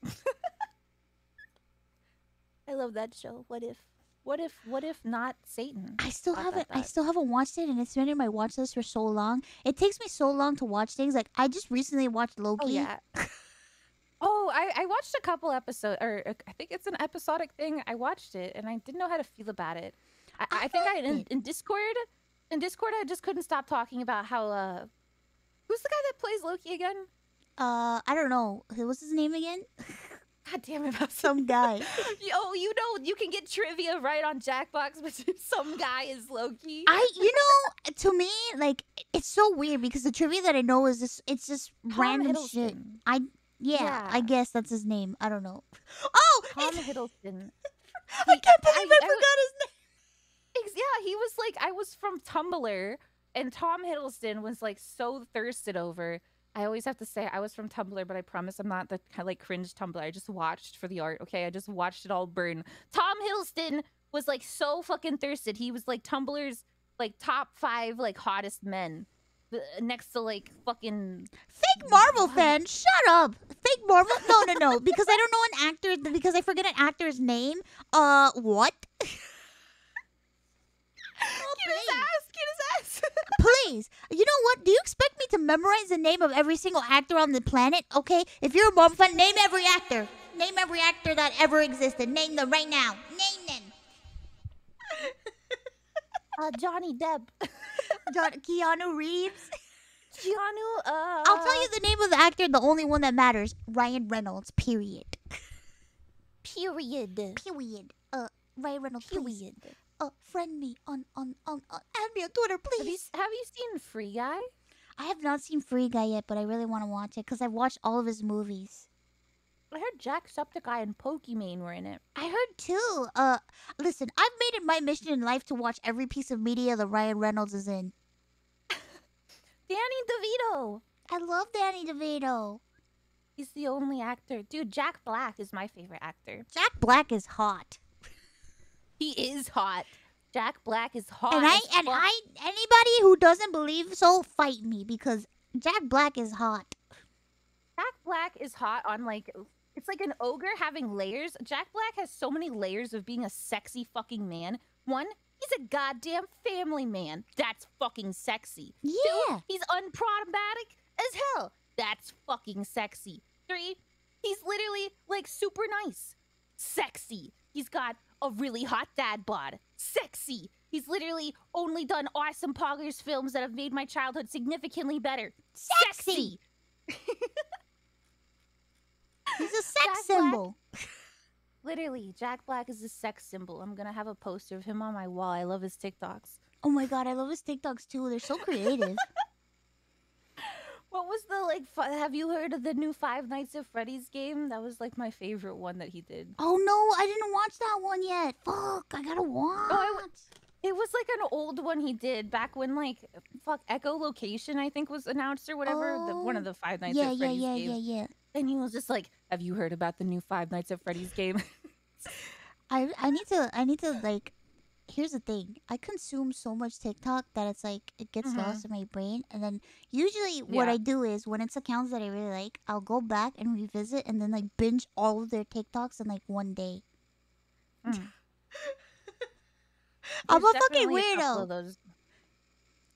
I love that show. What if not Satan?
I still
Dot,
haven't
dot,
I
dot.
still haven't watched it, and it's been in my watch list for so long. It takes me so long to watch things. Like I just recently watched Loki.
Oh yeah. Oh, I watched a couple episodes, or I think it's an episodic thing. I watched it and I didn't know how to feel about it. I think
liked it.
in Discord, I just couldn't stop talking about how who's the guy that plays Loki again?
I don't know. What's his name again?
God damn it,
Some guy.
You can get trivia right on Jackbox, but some guy is Loki.
To me, like, it's so weird because the trivia that I know is it's just
Tom
random shit.
Hiddleston.
Yeah, I
Yeah.
guess that's his name. I don't know. Oh,
Tom Hiddleston.
I can't believe I forgot his name.
Yeah, he was like, I was from Tumblr, and Tom Hiddleston was like so thirsted over I always have to say I was from Tumblr, but I promise I'm not the kind of like cringe Tumblr. I just watched for the art, okay? I just watched it all burn. Tom Hiddleston was like so fucking thirsted. He was like Tumblr's like top 5 like hottest men. Next to like fucking
Fake Marvel fan, shut up. Fake Marvel? No. Because I don't know an actor. Because I forget an actor's name. What?
Get his ass.
Please. You know what? Do you expect me to memorize the name of every single actor on the planet? Okay? If you're a Marvel fan, name every actor. Name every actor that ever existed. Name them right now. Name them.
Johnny Depp.
Keanu Reeves.
I'll
tell you the name of the actor, the only one that matters. Ryan Reynolds, period.
Period.
Ryan Reynolds, please. Friend me on add me on Twitter, please.
Have you seen Free Guy?
I have not seen Free Guy yet, but I really want to watch it because I've watched all of his movies.
I heard Jacksepticeye and Pokimane were in it.
I heard too. Listen, I've made it my mission in life to watch every piece of media that Ryan Reynolds is in.
Danny DeVito.
I love Danny DeVito.
He's the only actor. Dude, Jack Black is my favorite actor.
Jack Black is hot.
He is hot. Jack Black is hot.
And anybody who doesn't believe so, fight me because Jack Black is hot.
Jack Black is hot on like it's like an ogre having layers. Jack Black has so many layers of being a sexy fucking man. 1, he's a goddamn family man. That's fucking sexy.
Yeah.
2, he's unproblematic as hell. That's fucking sexy. 3, he's literally like super nice. Sexy. He's got a really hot dad bod. Sexy. He's literally only done awesome poggers films that have made my childhood significantly better. Sexy.
He's a sex symbol.
Literally, Jack Black is a sex symbol. I'm gonna have a poster of him on my wall. I love his TikToks.
Oh my god, I love his TikToks too. They're so creative.
What was the like? Have you heard of the new Five Nights at Freddy's game? That was like my favorite one that he did.
Oh no, I didn't watch that one yet. Fuck, I gotta watch.
It was like an old one he did back when like Echolocation I think was announced or whatever. One of the Five Nights at Freddy's games.
Yeah.
And he was just like, "Have you heard about the new Five Nights at Freddy's game?"
I need to like. Here's the thing. I consume so much TikTok that it's like it gets lost in my brain, and then usually what I do is when it's accounts that I really like, I'll go back and revisit and then like binge all of their TikToks in like one day. I'm a fucking weirdo.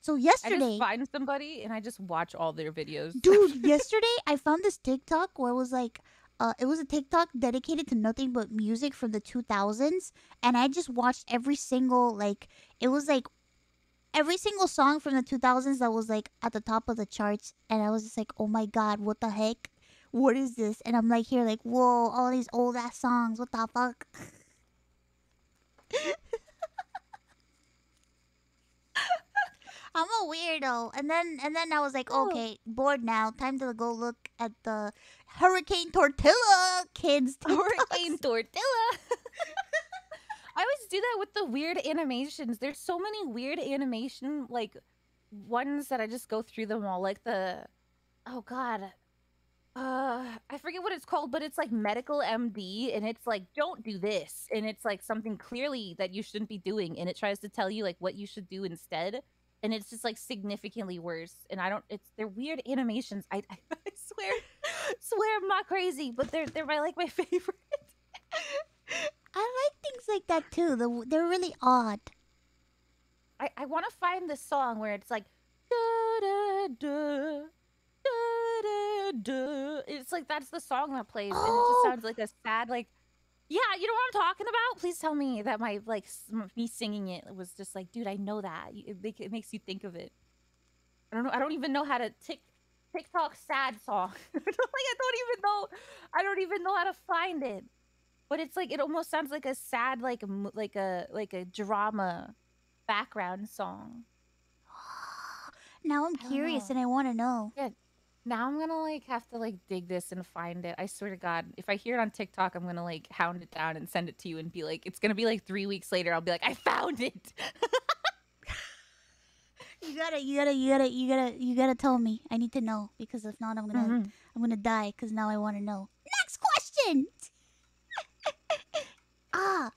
So yesterday,
I just find somebody and I just watch all their videos.
Dude, yesterday I found this TikTok where it was like, it was a TikTok dedicated to nothing but music from the 2000s, and I just watched every single it was like every single song from the 2000s that was like at the top of the charts, and I was just like, oh my god, what the heck? What is this? And I'm like here like, whoa, all these old ass songs, what the fuck? I'm a weirdo. And then I was like, okay, bored now. Time to go look at the Hurricane Tortilla kids.
Hurricane Tortilla. I always do that with the weird animations. There's so many weird animation like ones that I just go through them all. Like the I forget what it's called, but it's like medical MD, and it's like, don't do this, and it's like something clearly that you shouldn't be doing, and it tries to tell you like what you should do instead. And it's just like significantly worse. And they're weird animations. I swear I'm not crazy, but they're my favorite.
I like things like that too. They're really odd.
I want to find this song where it's like da da da da da da. It's like that's the song that plays, and it just sounds like a sad like. Yeah, you know what I'm talking about? Please tell me that my me singing it was just like, dude, I know that. It makes you think of it. I don't know. I don't even know how to TikTok sad song. I don't even know how to find it. But it's like it almost sounds like a sad like a drama background song.
Now I'm curious and I want to know.
Yeah. Now I'm gonna have to dig this and find it. I swear to God, if I hear it on TikTok, I'm gonna hound it down and send it to you and be like, it's gonna be 3 weeks later. I'll be like, I found it.
You gotta tell me. I need to know because if not, I'm gonna die. Because now I want to know. Next question. Ah.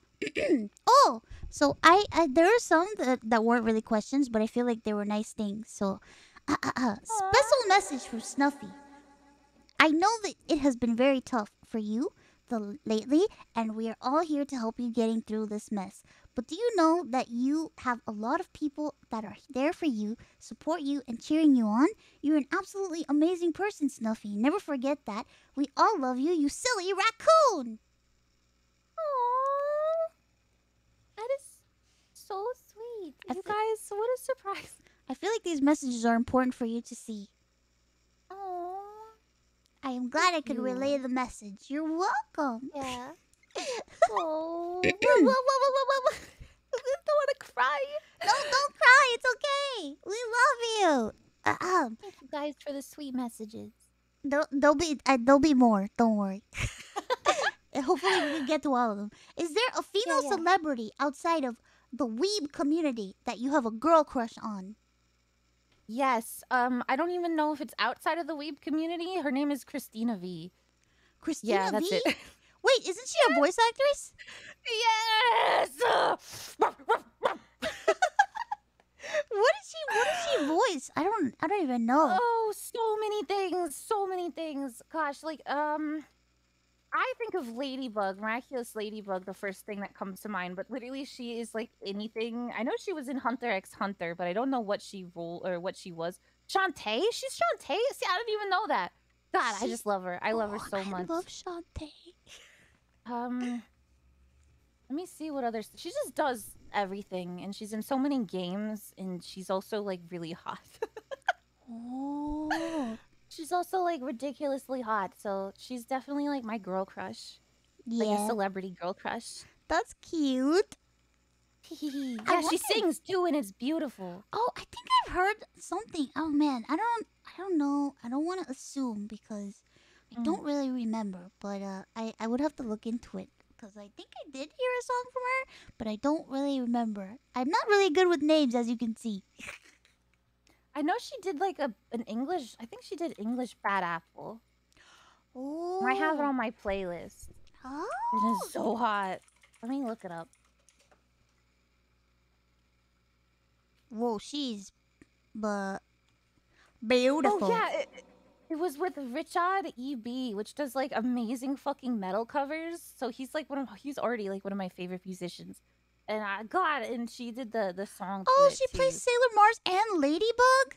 Oh, so there are some that weren't really questions, but I feel like they were nice things. So, special message from Snuffy. I know that it has been very tough for you lately, and we are all here to help you getting through this mess. But do you know that you have a lot of people that are there for you, support you, and cheering you on? You're an absolutely amazing person, Snuffy. Never forget that. We all love you, you silly raccoon!
Aww. That is so sweet. You guys, what a surprise.
I feel like these messages are important for you to see.
Aww.
I am glad I could relay the message. You're welcome.
Yeah. Oh. I don't want to cry.
No, don't cry. It's okay. We love you.
Thank you guys for the sweet messages.
There'll be more. Don't worry. Hopefully we can get to all of them. Is there a female celebrity outside of the weeb community that you have a girl crush on?
Yes. I don't even know if it's outside of the weeb community. Her name is Christina V.
Christina V?
That's it.
Wait, isn't she a voice actress?
Yes.
What does she voice? I don't even know.
Oh, so many things. Gosh, like I think of Ladybug, Miraculous Ladybug, the first thing that comes to mind, but literally she is like anything. I know she was in Hunter x Hunter, but I don't know what she was. Shantae? She's Shantae? See, I didn't even know that. God, I just love her. I love her so much.
I love Shantae.
Let me see what others. She just does everything, and she's in so many games, and she's also like really hot.
Oh.
She's also like ridiculously hot, so she's definitely like my girl crush.
Yeah.
Like a celebrity girl crush.
That's cute.
Yeah, she sings too, and it's beautiful.
Oh, I think I've heard something. Oh man, I don't know. I don't want to assume because I don't really remember. But I would have to look into it because I think I did hear a song from her, but I don't really remember. I'm not really good with names, as you can see.
I know she did like an English. I think she did English Bad Apple.
Oh,
I have it on my playlist.
Oh,
it is so hot. Let me look it up.
Whoa, she's beautiful.
Oh yeah, it was with Richard EB, which does like amazing fucking metal covers. So he's like he's already like one of my favorite musicians. And God, and she did the song.
Oh, she plays Sailor Mars and Ladybug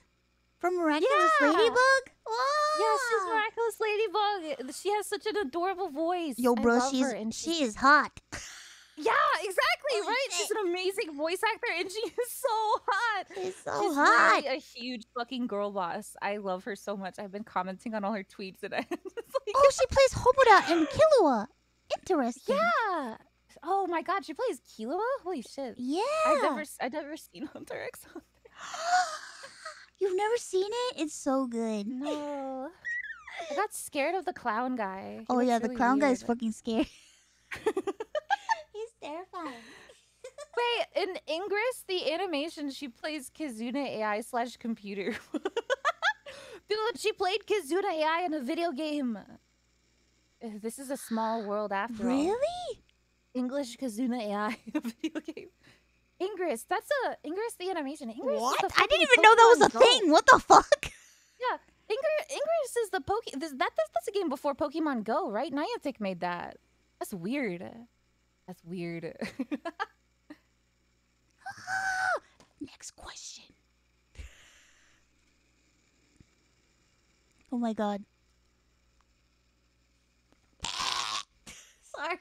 from Miraculous Ladybug. Wow.
Yeah, she's Miraculous Ladybug. She has such an adorable voice.
Yo, bro, she is hot.
Yeah, exactly, right? She's an amazing voice actor, and she is so hot.
She's
She's
hot.
really a huge fucking girl boss. I love her so much. I've been commenting on all her tweets, and like,
oh, she plays Homoda and Killua. Interesting.
Yeah. Oh my God, she plays Killua. Holy shit.
Yeah.
I've never seen Hunter x Hunter.
You've never seen it? It's so good.
No. I got scared of the clown guy.
Oh yeah, the clown guy is fucking scary. He's terrifying.
Wait, in Ingress, the animation, she plays Kizuna AI / computer. Dude, she played Kizuna AI in a video game. This is a small world after all.
Really?
English Kizuna AI in a video game. Ingress, Ingress the animation. Ingress
what?
Is the
I didn't even know that was a thing. What the fuck?
Yeah, Ingress is the that's a game before Pokemon Go, right? Niantic made that. That's weird. That's weird.
Next question. Oh my God. Sorry.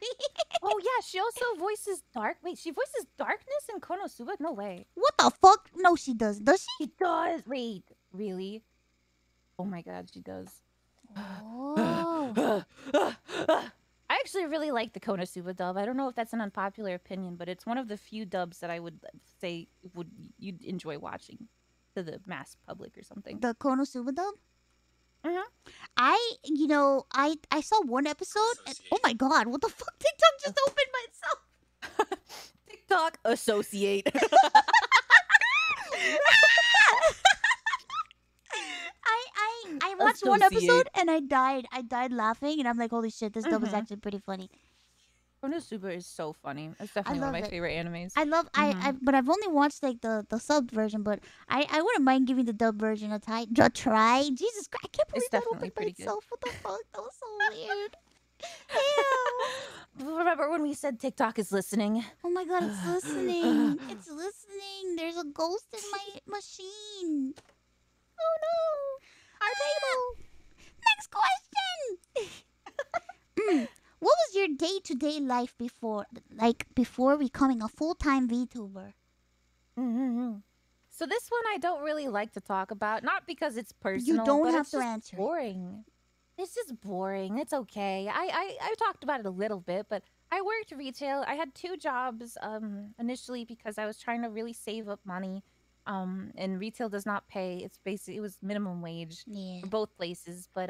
Oh yeah, she also voices Dark. Wait, she voices Darkness in Konosuba? No way.
What the fuck? No, she does. Does she?
She does. Wait, really? Oh my God, she does.
Oh.
I actually really like the Konosuba dub. I don't know if that's an unpopular opinion, but it's one of the few dubs that I would say you'd enjoy watching to the mass public or something.
The Konosuba dub?
Mm-hmm.
I saw one episode and oh my God, what the fuck? TikTok just opened by itself.
TikTok associate.
I watched one
Associate.
episode and I died. I died laughing, and I'm like, holy shit, this dub is
Mm-hmm.
actually pretty funny.
Konosuba is so funny. It's
I
definitely one of
love
my
it.
favorite animes.
I love
Mm-hmm.
but I've only watched like the subbed version, but I wouldn't mind giving the dub version a try. Jesus Christ, I can't
It's
believe that
definitely
opened by
pretty good.
itself. What the fuck? That was so weird. Ew.
Remember when we said TikTok is listening?
Oh my god, it's listening. It's listening. There's a ghost in my machine.
Oh no! Our table!
Next question. What was your day-to-day life before becoming a full-time VTuber?
Mm-hmm. So this one I don't really like to talk about, not because it's
You
personal,
don't
but
have
it's
to
just
answer it.
boring. It's just boring. It's okay. I talked about it a little bit, but I worked retail. I had two jobs initially because I was trying to really save up money. And retail does not pay. It was minimum wage
Yeah.
for both places, but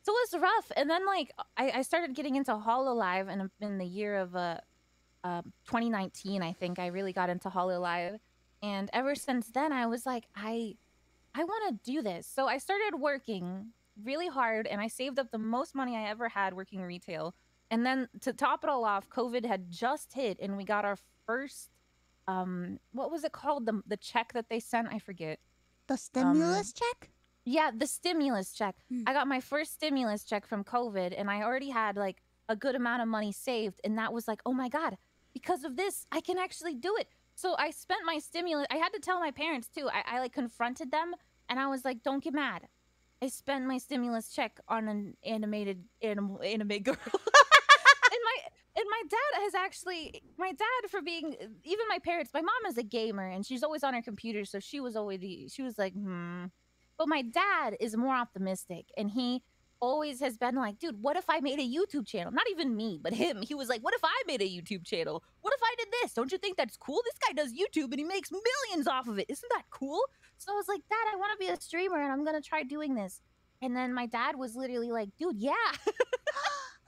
so it was rough. And then like I started getting into Hololive in the year of 2019, I think I really got into Hololive. And ever since then I was like I want to do this. So I started working really hard and I saved up the most money I ever had working retail. And then to top it all off, COVID had just hit and we got our first what was it called? The check that they sent? I forget.
The stimulus check?
Yeah, the stimulus check.
Hmm.
I got my first stimulus check from COVID and I already had like a good amount of money saved. And that was like, oh my God, because of this, I can actually do it. So I spent my stimulus. I had to tell my parents too. I like confronted them and I was like, don't get mad. I spent my stimulus check on an anime girl. And my dad has actually my dad for being even my parents, my mom is a gamer and she's always on her computer, so she was like, But my dad is more optimistic and he always has been like, dude, what if I made a YouTube channel? Not even me, but him. He was like, what if I made a YouTube channel? What if I did this? Don't you think that's cool? This guy does YouTube and he makes millions off of it. Isn't that cool? So I was like, Dad, I want to be a streamer and I'm gonna try doing this. And then my dad was literally like, dude, yeah.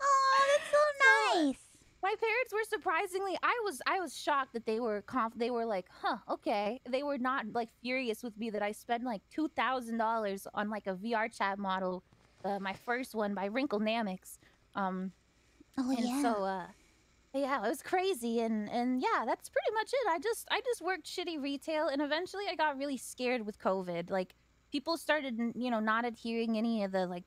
Oh, that's so nice.
My parents were surprisingly I was shocked that they were like, huh, okay. They were not like furious with me that I spent like $2,000 on like a VR chat model, my first one by Wrinklenamics.
Oh
And
yeah.
so yeah, it was crazy and yeah, that's pretty much it. I just worked shitty retail and eventually I got really scared with COVID. Like people started, not adhering any of the like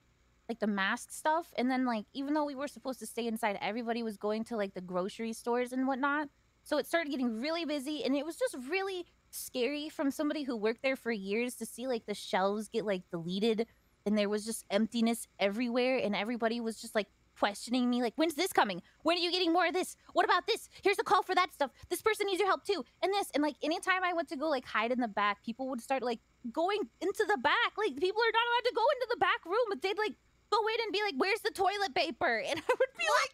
the mask stuff, and then like even though we were supposed to stay inside, everybody was going to like the grocery stores and whatnot. So it started getting really busy and it was just really scary from somebody who worked there for years to see like the shelves get like deleted and there was just emptiness everywhere and everybody was just like questioning me like, when's this coming? When are you getting more of this? What about this? Here's a call for that stuff. This person needs your help too. And this, and like anytime I went to go like hide in the back, people would start like going into the back. Like people are not allowed to go into the back room, but they'd like go in and be like, where's the toilet paper? And I would be like,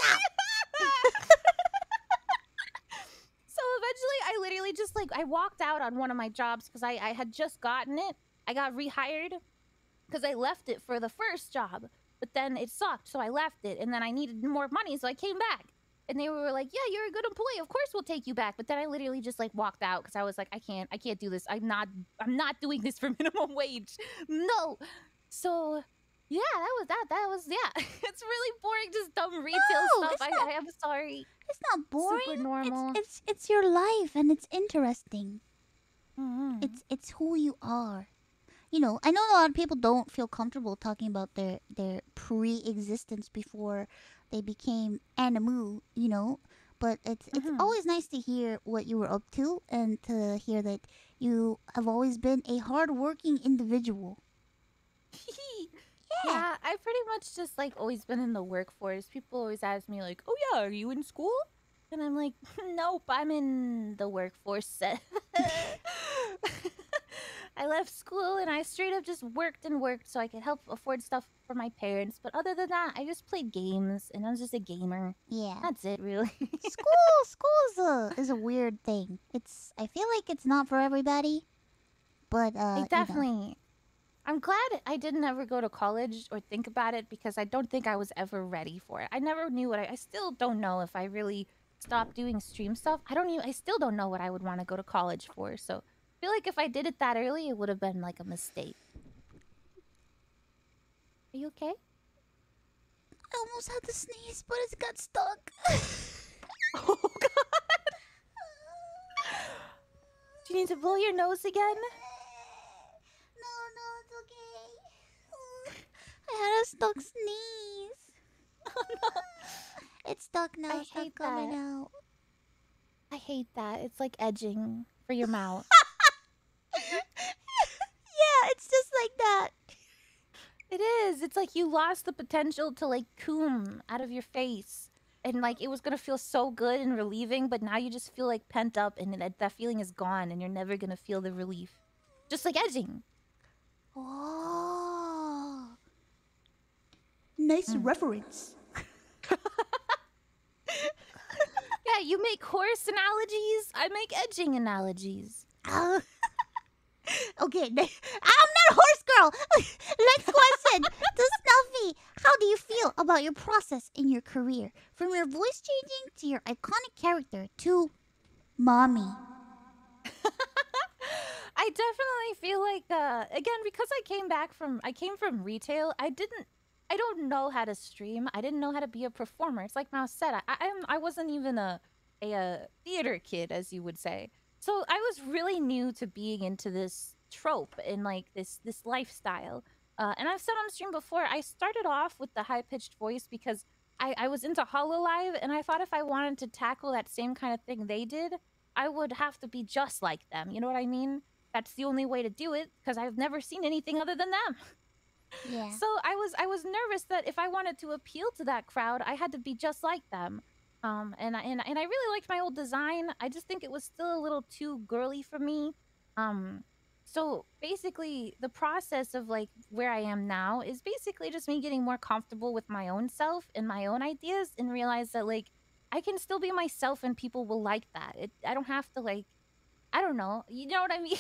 so eventually I literally just like, I walked out on one of my jobs because I had just gotten it. I got rehired because I left it for the first job, but then it sucked. So I left it and then I needed more money. So I came back and they were like, yeah, you're a good employee. Of course we'll take you back. But then I literally just like walked out because I was like, I can't do this. I'm not doing this for minimum wage. No. So yeah, that was yeah. It's really boring, just dumb retail
No,
stuff.
it's not.
I'm sorry.
It's not boring.
Super normal.
It's your life and it's interesting.
Mm-hmm.
It's who you are. You know, I know a lot of people don't feel comfortable talking about their pre-existence before they became animu, you know, but it's always nice to hear what you were up to and to hear that you have always been a hardworking individual.
Yeah, I've pretty much just like always been in the workforce. People always ask me like, "Oh yeah, are you in school?" And I'm like, "Nope, I'm in the workforce." I left school and I straight up just worked and worked so I could help afford stuff for my parents. But other than that, I just played games and I was just a gamer.
Yeah.
That's it, really.
School is a weird thing. I feel like it's not for everybody, but
It definitely. I'm glad I didn't ever go to college or think about it because I don't think I was ever ready for it. I never knew what I still don't know if I really stopped doing stream stuff. I still don't know what I would want to go to college for. So I feel like if I did it that early, it would have been like a mistake. Are you okay?
I almost had to sneeze, but it got stuck.
Oh God! Do you need to blow your nose again?
No, it's okay. I had a stuck sneeze.
Oh no!
It's stuck now.
I
It's not
hate
coming
that.
out.
I hate that. It's like edging for your mouth.
Yeah, it's just like that.
It is. It's like you lost the potential to like coom out of your face. And like it was gonna feel so good and relieving, but now you just feel like pent up and that feeling is gone and you're never gonna feel the relief. Just like edging.
Oh. Nice reference.
Yeah, you make horse analogies. I make edging analogies.
Okay, I'm not a horse girl. Next question. To Snuffy, how do you feel about your process in your career? From your voice changing to your iconic character to mommy.
I definitely feel like again because I came from retail. I don't know how to stream. I didn't know how to be a performer. It's like Mouse said. I wasn't even a theater kid, as you would say. So I was really new to being into this trope and like this lifestyle. And I've said on stream before, I started off with the high pitched voice because I was into Hololive, and I thought if I wanted to tackle that same kind of thing they did, I would have to be just like them. You know what I mean? That's the only way to do it because I've never seen anything other than them.
Yeah.
So I was nervous that if I wanted to appeal to that crowd, I had to be just like them. And I really liked my old design. I just think it was still a little too girly for me. So basically, the process of like where I am now is basically just me getting more comfortable with my own self and my own ideas, and realize that like I can still be myself and people will like that. I don't have to like, I don't know. You know what I mean?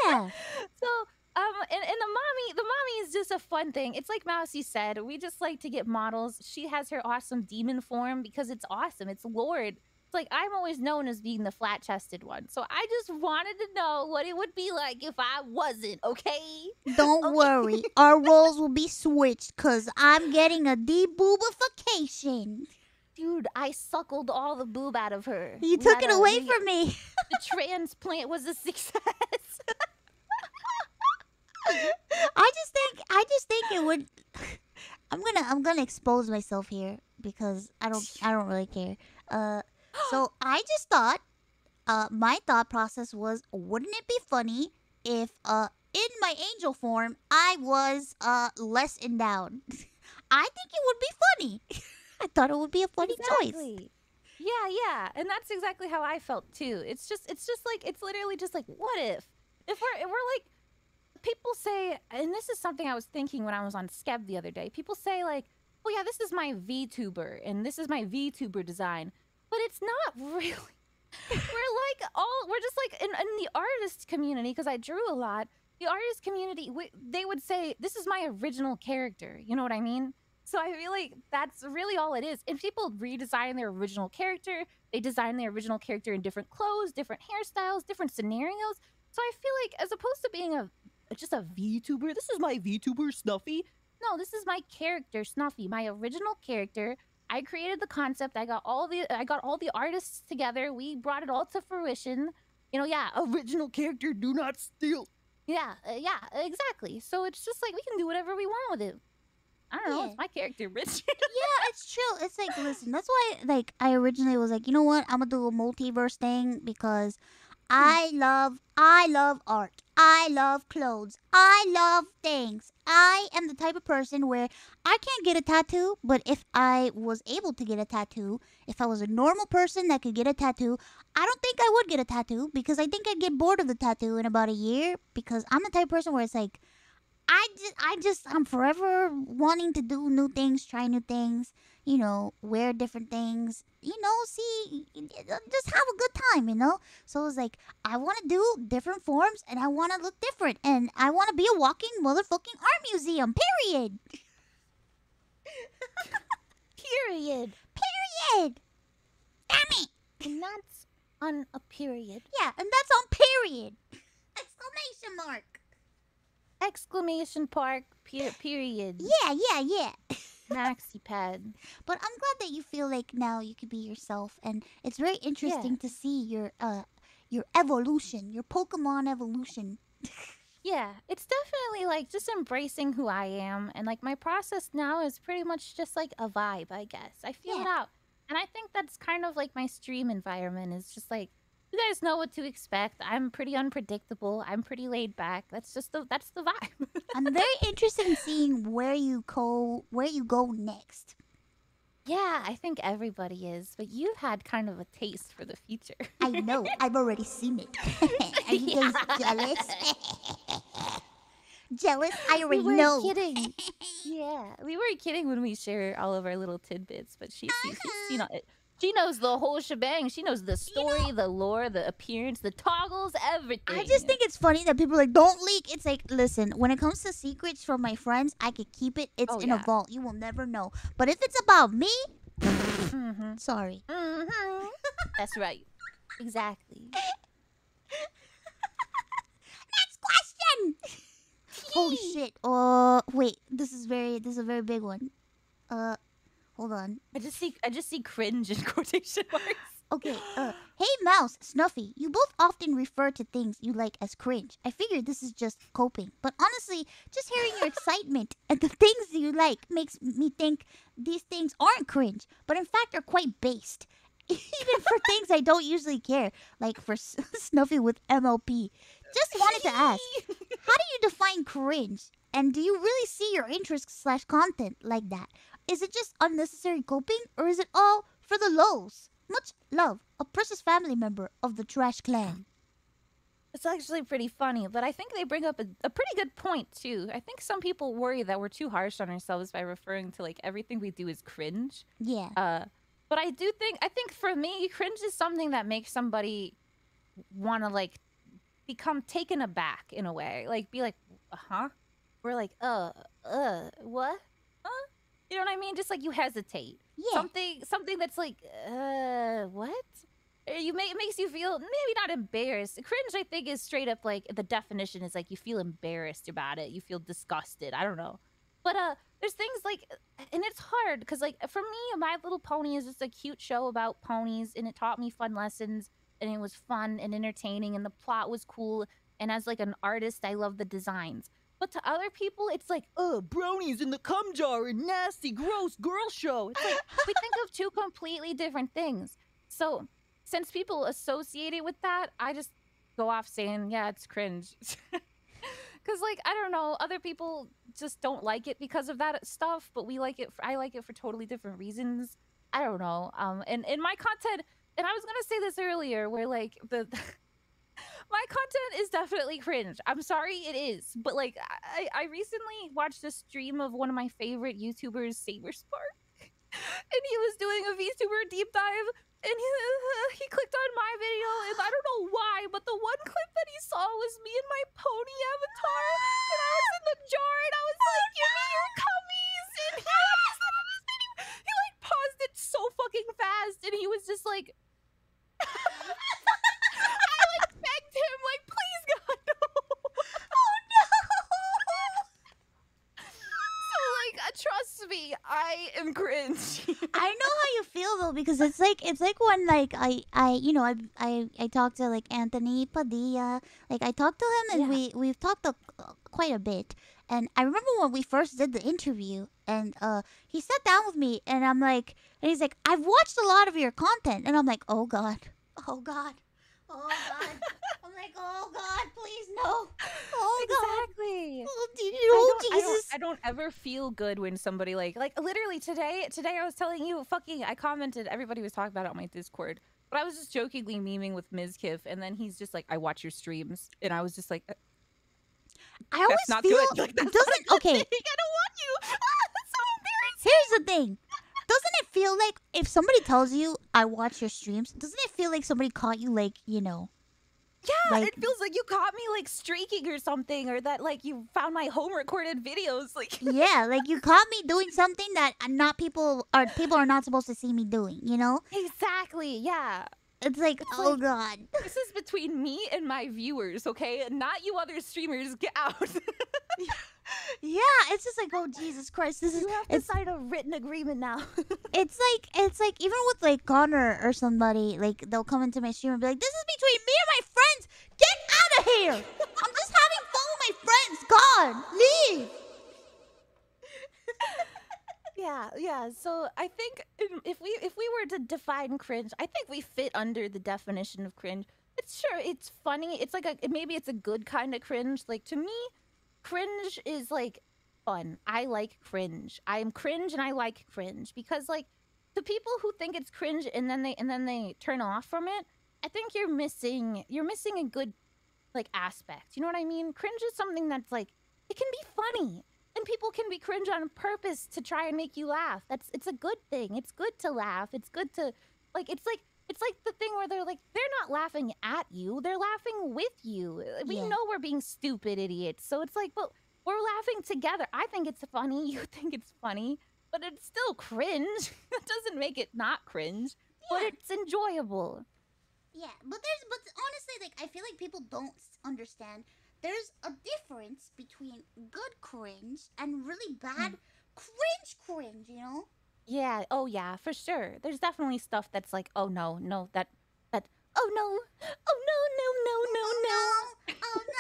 Yeah.
So, and the mommy is just a fun thing. It's like Mousy said, we just like to get models. She has her awesome demon form because it's awesome. It's Lord. It's like I'm always known as being the flat-chested one. So I just wanted to know what it would be like if I wasn't, okay?
Don't worry. Our roles will be switched because I'm getting a deboobification.
Dude, I suckled all the boob out of her.
You took it away from me.
The transplant was a success.
I just think it would. I'm gonna expose myself here because I don't really care. So I just thought, my thought process was, wouldn't it be funny if in my angel form I was less endowed? I think it would be funny. I thought it would be a funny choice.
Yeah, and that's exactly how I felt too. It's just like it's literally just like, what if we're like, people say, and this is something I was thinking when I was on Skeb the other day. People say like, oh yeah, this is my Vtuber and this is my Vtuber design, but it's not really. We're just like in the artist community, because I drew a lot. The artist community, they would say this is my original character. You know what I mean? So I feel like that's really all it is. And people redesign their original character. They design their original character in different clothes, different hairstyles, different scenarios. So I feel like as opposed to being just a VTuber, this is my VTuber Snuffy. No, this is my character Snuffy, my original character. I created the concept. I got all the artists together. We brought it all to fruition. You know, yeah, original character, do not steal. Yeah, exactly. So it's just like we can do whatever we want with it. I don't know. It's my character, Rich.
Yeah, it's true. It's like, listen, that's why, like, I originally was like, you know what? I'm gonna do a multiverse thing because I love art. I love clothes. I love things. I am the type of person where I can't get a tattoo, but if I was able to get a tattoo, if I was a normal person that could get a tattoo, I don't think I would get a tattoo because I think I'd get bored of the tattoo in about a year, because I'm the type of person where it's like, I'm forever wanting to do new things, try new things, you know, wear different things, you know, see, just have a good time, you know? So it's like, I want to do different forms and I want to look different and I want to be a walking motherfucking art museum, period.
Period.
Period. Damn it.
And that's on a period.
Yeah, and that's on period. Exclamation mark.
Exclamation mark, period.
Yeah.
Maxi pad.
But I'm glad that you feel like now you can be yourself, and it's very
Yeah.
interesting to see your evolution, your Pokemon evolution.
Yeah, it's definitely like just embracing who I am. And like my process now is pretty much just like a vibe, I guess. I feel
Yeah,
it out. And I think that's kind of like my stream environment is just like, you guys know what to expect. I'm pretty unpredictable. I'm pretty laid back. That's the vibe.
I'm very interested in seeing where you go next.
Yeah, I think everybody is. But you've had kind of a taste for the future.
I know, I've already seen it. Are you guys jealous? Jealous? I
We
already
weren't
know.
kidding. Yeah, we weren't kidding when we share all of our little tidbits, but she's you know she knows the whole shebang. She knows the
You know,
story, the lore, the appearance, the toggles,
I just
everything.
think it's funny that people are like, don't leak. It's like, listen, when it comes to secrets from my friends, I could keep it. It's
Oh
in a
yeah.
vault. You will never know. But if it's about me,
Mhm.
sorry.
Mhm. That's right. Exactly.
Next question. Holy shit. Wait. This is a very big one. Hold on.
I just see cringe in quotation marks.
Okay, hey Mouse, Snuffy, you both often refer to things you like as cringe. I figured this is just coping, but honestly, just hearing your excitement at the things you like makes me think these things aren't cringe, but in fact are quite based. Even for things I don't usually care, like for Snuffy with MLP. Just wanted to ask, how do you define cringe? And do you really see your interests/content like that? Is it just unnecessary coping, or is it all for the lows? Much love, a precious family member of the Trash Clan.
It's actually pretty funny, but I think they bring up a pretty good point too. I think some people worry that we're too harsh on ourselves by referring to like everything we do is cringe.
Yeah.
But I think for me, cringe is something that makes somebody want to like become taken aback in a way, like be like, huh? We're like, what? Huh? You know what I mean? Just like you hesitate.
Yeah.
Something that's like, what? It makes you feel maybe not embarrassed. Cringe, I think, is straight up like the definition is like you feel embarrassed about it. You feel disgusted. I don't know. But there's things like, and it's hard because like for me, My Little Pony is just a cute show about ponies, and it taught me fun lessons, and it was fun and entertaining, and the plot was cool. And as like an artist, I love the designs. But to other people, it's like, brownies in the cum jar and nasty, gross girl show. It's like we think of two completely different things. So since people associate it with that, I just go off saying, yeah, it's cringe. Because, like, I don't know, other people just don't like it because of that stuff, but we like it. I like it for totally different reasons. I don't know. And in my content, and I was gonna say this earlier, where like the my content is definitely cringe. I'm sorry, it is. But like, I recently watched a stream of one of my favorite YouTubers, Saber Spark, and he was doing a VTuber deep dive, and he clicked on my video, and I don't know why, but the one clip that he saw was me and my pony avatar, and I was in the jar, and I was like, give me your cummies, and he like paused it so fucking fast, and he was just like, I like begged him, like, please God, no.
Oh no!
So like, trust me, I am cringe.
I know how you feel though, because it's like when like I talked to like Anthony Padilla, like I talked to him, and
Yeah.
we've talked quite a bit. And I remember when we first did the interview, and he sat down with me, and I'm like, and he's like, I've watched a lot of your content, and I'm like, oh god, oh god, oh god. I'm like, oh god, please no, oh god,
Exactly.
oh Jesus.
I don't ever feel good when somebody like literally today I was telling you I commented, everybody was talking about it on my Discord, but I was just jokingly memeing with Mizkif, and then he's just like, I watch your streams, and I was just like,
I always
that's not
feel
good. Like, that's not
doesn't
a good
okay.
thing. I don't want you. That's so embarrassing.
Here's the thing. Doesn't it feel like if somebody tells you I watch your streams, doesn't it feel like somebody caught you like,
Yeah,
like
it feels like you caught me like streaking or something, or that like you found my home recorded videos. Like,
yeah, like you caught me doing something that people are not supposed to see me doing,
exactly. Yeah.
It's like,
It's
oh
like
god.
this is between me and my viewers, okay? Not you other streamers. Get out.
Yeah, it's just like, oh Jesus Christ, this is
You have to
it's
sign a written agreement now.
it's like even with like Connor or somebody, like they'll come into my stream and be like, this is between me and my friends. Get out of here. I'm just having fun with my friends. God, leave.
Yeah. So I think if we were to define cringe, I think we fit under the definition of cringe. It's funny. It's like maybe it's a good kind of cringe. Like to me, cringe is like fun. I like cringe. I am cringe and I like cringe because like the people who think it's cringe and then they turn off from it, I think you're missing a good like aspect. You know what I mean? Cringe is something that's like it can be funny. And people can be cringe on purpose to try and make you laugh. It's a good thing. It's good to laugh. It's good to like it's like the thing where they're not laughing at you. They're laughing with you. We know we're being stupid idiots. So it's like, but we're laughing together. I think it's funny. You think it's funny, but it's still cringe. That doesn't make it not cringe, but it's enjoyable.
Yeah, but honestly, like I feel like people don't understand. There's a difference between good cringe and really bad cringe, you know?
Yeah, oh yeah, for sure. There's definitely stuff that's like, oh no, that oh no. Oh no.
Oh no.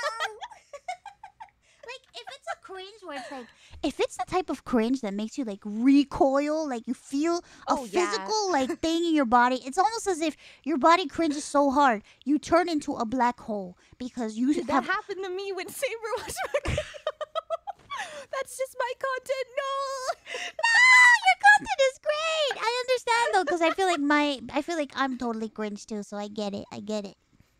Like if it's a cringe where it's like if it's the type of cringe that makes you like recoil, like you feel a physical like thing in your body, it's almost as if your body cringes so hard you turn into a black hole because you
That happened to me when Saber was That's just my content. No,
your content is great. I understand though, because I feel like I'm totally cringe too, so I get it.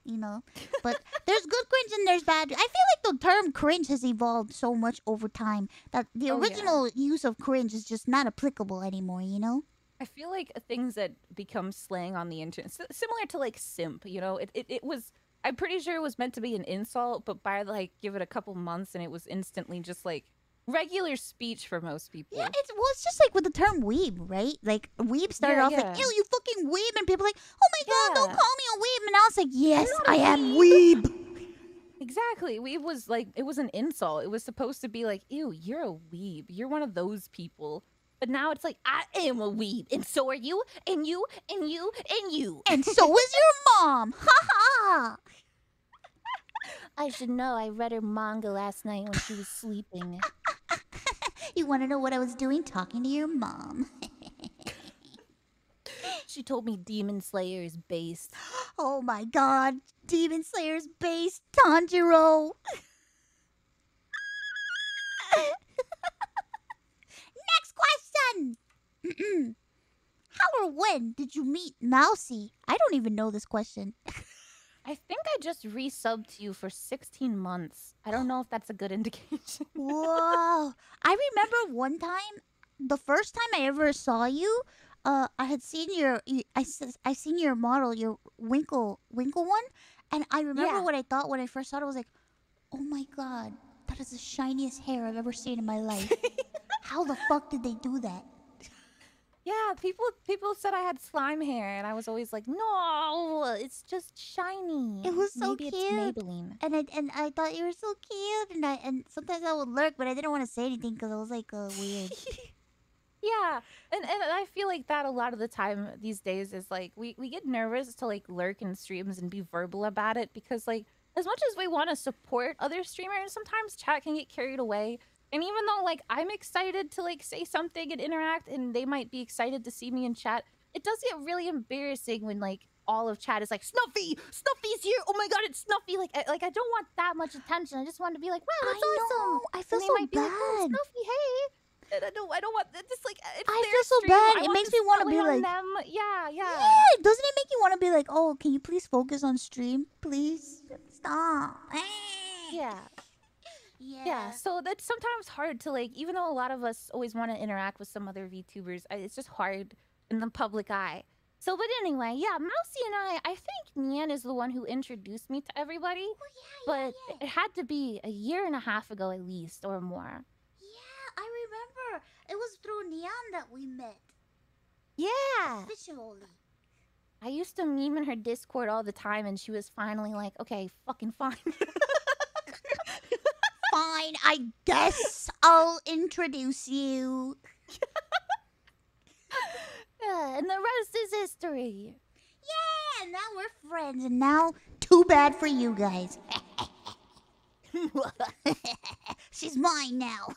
You know, but there's good cringe and there's bad. I feel like the term cringe has evolved so much over time that the original use of cringe is just not applicable anymore. You know.
I feel like things that become slang on the internet, similar to like simp. You know, it was. I'm pretty sure it was meant to be an insult, but by like give it a couple months and it was instantly just like regular speech for most people.
Yeah, it's just like with the term weeb, right? Like weeb started off like, ew, you fucking weeb, and people are like, oh my god, don't call me a weeb, and now it's like, yes, I am weeb.
Exactly. Weeb was like, it was an insult. It was supposed to be like, ew, you're a weeb. You're one of those people. But now it's like, I am a weeb, and so are you, and you, and you, and you.
And so is your mom. Ha ha.
I should know. I read her manga last night when she was sleeping.
You want to know what I was doing? Talking to your mom.
She told me Demon Slayer is based.
Oh my god. Demon Slayer is based. Tanjiro. Next question. How or when did you meet Mousey? I don't even know this question.
I think I just resubbed to you for 16 months. I don't know if that's a good indication.
Whoa. I remember one time, the first time I ever saw you, I had seen I seen your model, your Winkle one, and I remember what I thought when I first saw it. I was like, oh my god, that is the shiniest hair I've ever seen in my life. How the fuck did they do that?
Yeah, people said I had slime hair, and I was always like, no, it's just shiny.
It was so
Maybe
cute.
It's Maybelline.
And I thought you were so cute, and sometimes I would lurk, but I didn't want to say anything because I was like weird.
Yeah, and I feel like that a lot of the time these days is like we get nervous to like lurk in streams and be verbal about it because like as much as we want to support other streamers, sometimes chat can get carried away. And even though like I'm excited to like say something and interact and they might be excited to see me in chat, it does get really embarrassing when like all of chat is like, Snuffy's here. Oh my god, it's Snuffy. Like I don't want that much attention. I just want to be like, wow, that's awesome.
I feel so bad.
Like, oh, Snuffy, hey. And I don't want just like it's
I
their
feel so
stream.
bad.
I
It makes me want to be like
them. Yeah.
Yeah, doesn't it make you want to be like, oh, can you please focus on stream? Please stop.
Yeah, so that's sometimes hard to like, even though a lot of us always want to interact with some other VTubers, it's just hard in the public eye. So, but anyway, yeah, Mousey and I think Nian is the one who introduced me to everybody. But it had to be a year and a half ago at least, or more.
Yeah, I remember. It was through Nian that we met.
Yeah.
Officially.
I used to meme in her Discord all the time, and she was finally like, "Okay, fucking fine."
Fine, I guess I'll introduce you.
Yeah, and the rest is history.
Yeah, now we're friends, and now too bad for you guys. She's mine now.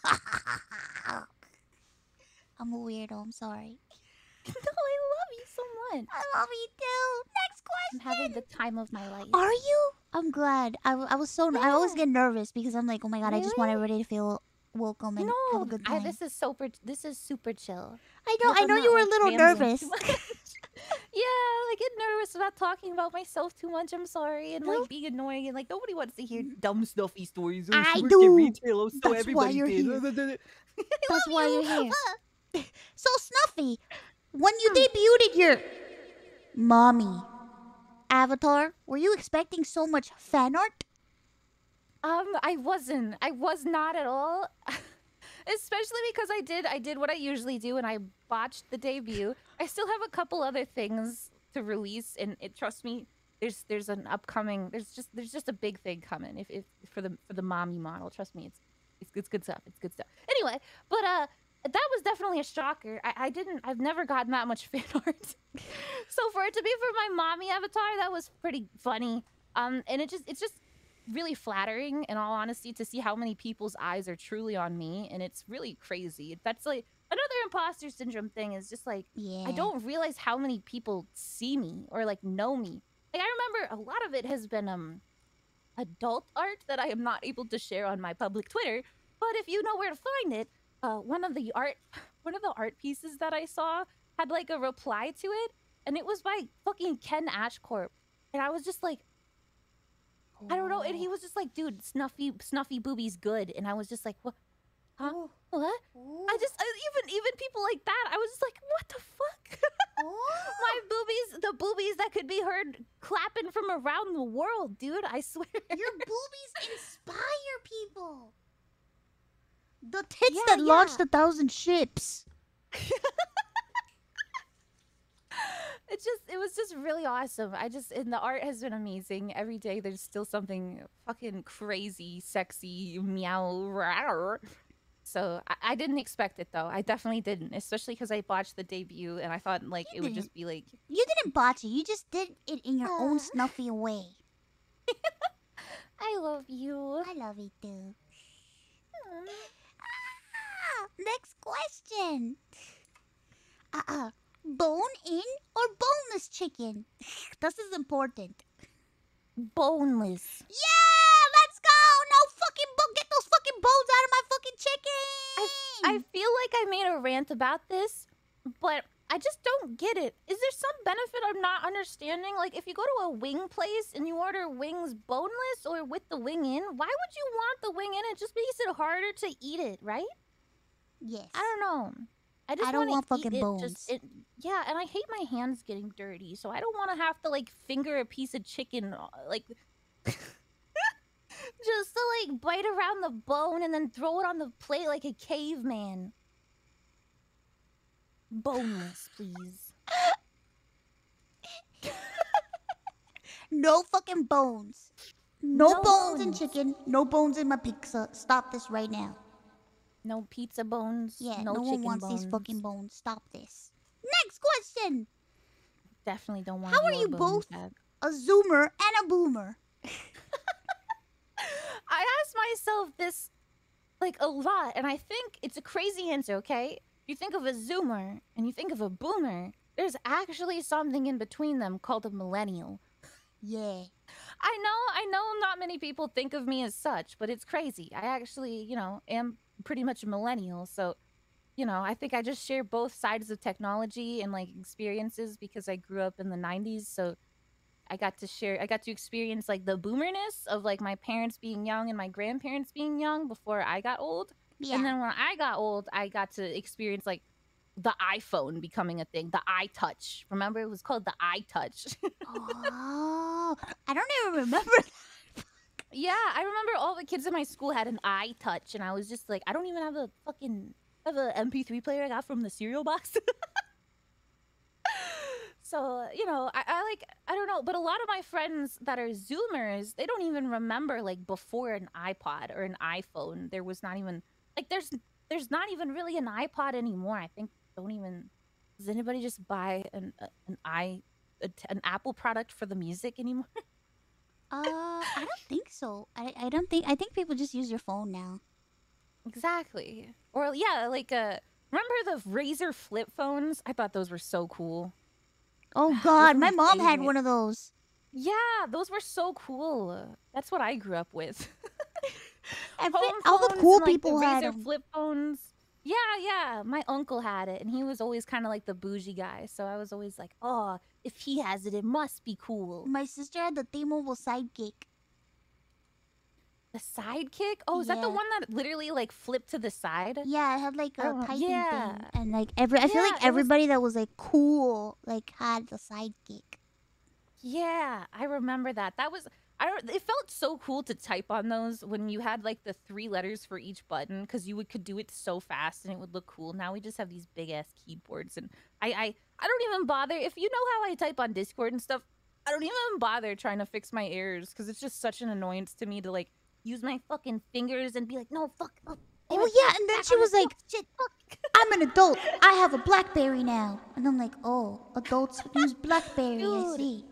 I'm a weirdo. I'm sorry.
No, I love you so much.
I love you too. Next
I'm having
question.
the time of my life.
Are you? I'm glad. I was so. I always
Yeah.
get nervous because I'm like, oh my god, I just want
Really?
everybody to feel welcome and have a
No,
good time.
this is super chill.
I
Hope I'm
know
not,
you were a
like,
little
rambling
nervous.
too much. Yeah, I get nervous about talking about myself too much. I'm sorry, and
No.
like being annoying, and like nobody wants to hear dumb snuffy stories. Oh,
I
she worked
do.
in retail, oh, so
That's why
everybody
you're
did.
here.
I
That's
love
why
you.
you're here. So Snuffy, when you debuted your mommy avatar, were you expecting so much fan art?
I wasn't. I was not at all. Especially because I did what I usually do, and I botched the debut. I still have a couple other things to release, and trust me, there's an upcoming. There's just a big thing coming. If for the mommy model, trust me, it's good stuff. It's good stuff. Anyway, but that was definitely a shocker. I've never gotten that much fan art. So for it to be for my mommy avatar, that was pretty funny. And it's just really flattering, in all honesty, to see how many people's eyes are truly on me, and it's really crazy. That's like another imposter syndrome thing, is just like,
Yeah.
I don't realize how many people see me or like know me. Like, I remember a lot of it has been adult art that I am not able to share on my public Twitter, but if you know where to find it, one of the art pieces that I saw had like a reply to it, and it was by fucking Ken Ashcorp, and I was just like, I don't know, and he was just like, dude, snuffy boobies good, and I was just like, what? Huh?
Oh.
What?
Oh.
Even people like that, I was just like, what the fuck? My boobies, the boobies that could be heard clapping from around the world, dude, I swear.
Your boobies inspire people. The tits that launched 1,000 ships.
It was just really awesome. And the art has been amazing. Every day there's still something fucking crazy, sexy, meow, rawr. So I didn't expect it though. I definitely didn't, especially because I botched the debut and I thought like it would just be like.
You didn't botch it. You just did it in your own snuffy way.
I love you.
I love you too. Next question. Bone in or boneless chicken? This is important.
Boneless.
Yeah, let's go. No fucking get those fucking bones out of my fucking chicken.
I feel like I made a rant about this, but I just don't get it. Is there some benefit I'm not understanding? Like, if you go to a wing place and you order wings boneless or with the wing in, why would you want the wing in? It just makes it harder to eat it, right?
Yes.
I don't know. I
don't want fucking bones.
Yeah, and I hate my hands getting dirty, so I don't want to have to like finger a piece of chicken, like just to like bite around the bone and then throw it on the plate like a caveman. Boneless, please.
No fucking bones. No bones in chicken. No bones in my pizza. Stop this right now.
No pizza bones.
Yeah,
no
one
chicken
wants
bones.
these fucking bones. Stop this. Next question.
Definitely don't want.
How are you both a zoomer and a boomer?
I ask myself this like a lot, and I think it's a crazy answer. Okay, you think of a zoomer and you think of a boomer. There's actually something in between them called a millennial.
Yeah.
I know not many people think of me as such, but it's crazy. I actually, am pretty much a millennial. So, I think I just share both sides of technology and like experiences because I grew up in the 90s. So I got to experience like the boomerness of like my parents being young and my grandparents being young before I got old.
Yeah.
And then when I got old, I got to experience like the iPhone becoming a thing, the iTouch. Remember, it was called the iTouch.
Oh, I don't even remember.
Yeah, I remember all the kids in my school had an iTouch, and I was just like, I don't even have a MP3 player I got from the cereal box. So, I don't know, but a lot of my friends that are Zoomers, they don't even remember like before an iPod or an iPhone. There was not even like there's not even really an iPod anymore. I think don't even does anybody just buy an Apple product for the music anymore?
I don't think so. I think people just use your phone now.
Exactly. Or yeah, remember the Razor flip phones? I thought those were so cool.
Oh
Those
God,
were
my
my
mom had
favorite.
one of those.
Yeah, those were so cool. That's what I grew up with. Home
All the
phones
cool
and like the
people had
Razor
them.
flip phones. Yeah, yeah. My uncle had it, and he was always kind of like the bougie guy. So I was always like, oh, if he has it, it must be cool.
My sister had the T-Mobile Sidekick.
The sidekick? Oh, is that the
Yeah.
one that literally like flipped to the side?
Yeah, it had like
I
a
don't know.
typing
Yeah.
thing, and like I feel like
Yeah, it was.
everybody that was like cool like had the Sidekick.
Yeah, I remember that. That was. I don't. It felt so cool to type on those when you had like the 3 letters for each button because could do it so fast and it would look cool. Now we just have these big ass keyboards and I don't even bother if you know how I type on Discord and stuff. I don't even bother trying to fix my errors because it's just such an annoyance to me to like use my fucking fingers and be like, no, fuck. Oh,
Oh yeah, and then she was like,
shit, fuck.
"I'm an adult. I have a BlackBerry now." And I'm like, "Oh, adults use BlackBerry. I
Dude,
see."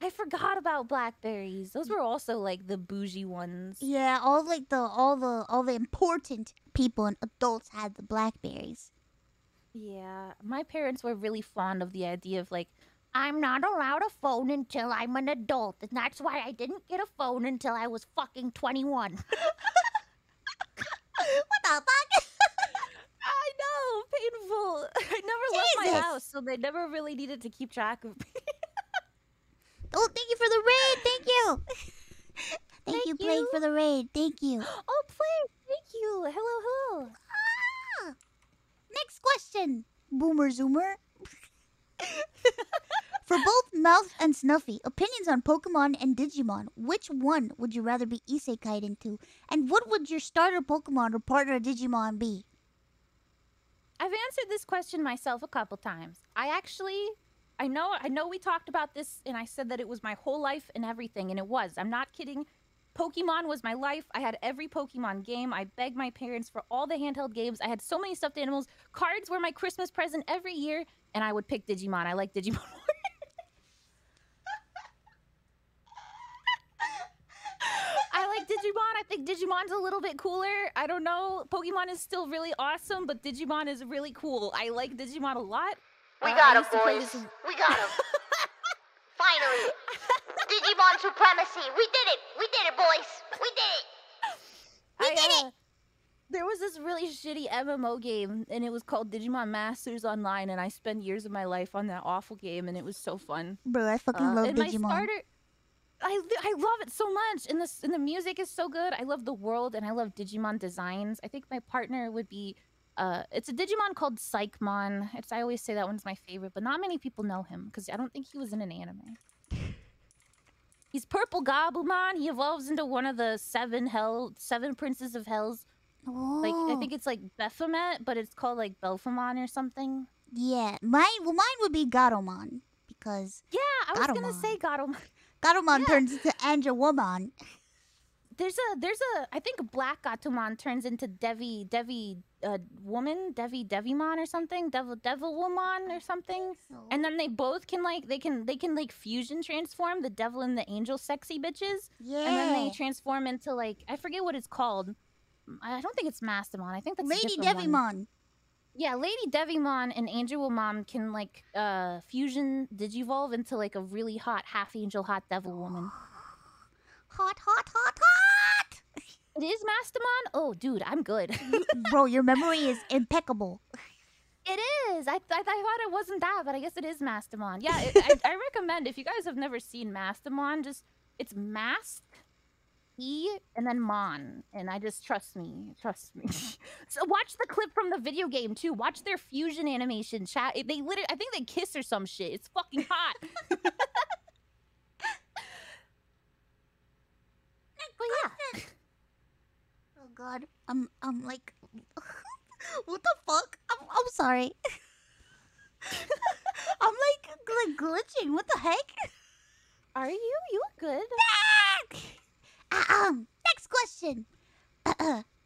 I forgot about Blackberries. Those were also like the bougie ones.
Yeah, all the important people and adults had the Blackberries.
Yeah, my parents were really fond of the idea of like, I'm not allowed a phone until I'm an adult, and that's why I didn't get a phone until I was fucking 21.
What the fuck?
I know, painful. I never left my
Jesus.
house, so they never really needed to keep track of me.
Oh, thank you for the raid. Thank you. Thank you, Plague,
you.
for the raid. Thank you.
Oh, please, thank you. Hello.
Ah! Next question, Boomer Zoomer. For both Mouth and Snuffy, opinions on Pokemon and Digimon, which one would you rather be isekai'd into? And what would your starter Pokemon or partner Digimon be?
I've answered this question myself a couple times. I know we talked about this and I said that it was my whole life and everything, and it was. I'm not kidding. Pokemon was my life. I had every Pokemon game. I begged my parents for all the handheld games. I had so many stuffed animals. Cards were my Christmas present every year, and I would pick Digimon. I like Digimon more. I like Digimon. I think Digimon's a little bit cooler. I don't know. Pokemon is still really awesome, but Digimon is really cool. I like Digimon a lot.
We got
I
him,
used to play
boys.
this-
We got him. Finally. Digimon supremacy. We did it. We did it, boys. We did it.
We did it.
There was this really shitty MMO game, and it was called Digimon Masters Online, and I spent years of my life on that awful game, and it was so fun.
Bro, I fucking love
and
Digimon.
My starter, I love it so much, and the music is so good. I love the world, and I love Digimon designs. I think my partner would be, it's a Digimon called Psychmon. I always say that one's my favorite, but not many people know him because I don't think he was in an anime. He's Purple Gabumon. He evolves into one of the seven princes of hells.
Oh.
Like I think it's like Baphomet, but it's called like Belphemon or something.
Yeah, mine would be Gatomon because
Yeah, I was gonna
Gatomon.
say Gatomon.
Gatomon turns into Angelwomon.
There's a I think Black Gatomon turns into Devi woman, Devimon or something, Devilwomon or something.
So.
And then they both can like they can like fusion transform the devil and the angel sexy bitches.
Yeah.
And then they transform into like I forget what it's called. I don't think it's Mastamon. I think that's
Lady
a different one.
Devimon.
Yeah, Lady Devimon and Angelwomon can like fusion digivolve into like a really hot half angel, hot devil woman.
Hot.
It is Mastamon? Oh, dude, I'm good.
Bro, your memory is impeccable.
It is. I thought it wasn't that, but I guess it is Mastamon. Yeah, I recommend if you guys have never seen Mastamon, it's Mast and then Mon, and I just trust me. So watch the clip from the video game too. Watch their fusion animation. Chat. I think they kiss or some shit. It's fucking hot. But yeah.
Oh God, I'm like, what the fuck? I'm sorry. I'm like I'm glitching. What the heck?
Are you? You look good.
Next question.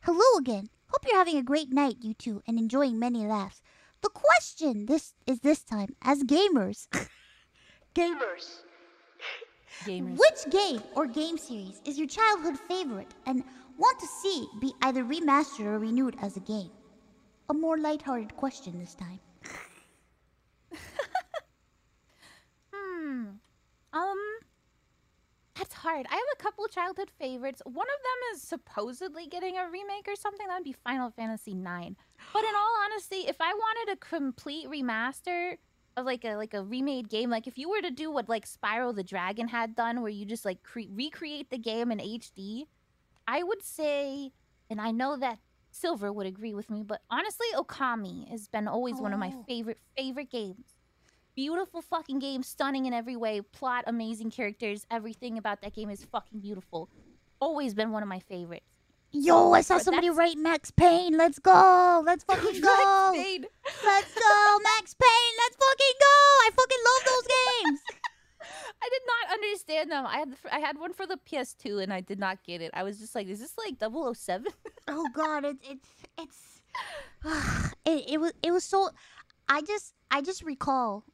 Hello again. Hope you're having a great night, you two, and enjoying many laughs. The question this time, as gamers.
Gamers.
Which game or game series is your childhood favorite and want to see be either remastered or renewed as a game? A more lighthearted question this time.
That's hard. I have a couple childhood favorites. One of them is supposedly getting a remake or something. That would be Final Fantasy IX. But in all honesty, if I wanted a complete remaster of like a remade game, like if you were to do what like Spyro the Dragon had done, where you just like recreate the game in HD, I would say, and I know that Silver would agree with me, but honestly, Okami has been always one of my favorite games. Beautiful fucking game, stunning in every way, plot, amazing characters, everything about that game is fucking beautiful. Always been one of my favorites.
Yo, I saw somebody write Max Payne. Let's go. Let's fucking go.
Max Payne.
Let's go, Max Payne. Let's fucking go. I fucking love those games.
I did not understand them. I had one for the PS2 and I did not get it. I was just like, is this like 007?
Oh god, it was so I just recall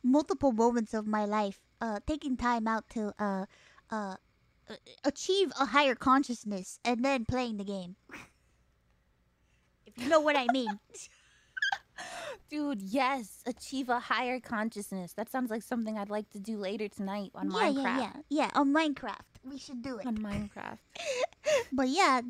multiple moments of my life taking time out to achieve a higher consciousness and then playing the game. If you know what I mean.
Dude, yes. Achieve a higher consciousness. That sounds like something I'd like to do later tonight on Minecraft.
Yeah, on Minecraft. We should do it.
On Minecraft.
But yeah,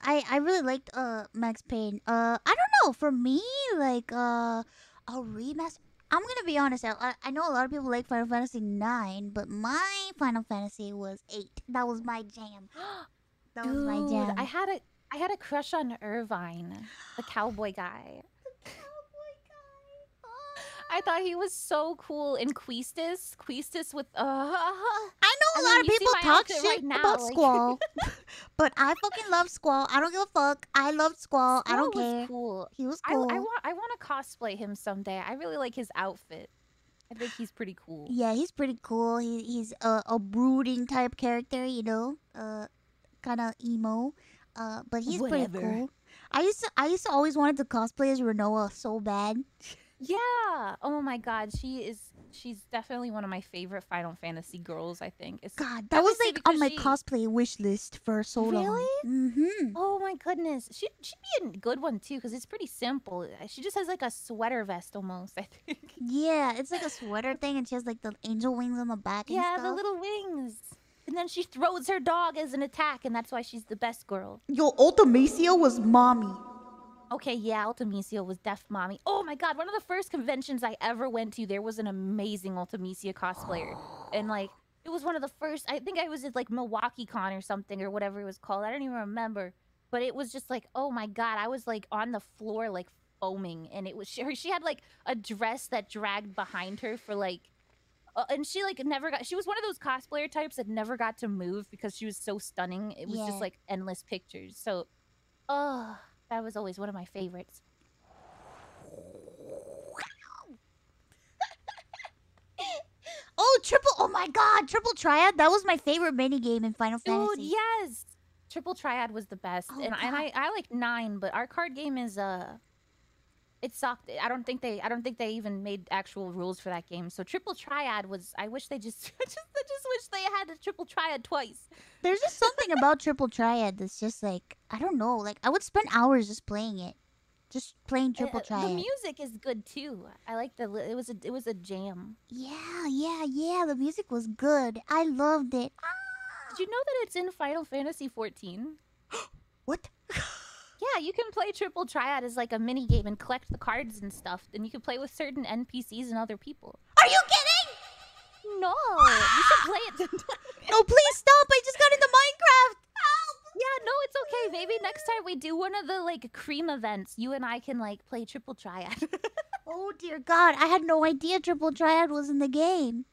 I really liked Max Payne. I don't know, for me, like a remaster. I'm gonna be honest, I know a lot of people like Final Fantasy 9, but my Final Fantasy was 8. That was my jam. That was my jam.
I had a crush on Irvine, the cowboy guy. I thought he was so cool in Quistis. Quistis with
I know a lot of people talk shit
right now,
about
like...
Squall, but I fucking love Squall. I don't give a fuck. I love Squall. I don't care.
Cool.
He was cool.
I want to cosplay him someday. I really like his outfit. I think he's pretty cool.
Yeah, he's pretty cool. He's a brooding type character, you know, kind of emo, but he's pretty cool. I used to always wanted to cosplay as Renoa so bad.
Yeah. Oh my god, she's definitely one of my favorite Final Fantasy girls, I think.
God, that was like on my cosplay wish list for so long.
Really?
Mm-hmm.
Oh my goodness. She'd be a good one too, because it's pretty simple. She just has like a sweater vest almost, I think.
Yeah, it's like a sweater thing and she has like the angel wings on the back and stuff.
The little wings. And then she throws her dog as an attack, and that's why she's the best girl.
Yo, Ultimacia was mommy.
Okay, yeah, Ultimecia was Def Mommy. Oh my god, one of the first conventions I ever went to, there was an amazing Ultimecia cosplayer. And like, it was one of the first, I think I was at like Milwaukee Con or something, or whatever it was called. I don't even remember. But it was just like, oh my god, I was like on the floor like foaming. And it was, she had like a dress that dragged behind her for like, and she like never got, she was one of those cosplayer types that never got to move because she was so stunning. It was just like endless pictures. So, that was always one of my favorites.
Oh my god, Triple Triad. That was my favorite mini game in Final Fantasy.
Dude, yes. Triple Triad was the best. And I like 9, but our card game is it sucked. I don't think they even made actual rules for that game. So Triple Triad was, I wish they just I just wish they had a Triple Triad twice.
There's just something about Triple Triad that's just like, I don't know, like I would spend hours just playing it. Just playing Triple Triad.
The music is good too. I like it was a jam.
Yeah, the music was good. I loved it.
Did you know that it's in Final Fantasy 14?
What?
Yeah, you can play Triple Triad as like a mini game and collect the cards and stuff. And you can play with certain NPCs and other people.
Are you kidding?
No, you should play it.
No, please stop. I just got into Minecraft. Help.
Yeah, no, it's okay. Maybe next time we do one of the like cream events, you and I can like play Triple Triad.
Oh dear God, I had no idea Triple Triad was in the game.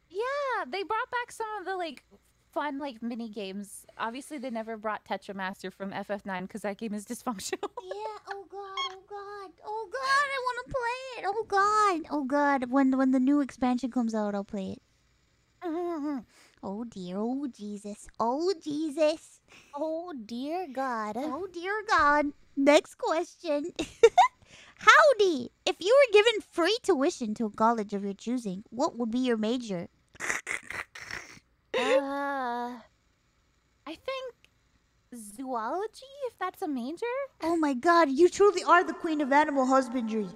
Yeah, they brought back some of the like fun like mini games. Obviously, they never brought Tetramaster from FF9 because that game is dysfunctional.
Yeah. Oh God. I want to play it. Oh Oh god. Oh god. When the new expansion comes out, I'll play it. Oh dear. Oh Jesus. Oh Jesus.
Oh dear God.
Oh dear God. Next question. Howdy! If you were given free tuition to a college of your choosing, what would be your major?
I think zoology, if that's a major.
Oh my god, you truly are the queen of animal husbandry.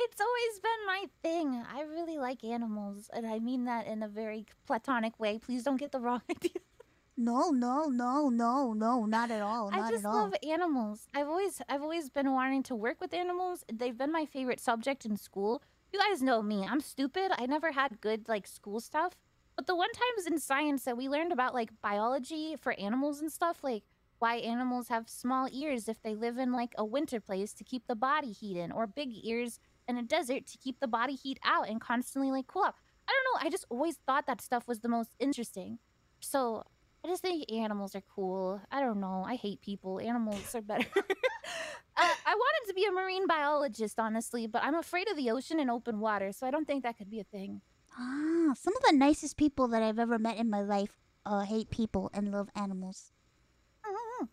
It's always been my thing. I really like animals, and I mean that in a very platonic way. Please don't get the wrong idea.
No, not at all,
I
not
just
at all.
love animals. I've always been wanting to work with animals. They've been my favorite subject in school. You guys know me. I'm stupid. I never had good like school stuff. But the one times in science that we learned about like biology for animals and stuff, like why animals have small ears if they live in like a winter place to keep the body heat in, or big ears in a desert to keep the body heat out and constantly like cool up. I don't know. I just always thought that stuff was the most interesting. So I just think animals are cool. I don't know. I hate people. Animals are better. I wanted to be a marine biologist, honestly, but I'm afraid of the ocean and open water, so I don't think that could be a thing.
Ah, some of the nicest people that I've ever met in my life hate people and love animals.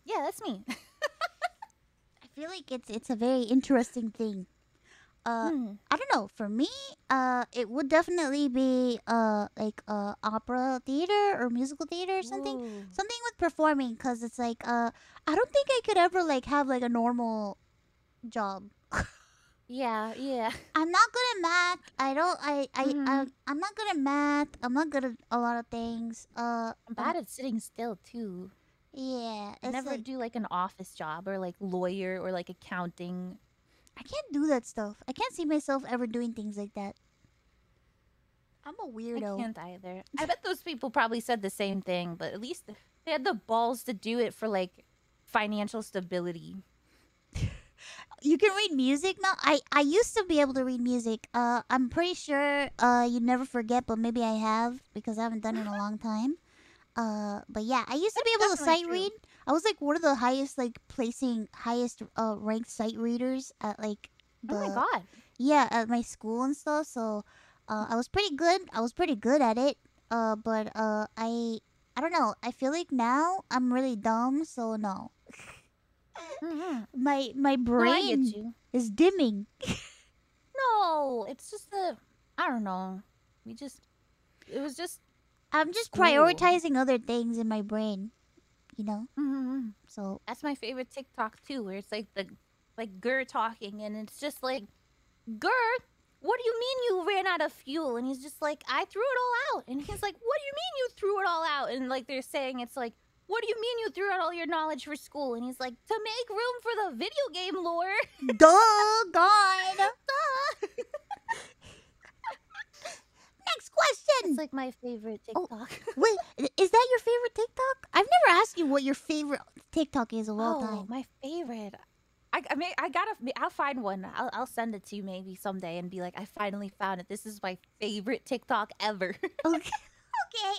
Yeah, that's me.
I feel like it's a very interesting thing. I don't know. For me, it would definitely be like opera theater or musical theater or something.
Ooh.
Something with performing, cause it's like I don't think I could ever like have like a normal job.
Yeah, yeah.
I'm not good at math. I don't. I'm not good at math. I'm not good at a lot of things.
I'm bad at sitting still too.
Yeah.
I
It's
never
like
do like an office job or like lawyer or like accounting.
I can't do that stuff. I can't see myself ever doing things like that. I'm a
I
weirdo.
can't either. I bet those people probably said the same thing, but at least they had the balls to do it for like financial stability.
You can read music now. I used to be able to read music. I'm pretty sure you never forget, but maybe I have because I haven't done it in a long time. But yeah, I used to be able to
definitely
sight
true.
read. I was like one of the highest ranked sight readers at like
Oh my
the
god.
yeah at my school and stuff. So I was pretty good. I was pretty good at it. But I don't know. I feel like now I'm really dumb. So no, my
No, I get
brain
you.
is dimming.
No, it's just I don't know. It was just
I'm just
school.
prioritizing other things in my brain, you know? So,
That's my favorite TikTok too, where it's like Gur talking, and it's just like, Gur, what do you mean you ran out of fuel? And he's just like, I threw it all out. And he's like, what do you mean you threw it all out? And like they're saying, it's like, what do you mean you threw out all your knowledge for school? And he's like, to make room for the video game lore.
duh, God. Next question.
It's like my favorite TikTok.
Wait, is that your favorite TikTok? I've never asked you what your favorite TikTok is of all time.
My favorite. I'll find one. I'll send it to you maybe someday and be like, I finally found it. This is my favorite TikTok ever.
Okay,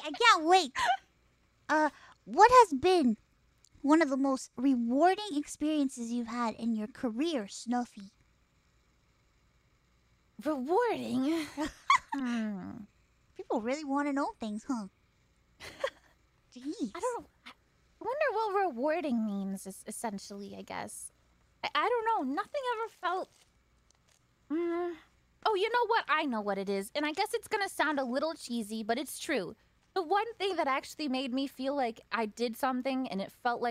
I can't wait. What has been one of the most rewarding experiences you've had in your career, Snuffy?
Rewarding.
People really want to know things, huh? Jeez.
I wonder what rewarding means, essentially, I guess. I don't know. Nothing ever felt... Oh, you know what? I know what it is. And I guess it's going to sound a little cheesy, but it's true. The one thing that actually made me feel like I did something and it felt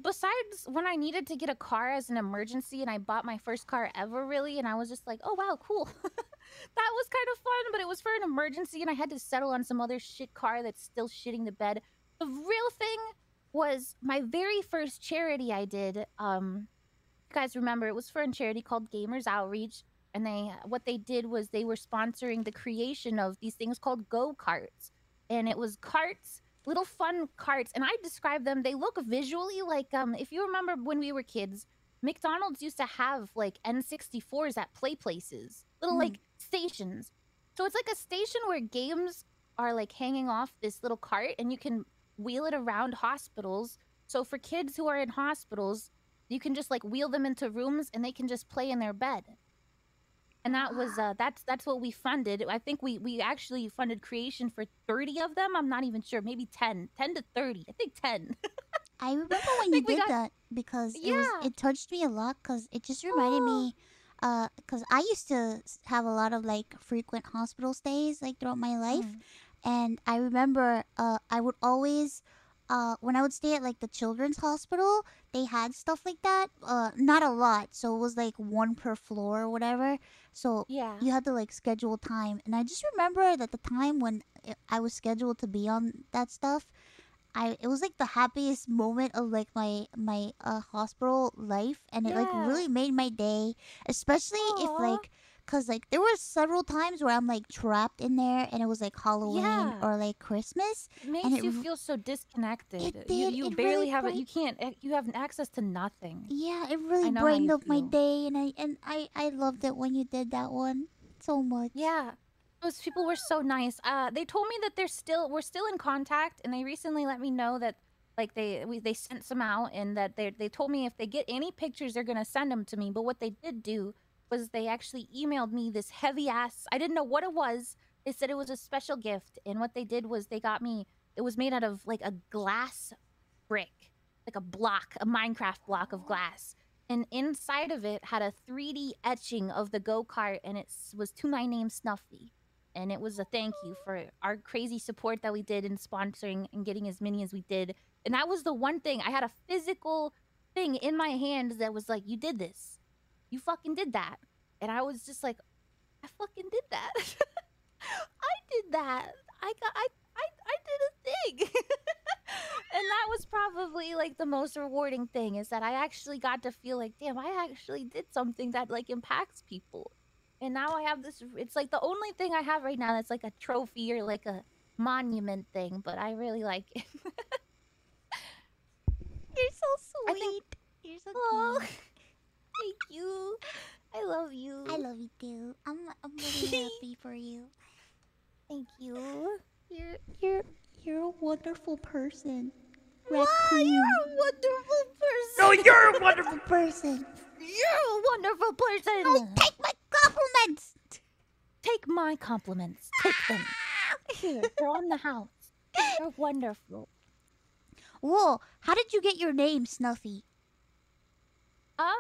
besides when I needed to get a car as an emergency and I bought my first car ever, really, and I was just like, oh, wow, cool. That was kind of fun, but it was for an emergency and I had to settle on some other shit car that's still shitting the bed. The real thing was my very first charity I did. You guys remember, it was for a charity called Gamers Outreach, and what they did was they were sponsoring the creation of these things called go-karts. And it was carts, little fun carts, and I describe them, they look visually like, if you remember when we were kids, McDonald's used to have like N64s at play places, little like stations. So it's like a station where games are like hanging off this little cart and you can wheel it around hospitals. So for kids who are in hospitals, you can just like wheel them into rooms and they can just play in their bed. And that was that's what we funded. I think we actually funded creation for 30 of them. I'm not even sure, maybe 10 to 30. I think 10.
I remember when you
think we
did
got
that because
yeah.
it touched me a lot because it just reminded me because I used to have a lot of like frequent hospital stays like throughout my life,
Mm.
and I remember I would always when I would stay at like the children's hospital, they had stuff like that. Not a lot, so it was like one per floor or whatever. So
Yeah.
you had to like schedule time, and I just remember that the time when I was scheduled to be on that stuff, it was like the happiest moment of like my hospital life, and it like
Yeah.
really made my day, especially if
Aw.
like cuz like there were several times where I'm like trapped in there and it was like Halloween
Yeah.
or like Christmas,
It
and
makes you feel so disconnected. You
it really
barely have it.
bright
You can't. You have access to nothing.
yeah, it really
I know how
brightened
you
up my
feel.
day, and I loved it when you did that one so much.
Yeah. Those people were so nice. They told me that we're still in contact, and they recently let me know that like they sent some out, and that they told me if they get any pictures, they're gonna send them to me. But what they did do was they actually emailed me this heavy ass. I didn't know what it was. They said it was a special gift, and what they did was they got me. It was made out of like a glass brick, like a block, a Minecraft block of glass. And inside of it had a 3D etching of the go-kart, and it was to my name, Snuffy. And it was a thank you for our crazy support that we did in sponsoring and getting as many as we did. And that was the one thing. I had a physical thing in my hand that was like, you did this. You fucking did that. And I was just like, I fucking did that. I did that. I did a thing. And that was probably like the most rewarding thing, is that I actually got to feel like, damn, I actually did something that like impacts people. And now I have this, it's like the only thing I have right now that's like a trophy or like a monument thing, but I really like it.
You're so
I think,
sweet. You're so
oh,
cute.
thank you. I love you.
I love you too. I'm really happy for you.
Thank you.
You're you're you're a wonderful person.
Wow,
Raccoon.
you're a wonderful
No,
person.
you're a wonderful person.
You're a wonderful person.
No, take my compliments.
Take my compliments. Take them. Here, they're on the house. You're wonderful.
Whoa, how did you get your name, Snuffy?
I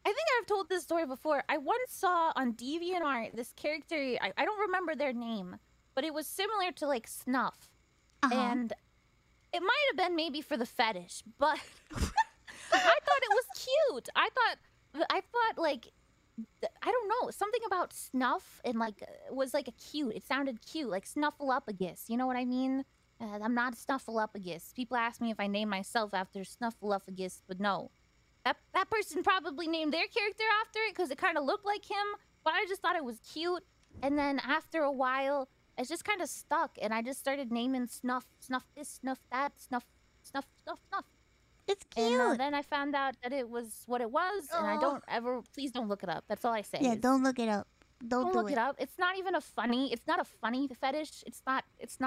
think I've told this story before. I once saw on DeviantArt this character. I don't remember their name, but it was similar to like Snuff, and it might have been maybe for the fetish, but I thought it was cute. I thought like I don't know, something about Snuff and like was like a cute. It sounded cute, like Snuffleupagus. You know what I mean? I'm not Snuffleupagus. People ask me if I name myself after Snuffleupagus, but no. That person probably named their character after it because it kind of looked like him, but I just thought it was cute. And then after a while, it just kind of stuck, and I just started naming Snuff, Snuff this, Snuff that, Snuff, Snuff, Snuff, Snuff.
It's cute.
And then I found out that it was what it was, and I don't ever, please don't look it up. That's all I say.
Yeah, don't look it up. Don't
look it up. It's not even it's not a funny fetish. It's not. It's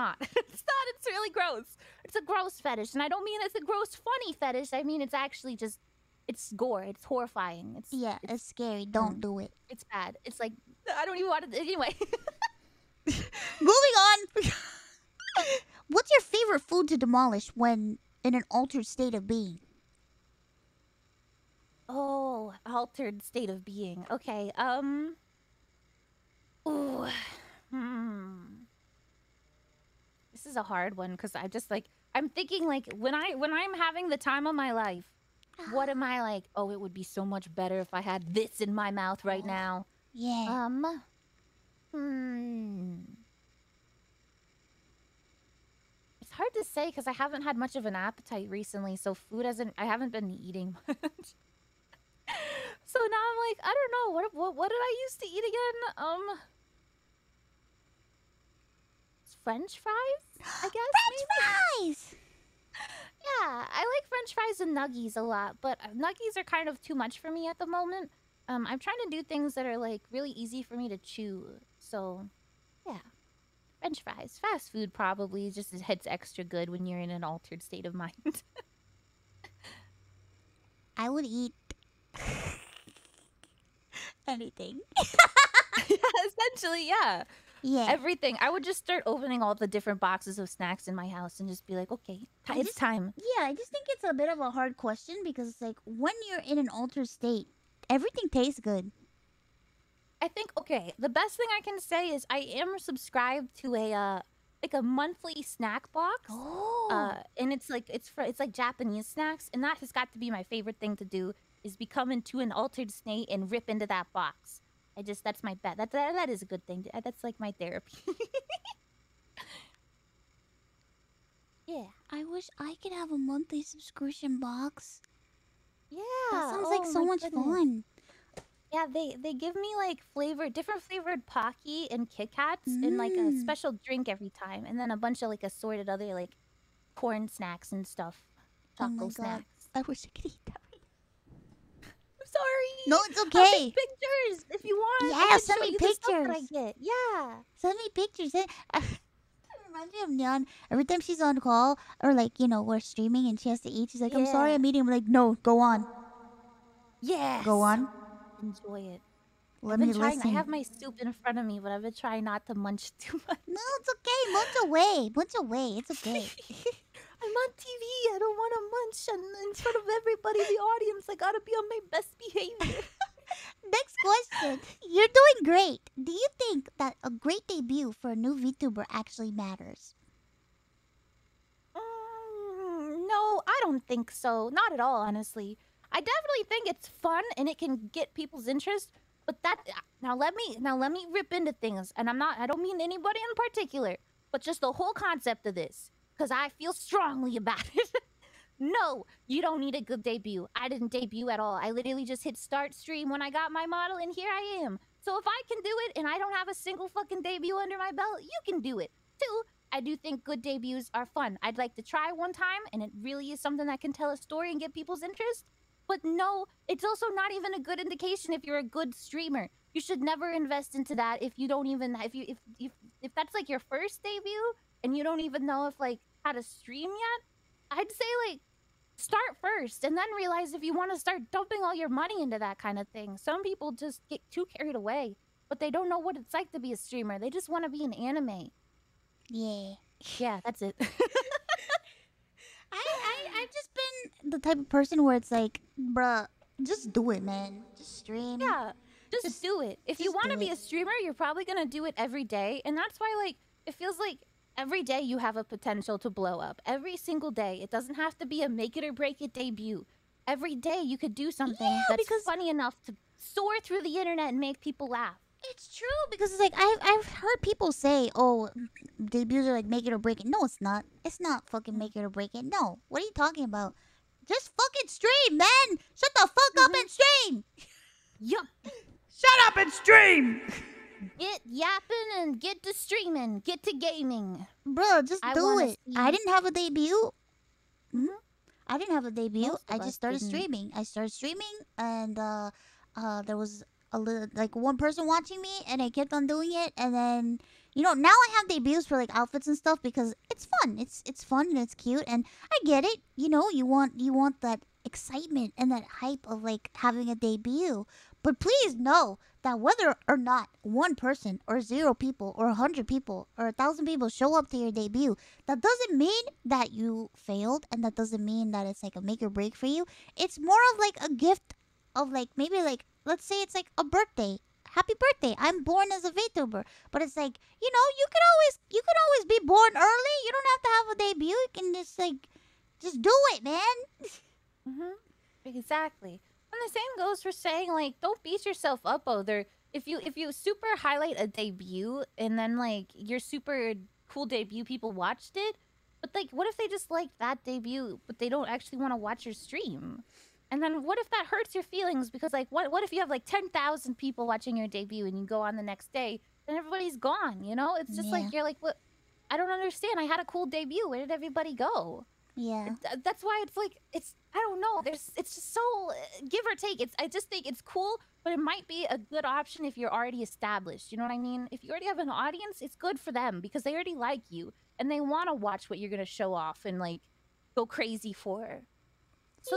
really gross. It's a gross fetish, and I don't mean it's a gross funny fetish. I mean it's actually just, it's gore. It's horrifying.
It's scary. Don't do it.
It's bad. It's like, I don't even want to. Anyway.
Moving on. What's your favorite food to demolish when in an altered state of being?
Oh, altered state of being. Okay. Ooh. This is a hard one because I just like, I'm thinking like when I'm having the time of my life, what am I like? Oh, it would be so much better if I had this in my mouth right now.
Yeah.
It's hard to say because I haven't had much of an appetite recently, so I haven't been eating much. So now I'm like, I don't know, what did I used to eat again? French fries, I guess.
French fries.
Yeah, I like French fries and nuggies a lot, but nuggies are kind of too much for me at the moment. I'm trying to do things that are like really easy for me to chew. So, yeah, French fries, fast food probably just hits extra good when you're in an altered state of mind.
I would eat anything.
Yeah, essentially, yeah.
Yeah.
Everything. I would just start opening all the different boxes of snacks in my house and just be like, okay, it's time.
Yeah, I just think it's a bit of a hard question because it's like when you're in an altered state, everything tastes good.
I think, okay, the best thing I can say is I am subscribed to a like a monthly snack box.
Oh.
And it's like it's like Japanese snacks, and that has got to be my favorite thing to do is become into an altered state and rip into that box. That's my bet. That is a good thing. That's like my therapy. Yeah.
I wish I could have a monthly subscription box.
Yeah.
That sounds like so much fun.
Yeah, they give me like different flavored Pocky and Kit Kats and like a special drink every time, and then a bunch of like assorted other like corn snacks and stuff, chocolate snacks.
I wish I could eat that.
I'm sorry.
No, it's
I'll
okay.
take pictures if you want.
Yeah, send me
the stuff that I
pictures.
get. Yeah.
Send me pictures. It reminds me of Nyan. Every time she's on call or like, you know, we're streaming and she has to eat, she's like, I'm sorry, I'm eating. I'm like, no, go on.
Yes.
Go on.
Enjoy it.
Let me
listen.
listen.
I have my soup in front of me, but I've been trying not to munch too much.
No, it's okay. Munch away. Munch away. It's okay.
I'm on TV. I don't want to munch in front of everybody in the audience. I gotta be on my best behavior.
Next question. You're doing great. Do you think that a great debut for a new VTuber actually matters?
No, I don't think so. Not at all, honestly. I definitely think it's fun and it can get people's interest. But now let me rip into things, and I don't mean anybody in particular, but just the whole concept of this, because I feel strongly about it. No, you don't need a good debut. I didn't debut at all. I literally just hit start stream when I got my model, and here I am. So if I can do it and I don't have a single fucking debut under my belt, you can do it. Two, I do think good debuts are fun. I'd like to try one time, and it really is something that can tell a story and get people's interest. But no, it's also not even a good indication if you're a good streamer. You should never invest into that if you don't even if that's like your first debut and you don't even know if like how to stream yet. I'd say like start first and then realize if you want to start dumping all your money into that kind of thing. Some people just get too carried away, but they don't know what it's like to be a streamer. They just want to be an anime.
Yeah.
Yeah, that's it.
I've just been the type of person where it's like, bruh, just do it, man. Just stream.
Yeah, just do it. If you want to be a streamer, you're probably going to do it every day. And that's why, like, it feels like every day you have a potential to blow up. Every single day. It doesn't have to be a make it or break it debut. Every day you could do something that's funny enough to soar through the internet and make people laugh.
It's true because it's like I've heard people say, "Oh, debuts are like make it or break it." No, it's not. It's not fucking make it or break it. No, what are you talking about? Just fucking stream, man. Shut the fuck up and stream.
Yup.
Shut up and stream.
Get yapping and get to streaming. Get to gaming.
Bro, just do it. I didn't have a debut. I didn't have a debut. I just started streaming. I started streaming, and there was a little like one person watching me, and I kept on doing it, and then now I have debuts for like outfits and stuff because it's fun. It's fun and it's cute, and I get it. You want that excitement and that hype of like having a debut. But please know that whether or not one person or 0 people or 100 people or 1,000 people show up to your debut, that doesn't mean that you failed, and that doesn't mean that it's like a make or break for you. It's more of like a gift of like maybe like let's say it's like a birthday. Happy birthday! I'm born as a VTuber, but it's like you can always be born early. You don't have to have a debut. You can just do it, man.
Exactly. And the same goes for saying like don't beat yourself up over if you super highlight a debut and then like your super cool debut people watched it, but like what if they just like that debut but they don't actually want to watch your stream? And then what if that hurts your feelings? Because like what if you have like 10,000 people watching your debut and you go on the next day and everybody's gone, It's just like you're like, what? I don't understand. I had a cool debut. Where did everybody go?
Yeah.
That's why it's like I don't know. It's just so give or take. I just think it's cool, but it might be a good option if you're already established. You know what I mean? If you already have an audience, it's good for them because they already like you and they want to watch what you're gonna show off and like go crazy for. So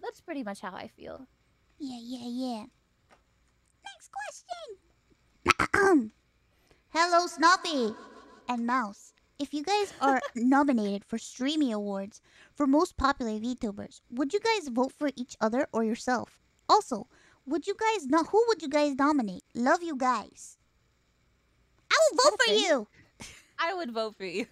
that's pretty much how I feel.
Yeah. Next question. Hello, Snuffy and Mouse. If you guys are nominated for Streamy Awards for most popular VTubers, would you guys vote for each other or yourself? Also, who would you guys nominate? Love you guys. I will vote for you.
I would vote for you.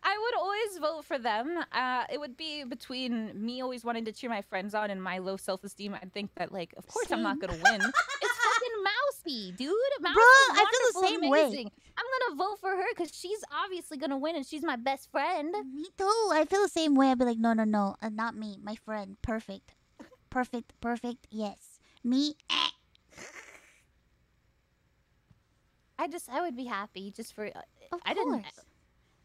I would always vote for them. It would be between me always wanting to cheer my friends on and my low self-esteem. I think that, like, of course I'm not gonna win. It's fucking Mousey, dude. Mousey,
I feel the same way.
I'm gonna vote for her because she's obviously gonna win and she's my best friend.
Me too. I feel the same way. I'd be like, no, not me, my friend. Perfect. Yes. Me.
I would be happy just for.
Of course.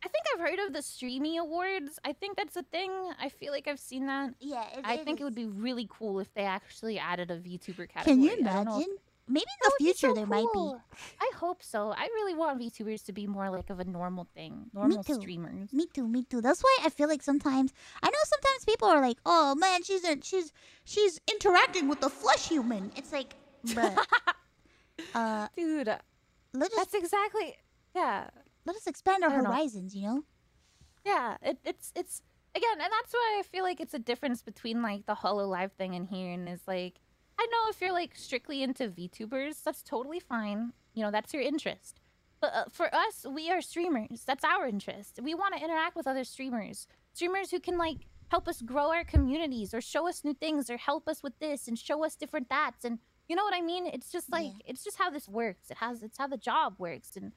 I think I've heard of the Streamy Awards. I think that's a thing. I feel like I've seen that.
Yeah,
I think it would be really cool if they actually added a VTuber category.
Can you imagine? Maybe in the future there might be.
I hope so. I really want VTubers to be more like of a normal thing. Normal streamers.
Me too. That's why I feel like sometimes people are like, "Oh man, she's interacting with a flesh human." It's like, bruh.
Dude, that's exactly
Let us expand our horizons, you know?
Yeah, it's again, and that's why I feel like it's a difference between like the HoloLive thing and here, and is like, I know if you're like strictly into VTubers, that's totally fine. You know, that's your interest. But for us, we are streamers. That's our interest. We want to interact with other streamers who can like help us grow our communities or show us new things or help us with this and show us different that's, and you know what I mean? It's just like it's just how this works. It's how the job works, and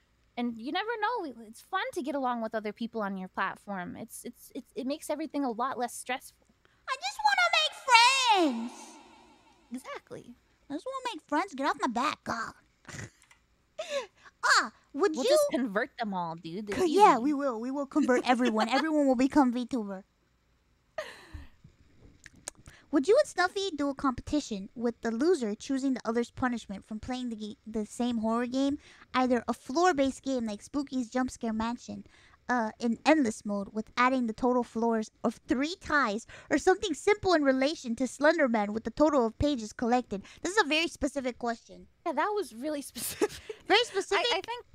you never know. It's fun to get along with other people on your platform. It makes everything a lot less stressful.
I just want to make friends.
Exactly.
I just want to make friends. Get off my back, God.
We'll just convert them all, dude.
Yeah, we will. We will convert everyone. Everyone will become VTuber. Would you and Snuffy do a competition with the loser choosing the other's punishment from playing the same horror game? Either a floor-based game like Spooky's Jump Scare Mansion in endless mode with adding the total floors of 3 ties, or something simple in relation to Slenderman with the total of pages collected. This is a very specific question.
Yeah, that was really specific.
Very specific?
I think...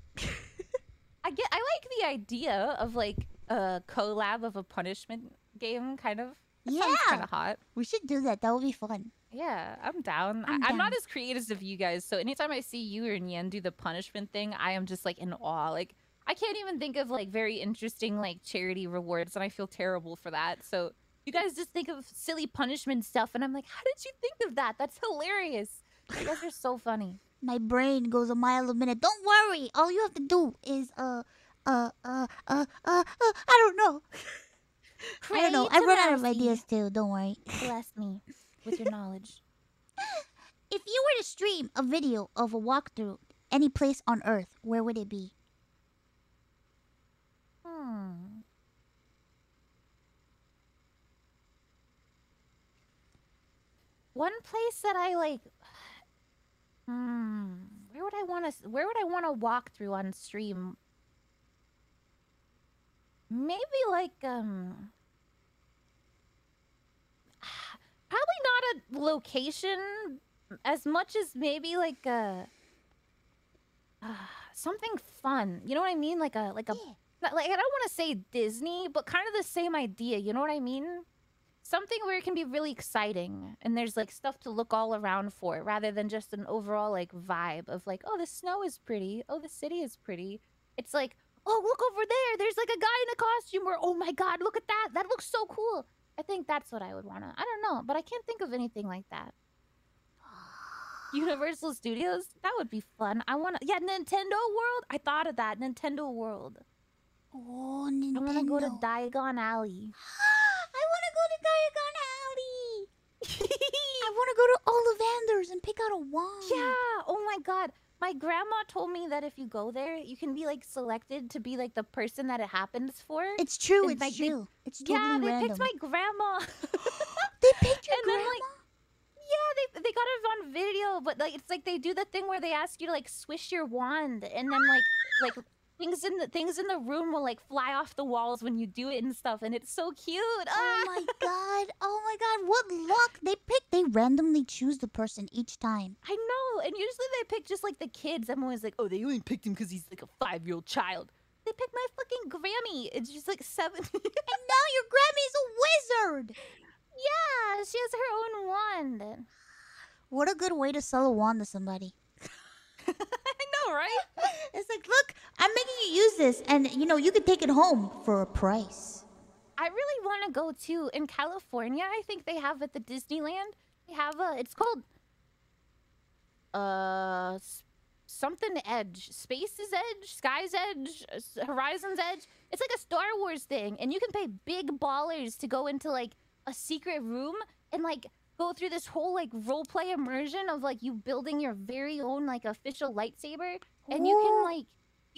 I like the idea of like a collab of a punishment game, kind of. That sounds kind of hot.
We should do that. That would be fun.
Yeah, I'm down. I'm not as creative as you guys, so anytime I see you or Nyen do the punishment thing, I am just like in awe. Like, I can't even think of like very interesting like charity rewards, and I feel terrible for that. So you guys just think of silly punishment stuff, and I'm like, how did you think of that? That's hilarious. You guys are so funny.
My brain goes a mile a minute. Don't worry. All you have to do is I don't know. I don't know. I run out of ideas too. Don't worry.
Bless me with your knowledge.
If you were to stream a video of a walkthrough any place on Earth, where would it be?
One place that I like. Where would I want to walk through on stream? Maybe like probably not a location as much as maybe like something fun. You know what I mean? Like I don't want to say Disney, but kind of the same idea. You know what I mean? Something where it can be really exciting and there's like stuff to look all around for, rather than just an overall like vibe of like, oh, the snow is pretty, oh, the city is pretty. It's like, oh, look over there. There's like a guy in a costume, or oh my god, look at that. That looks so cool. I think that's what I would want to. I don't know, but I can't think of anything like that. Universal Studios? That would be fun. I want to. Yeah, Nintendo World? I thought of that. Nintendo World.
Oh, Nintendo.
I want to go to Diagon Alley.
I want to go to Diagon Alley. I want to go to Ollivanders and pick out a wand.
Yeah. Oh my god. My grandma told me that if you go there, you can be like selected to be like the person that it happens for.
It's true. It's like, true. It's totally random.
Yeah, they picked my grandma.
They picked your grandma?
Then, like, yeah, they got it on video, but like it's like they do the thing where they ask you to like swish your wand, and then like things in the room will like fly off the walls when you do it and stuff, and it's so cute.
Oh my god, what luck! They randomly choose the person each time.
I know, and usually they pick just like the kids. I'm always like, oh, they only picked him because he's like a 5-year-old child. They picked my fucking Grammy. It's just like 7.
And now your Grammy's a wizard.
Yeah, she has her own wand.
What a good way to sell a wand to somebody.
I know, right?
It's like, look, I'm making you use this, and you could take it home for a price.
I really want to go too. In California, I think they have at the Disneyland. They have it's called something Edge, Space's Edge, Sky's Edge, Horizon's Edge. It's like a Star Wars thing, and you can pay big ballers to go into like a secret room and like go through this whole like role play immersion of like you building your very own like official lightsaber, and you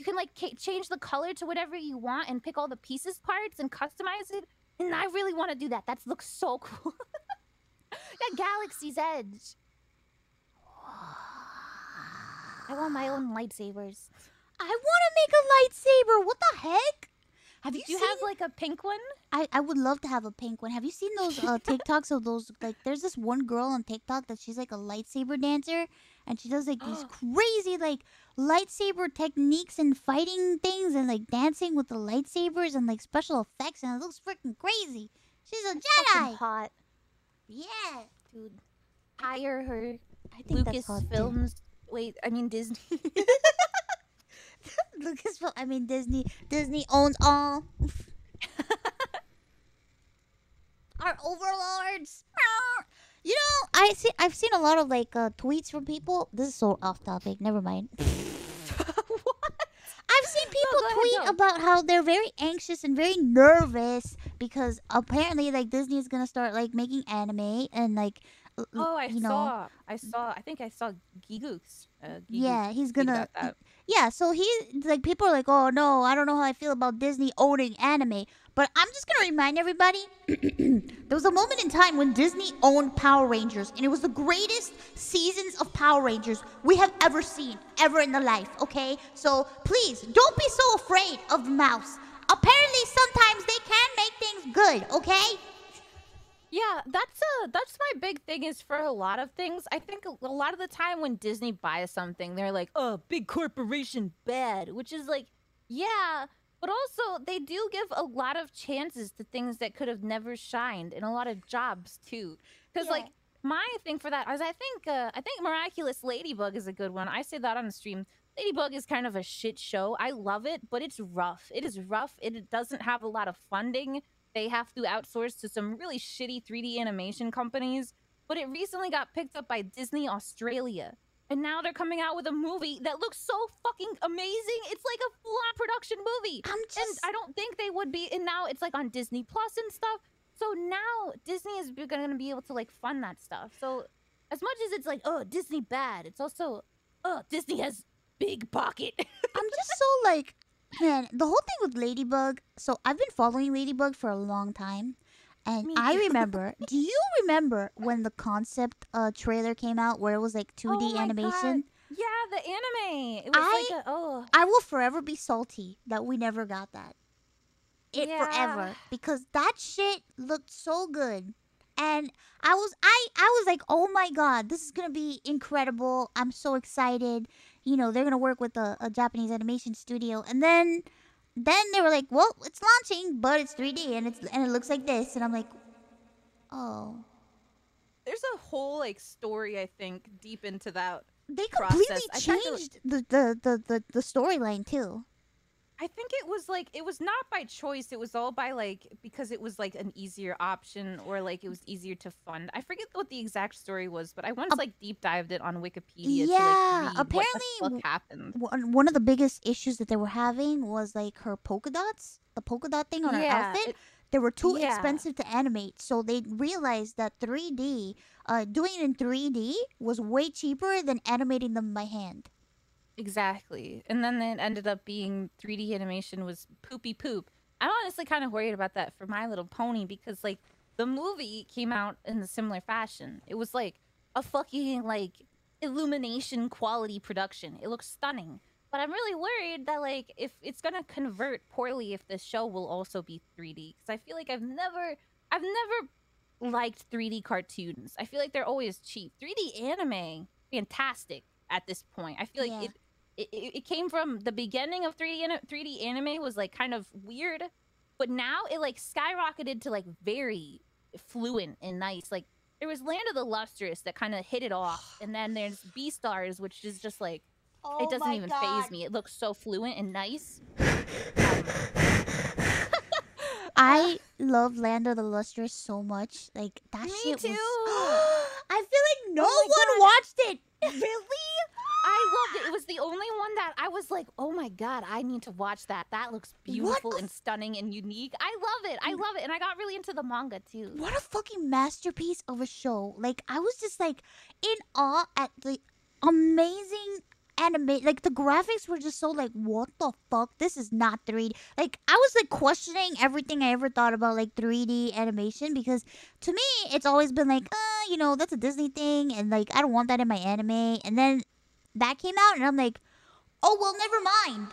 can change the color to whatever you want and pick all the pieces parts and customize it. And I really want to do that. That looks so cool. That Galaxy's Edge. I want my own lightsabers.
I want to make a lightsaber. What the heck?
Do you have like a pink one?
I would love to have a pink one. Have you seen those TikToks of those? Like, there's this one girl on TikTok that she's like a lightsaber dancer, and she does like these crazy like lightsaber techniques and fighting things and like dancing with the lightsabers and like special effects, and it looks freaking crazy. She's a Jedi.
Hot.
Yeah,
dude. Hire her.
I think that's hot,
Lucasfilms. Wait, I mean Disney.
Lucasfilm. I mean Disney. Disney owns all. Our overlords. I've seen a lot of like tweets from people. This is so off topic. Never mind.
What?
I've seen people tweet about how they're very anxious and very nervous because apparently like Disney is gonna start like making anime and like.
I think I saw Gigoose.
Yeah, he's gonna. Yeah, so people are like, oh no, I don't know how I feel about Disney owning anime. But I'm just gonna remind everybody, there was a moment in time when Disney owned Power Rangers, and it was the greatest seasons of Power Rangers we have ever seen, ever in the life, okay? So please, don't be so afraid of the mouse. Apparently, sometimes they can make things good, okay?
Yeah, that's my big thing is for a lot of things. I think a lot of the time when Disney buys something, they're like, oh, big corporation, bad. Which is like, yeah, but also they do give a lot of chances to things that could have never shined and a lot of jobs too. Because like my thing for that is I think Miraculous Ladybug is a good one. I say that on the stream. Ladybug is kind of a shit show. I love it, but it's rough. It is rough. It doesn't have a lot of funding. They have to outsource to some really shitty 3D animation companies, but it recently got picked up by Disney Australia. And now they're coming out with a movie that looks so fucking amazing. It's like a full-on production movie. And I don't think they would be, and now it's like on Disney Plus and stuff. So now Disney is going to be able to like fund that stuff. So as much as it's like, oh, Disney bad, it's also, oh, Disney has big pocket.
I'm just so like, man, the whole thing with Ladybug. So I've been following Ladybug for a long time, and I remember. Do you remember when the concept trailer came out, where it was like 2D animation?
God. Yeah, the anime. It was
I will forever be salty that we never got that. Forever, because that shit looked so good. And I was like, oh my god, this is gonna be incredible. I'm so excited. You know, they're gonna work with a Japanese animation studio, and then they were like, well, it's launching, but it's 3D and it looks like this, and I'm like, oh.
There's a whole like story, I think, deep into that.
They completely changed the storyline too.
I think it was not by choice. It was all by like, because it was like an easier option, or like it was easier to fund. I forget what the exact story was, but I once like deep dived it on Wikipedia.
Yeah,
to, like, read
apparently
what the fuck happened.
One of the biggest issues that they were having was like her polka dots, the polka dot thing on her outfit. They were too expensive to animate, so they realized that 3D, doing it in 3D was way cheaper than animating them by hand.
Exactly. And then it ended up being 3D animation was poopy poop. I'm honestly kind of worried about that for My Little Pony, because like the movie came out in a similar fashion. It was like a fucking like illumination quality production. It looks stunning. But I'm really worried that like if it's going to convert poorly, if the show will also be 3D, because I feel like I've never liked 3D cartoons. I feel like they're always cheap. 3D anime, fantastic at this point. I feel like
Yeah.
it came from the beginning of 3D anime was like kind of weird, but now it like skyrocketed to like very fluent and nice. Like there was Land of the Lustrous that kind of hit it off, and then there's Beastars, which is just like it doesn't even phase me. It looks so fluent and nice.
I love Land of the Lustrous so much. Like that
Me
shit
too.
was. I feel like no
Oh my
one
God.
watched it.
Really? I loved it. It was the only one that I was like, oh my God, I need to watch that. That looks beautiful and stunning and unique. I love it. I love it. And I got really into the manga too.
What a fucking masterpiece of a show. Like I was just like in awe at the amazing anime. Like the graphics were just so like, what the fuck? This is not 3D. Like I was like questioning everything I ever thought about like 3D animation, because to me it's always been like, you know, that's a Disney thing, and like I don't want that in my anime. And then that came out and I'm like, oh well, never mind.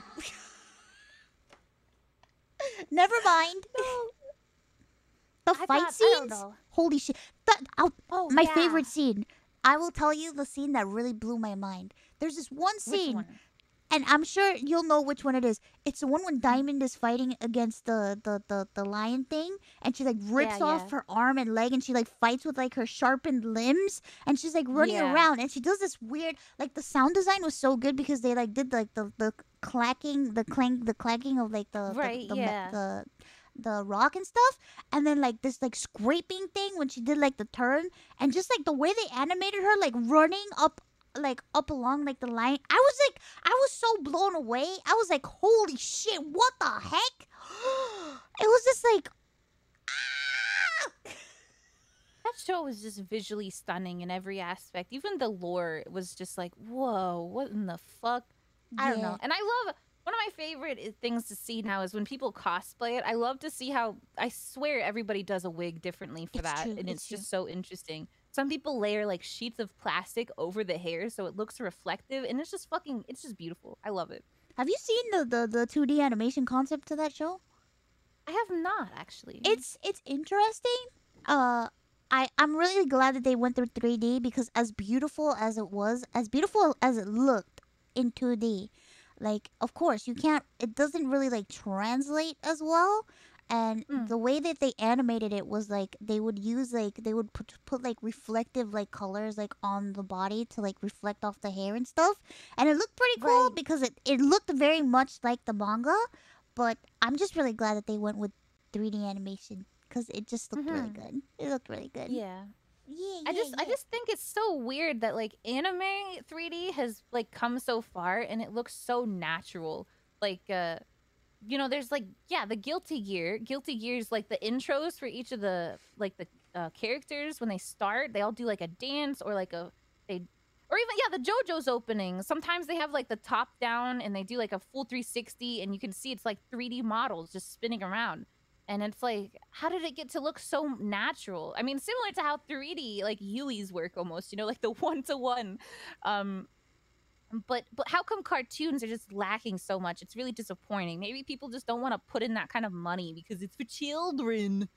Never mind. The fight
I don't
scenes,
know.
holy shit.
Oh,
My
yeah.
favorite scene. I will tell you the scene that really blew my mind. There's this one
Which
scene,
one?
and I'm sure you'll know which one it is. It's the one when Diamond is fighting against the lion thing, and she like rips off
yeah.
her arm and leg, and she like fights with like her sharpened limbs, and she's like running
Yeah.
around, and she does this weird, like the sound design was so good because they like did like the clacking, the clacking of like
Right, yeah.
the rock and stuff, and then like this like scraping thing when she did like the turn, and just like the way they animated her like running up along like the line. I was so blown away. I was like, holy shit, what the heck? It was just like
That show was just visually stunning in every aspect. Even the lore was just like, whoa, what in the fuck? I don't
Yeah.
know. And I love one of my favorite things to see now is when people cosplay it. I love to see how I swear everybody does a wig differently for
It's
that,
true,
and
it's
it's just so interesting. Some people layer like sheets of plastic over the hair so it looks reflective, and it's just beautiful. I love it.
Have you seen the 2D animation concept to that show?
I have not actually.
It's interesting. I'm really glad that they went through 3D, because as beautiful as it was, as beautiful as it looked in 2D, like of course it doesn't really like translate as well. And the way that they animated it was like they would put like reflective like colors like on the body to like reflect off the hair and stuff, and it looked pretty cool
Right.
because it looked very much like the manga. But I'm just really glad that they went with 3D animation, because it just looked really good. It looked really good.
Yeah.
Yeah,
I just think it's so weird that like anime 3D has like come so far and it looks so natural. Like you know, there's like the Guilty Gear. Guilty Gear's like the intros for each of the like the characters when they start, they all do like a dance or like or even the JoJo's opening. Sometimes they have like the top down and they do like a full 360 and you can see it's like 3D models just spinning around. And it's like, how did it get to look so natural? I mean, similar to how 3D like Yui's work almost, you know, like the 1-to-1. But how come cartoons are just lacking so much? It's really disappointing. Maybe people just don't want to put in that kind of money because it's for children.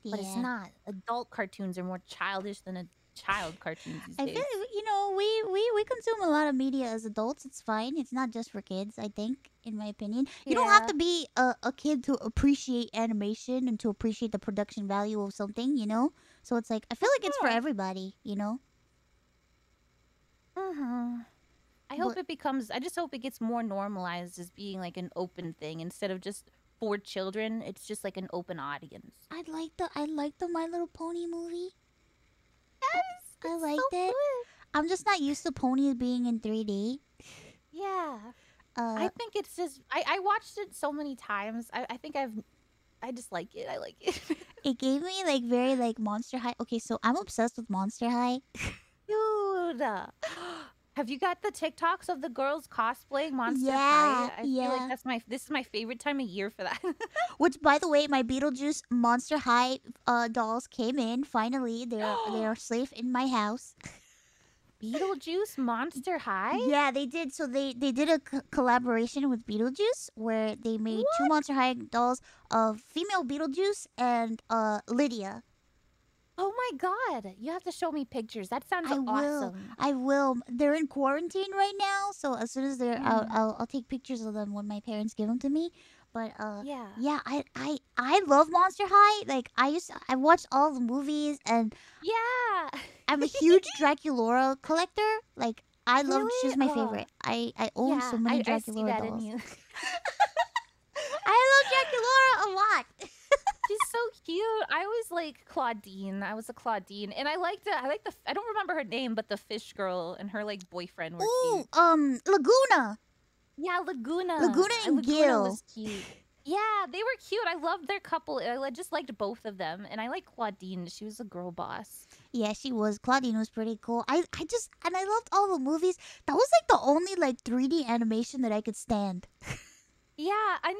But it's not. Adult cartoons are more childish than a child cartoons these
I
days.
feel, you know, we consume a lot of media as adults. It's fine. It's not just for kids, I think, in my opinion. You don't have
Yeah.
to be a kid to appreciate animation and to appreciate the production value of something, you know? So it's like, I feel like it's for
Yeah.
everybody, you know?
I hope
But-
it becomes. I just hope it gets more normalized as being like an open thing instead of just for children. It's just like an open audience.
I like the My Little Pony movie.
Yes,
I
it's
liked
so
it.
good.
I'm just not used to ponies being in 3D.
Yeah, I think it's just. I watched it so many times. I think I just like it. I like it.
It gave me like very like Monster High. Okay, so I'm obsessed with Monster High.
Dude, have you got the TikToks of the girls cosplaying Monster
Yeah,
High? I feel
yeah.
like this is my favorite time of year for that.
Which, by the way, my Beetlejuice Monster High dolls came in. Finally, they are safe in my house.
Beetlejuice Monster High?
Yeah, they did. So they did a collaboration with Beetlejuice where they made two Monster High dolls of female Beetlejuice and Lydia.
my god, you have to show me pictures. That sounds
I will.
awesome.
I will. They're in quarantine right now, so as soon as they're out, I'll take pictures of them when my parents give them to me. But
Yeah.
yeah, I love Monster High. Like I watched all the movies, and
Yeah.
I'm a huge Draculaura collector. Like I love.
Really?
She's my
Oh,
favorite. I own
yeah,
so many
I see
Draculaura
that in
dolls.
you.
I love Draculaura a lot.
She's so cute. I was like Claudine. I was a Claudine, and I liked it. I don't remember her name, but the fish girl and her like boyfriend were
Ooh,
cute.
Laguna.
Yeah, Laguna.
Laguna and
Laguna
Gil.
was cute. Yeah, they were cute. I loved their couple. Just liked both of them, and I like Claudine. She was a girl boss.
Yeah, she was. Claudine was pretty cool. I loved all the movies. That was like the only like 3D animation that I could stand.
Yeah, I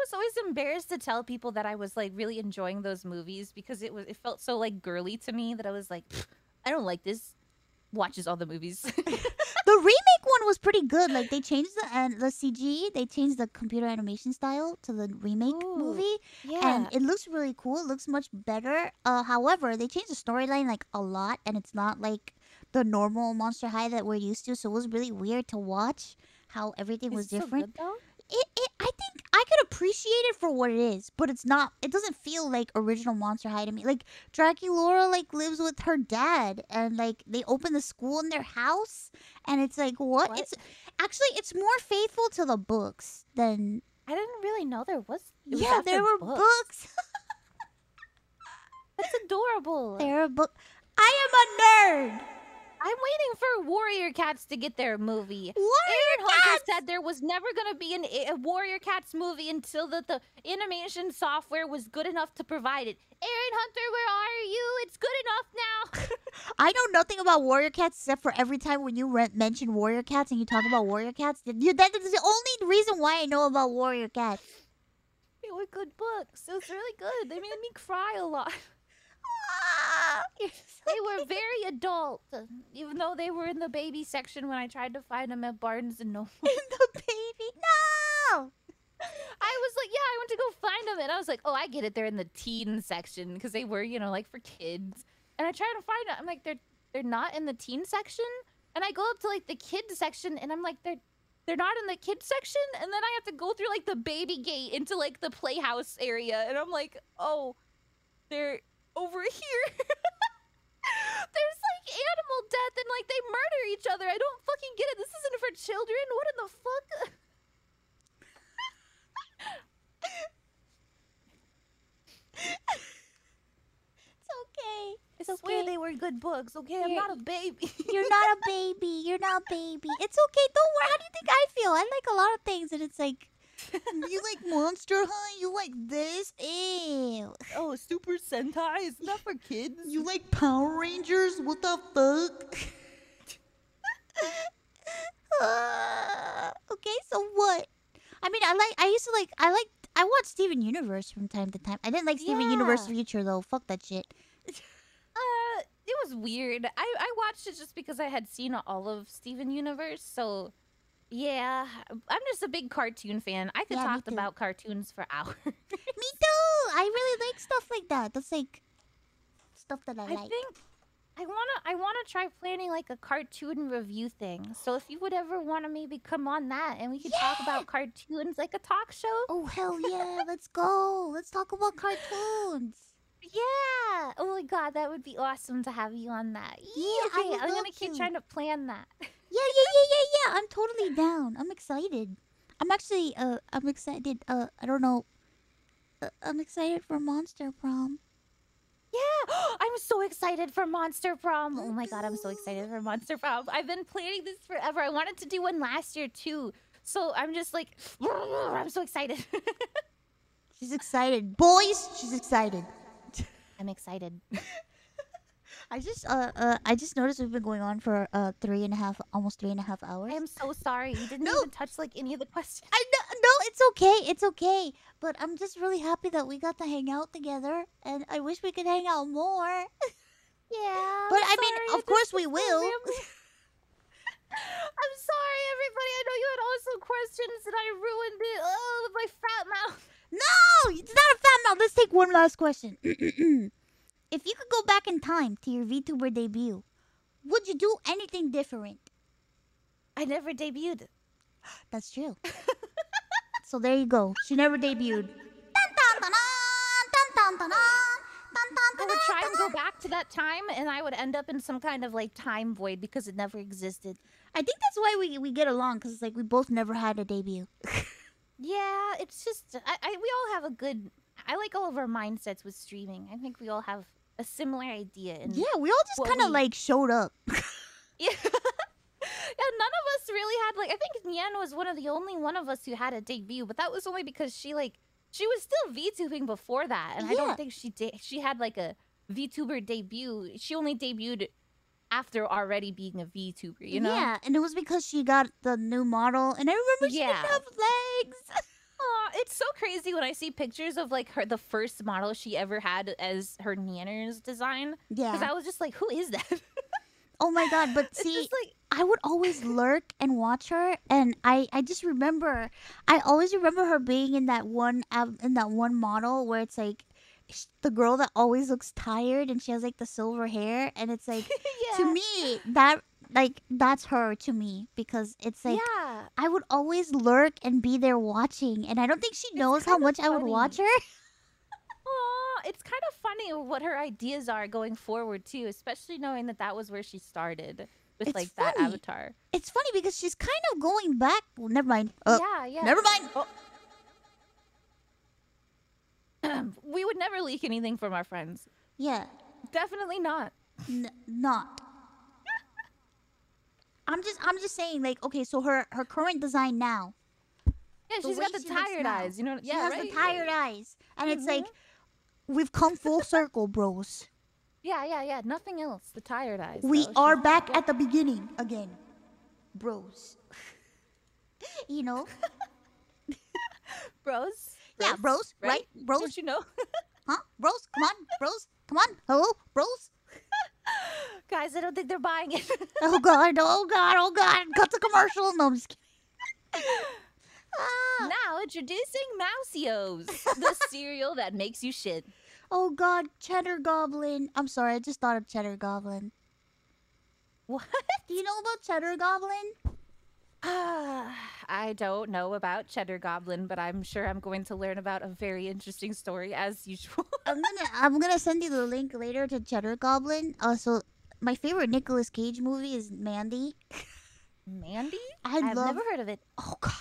was always embarrassed to tell people that I was like really enjoying those movies because it felt so like girly to me that I was like, I don't like this. Watches all the movies.
The remake one was pretty good. Like they changed the CG, they changed the computer animation style to the remake movie,
Yeah.
and it looks really cool. It looks much better. However, they changed the storyline like a lot, and it's not like the normal Monster High that we're used to. So it was really weird to watch how everything was
Is it so
different.
good, though?
I think I could appreciate it for what it is, but it's not. It doesn't feel like original Monster High to me. Like Draculaura, like lives with her dad, and like they open the school in their house, and it's like what?
What?
It's more faithful to the books than.
I didn't really know there was. It was
Yeah,
after
there were books.
That's adorable.
There are books. I am a nerd.
I'm waiting for Warrior Cats to get their movie.
Warrior
Aaron Hunter
Cats!
said there was never going to be a Warrior Cats movie until the animation software was good enough to provide it. Aaron Hunter, where are you? It's good enough now.
I know nothing about Warrior Cats except for every time when you mention Warrior Cats and you talk about Warrior Cats. That is the only reason why I know about Warrior Cats.
They were good books. It was really good. They made me cry a lot. They were very adult, even though they were in the baby section when I tried to find them at Barnes and Noble.
The baby, no.
I was like, yeah, I went to go find them, and I was like, oh, I get it. They're in the teen section because they were, like for kids. And I tried to find them. I'm like, they're not in the teen section. And I go up to like the kids section, and I'm like, they're not in the kids section. And then I have to go through like the baby gate into like the playhouse area, and I'm like, oh, they're over here. There's like animal death and like they murder each other. I don't fucking get it. This isn't for children. What in the fuck?
It's okay.
It's okay. They were good books. Okay, I'm not a baby.
You're not a baby. You're not a baby. It's okay. Don't worry. How do you think I feel? I like a lot of things, and it's like, you like Monster High? You like this? Ew.
Oh, Super Sentai? It's not for kids.
You like Power Rangers? What the fuck? Okay, so what? I mean, I watched Steven Universe from time to time. I didn't like Steven Universe Future, though. Fuck that shit.
It was weird. I watched it just because I had seen all of Steven Universe, so yeah. I'm just a big cartoon fan. I could
Yeah, me
talk
too.
about cartoons for hours.
Me too! I really like stuff like that. That's like stuff that I
I
like.
think I wanna try planning like a cartoon review thing. So if you would ever want to maybe come on that and we could talk about cartoons like a talk show.
Oh, hell yeah. Let's go. Let's talk about cartoons.
Yeah. Oh my god, that would be awesome to have you on that.
Yeah, I
okay,
would
I'm gonna
love
keep
to.
trying to plan that.
Yeah. I'm totally down. I'm excited. I'm actually, I'm excited. I don't know. I'm excited for Monster Prom.
Yeah, I'm so excited for Monster Prom. Oh my god, I'm so excited for Monster Prom. I've been planning this forever. I wanted to do one last year too. So I'm just like, I'm so excited.
She's excited. Boys, she's excited.
I'm excited.
I just noticed we've been going on for almost 3.5 hours.
I am so sorry. You didn't
No.
even touch like any of the questions.
No, it's okay. It's okay. But I'm just really happy that we got to hang out together, and I wish we could hang out more.
Yeah.
But
I'm
I mean,
sorry.
of course
This
we
was
will.
so rambling. I'm sorry, everybody. I know you had awesome questions, and I ruined it. Oh, with my fat mouth.
No, it's not a fat mouth. Let's take one last question. if you could go back in time to your VTuber debut, would you do anything different?
I never debuted.
That's true. So there you go. She never debuted.
I would try and go back to that time, and I would end up in some kind of like time void because it never existed.
I think that's why we get along, because it's like we both never had a debut.
Yeah, it's just we all have a good. I like all of our mindsets with streaming. I think we all have a similar idea. And
Yeah, we all just kind of like showed up.
Yeah. Yeah, none of us really had like. I think Nyan was one of the only one of us who had a debut, but that was only because she was still VTubing before that, and I don't think she had like a VTuber debut. She only debuted after already being a VTuber, you know?
Yeah, and it was because she got the new model, and I remember she didn't have legs.
It's so crazy when I see pictures of like the first model she ever had as her Nanners design.
Yeah,
because I was just like, who is that?
Oh my god! But see, I would always lurk and watch her, and I just remember, I always remember her being in that one model where it's like the girl that always looks tired and she has like the silver hair, and it's like to me that's her to me, because it's like I would always lurk and be there watching, and I don't think she knows how much I would watch her.
It's kind of funny what her ideas are going forward too, especially knowing that was where she started with that avatar.
It's funny because she's kind of going back. Well, never mind.
Yeah.
Never mind.
We would never leak anything from our friends.
Yeah.
Definitely not.
Not. I'm just saying, like, okay, so her current design now.
Yeah, she's got the tired eyes, you know.
She has the tired eyes, and it's like we've come full circle, bros.
Yeah. Nothing else. The tired eyes.
We are back at the beginning again, bros. You know,
bros.
Yeah, bros. Right? Bros.
Don't you know?
Huh? Bros, come on, bros, come on. Hello, bros.
Guys, I don't think they're buying it.
Oh god! Cut the commercial. No, I'm just kidding.
Now introducing Mouseos, the cereal that makes you shit.
Oh god, Cheddar Goblin. I'm sorry, I just thought of Cheddar Goblin.
What?
Do you know about Cheddar Goblin?
I don't know about Cheddar Goblin, but I'm sure I'm going to learn about a very interesting story as usual.
I'm gonna send you the link later to Cheddar Goblin. So my favorite Nicolas Cage movie is Mandy.
Mandy?
I've
never heard of it.
Oh god.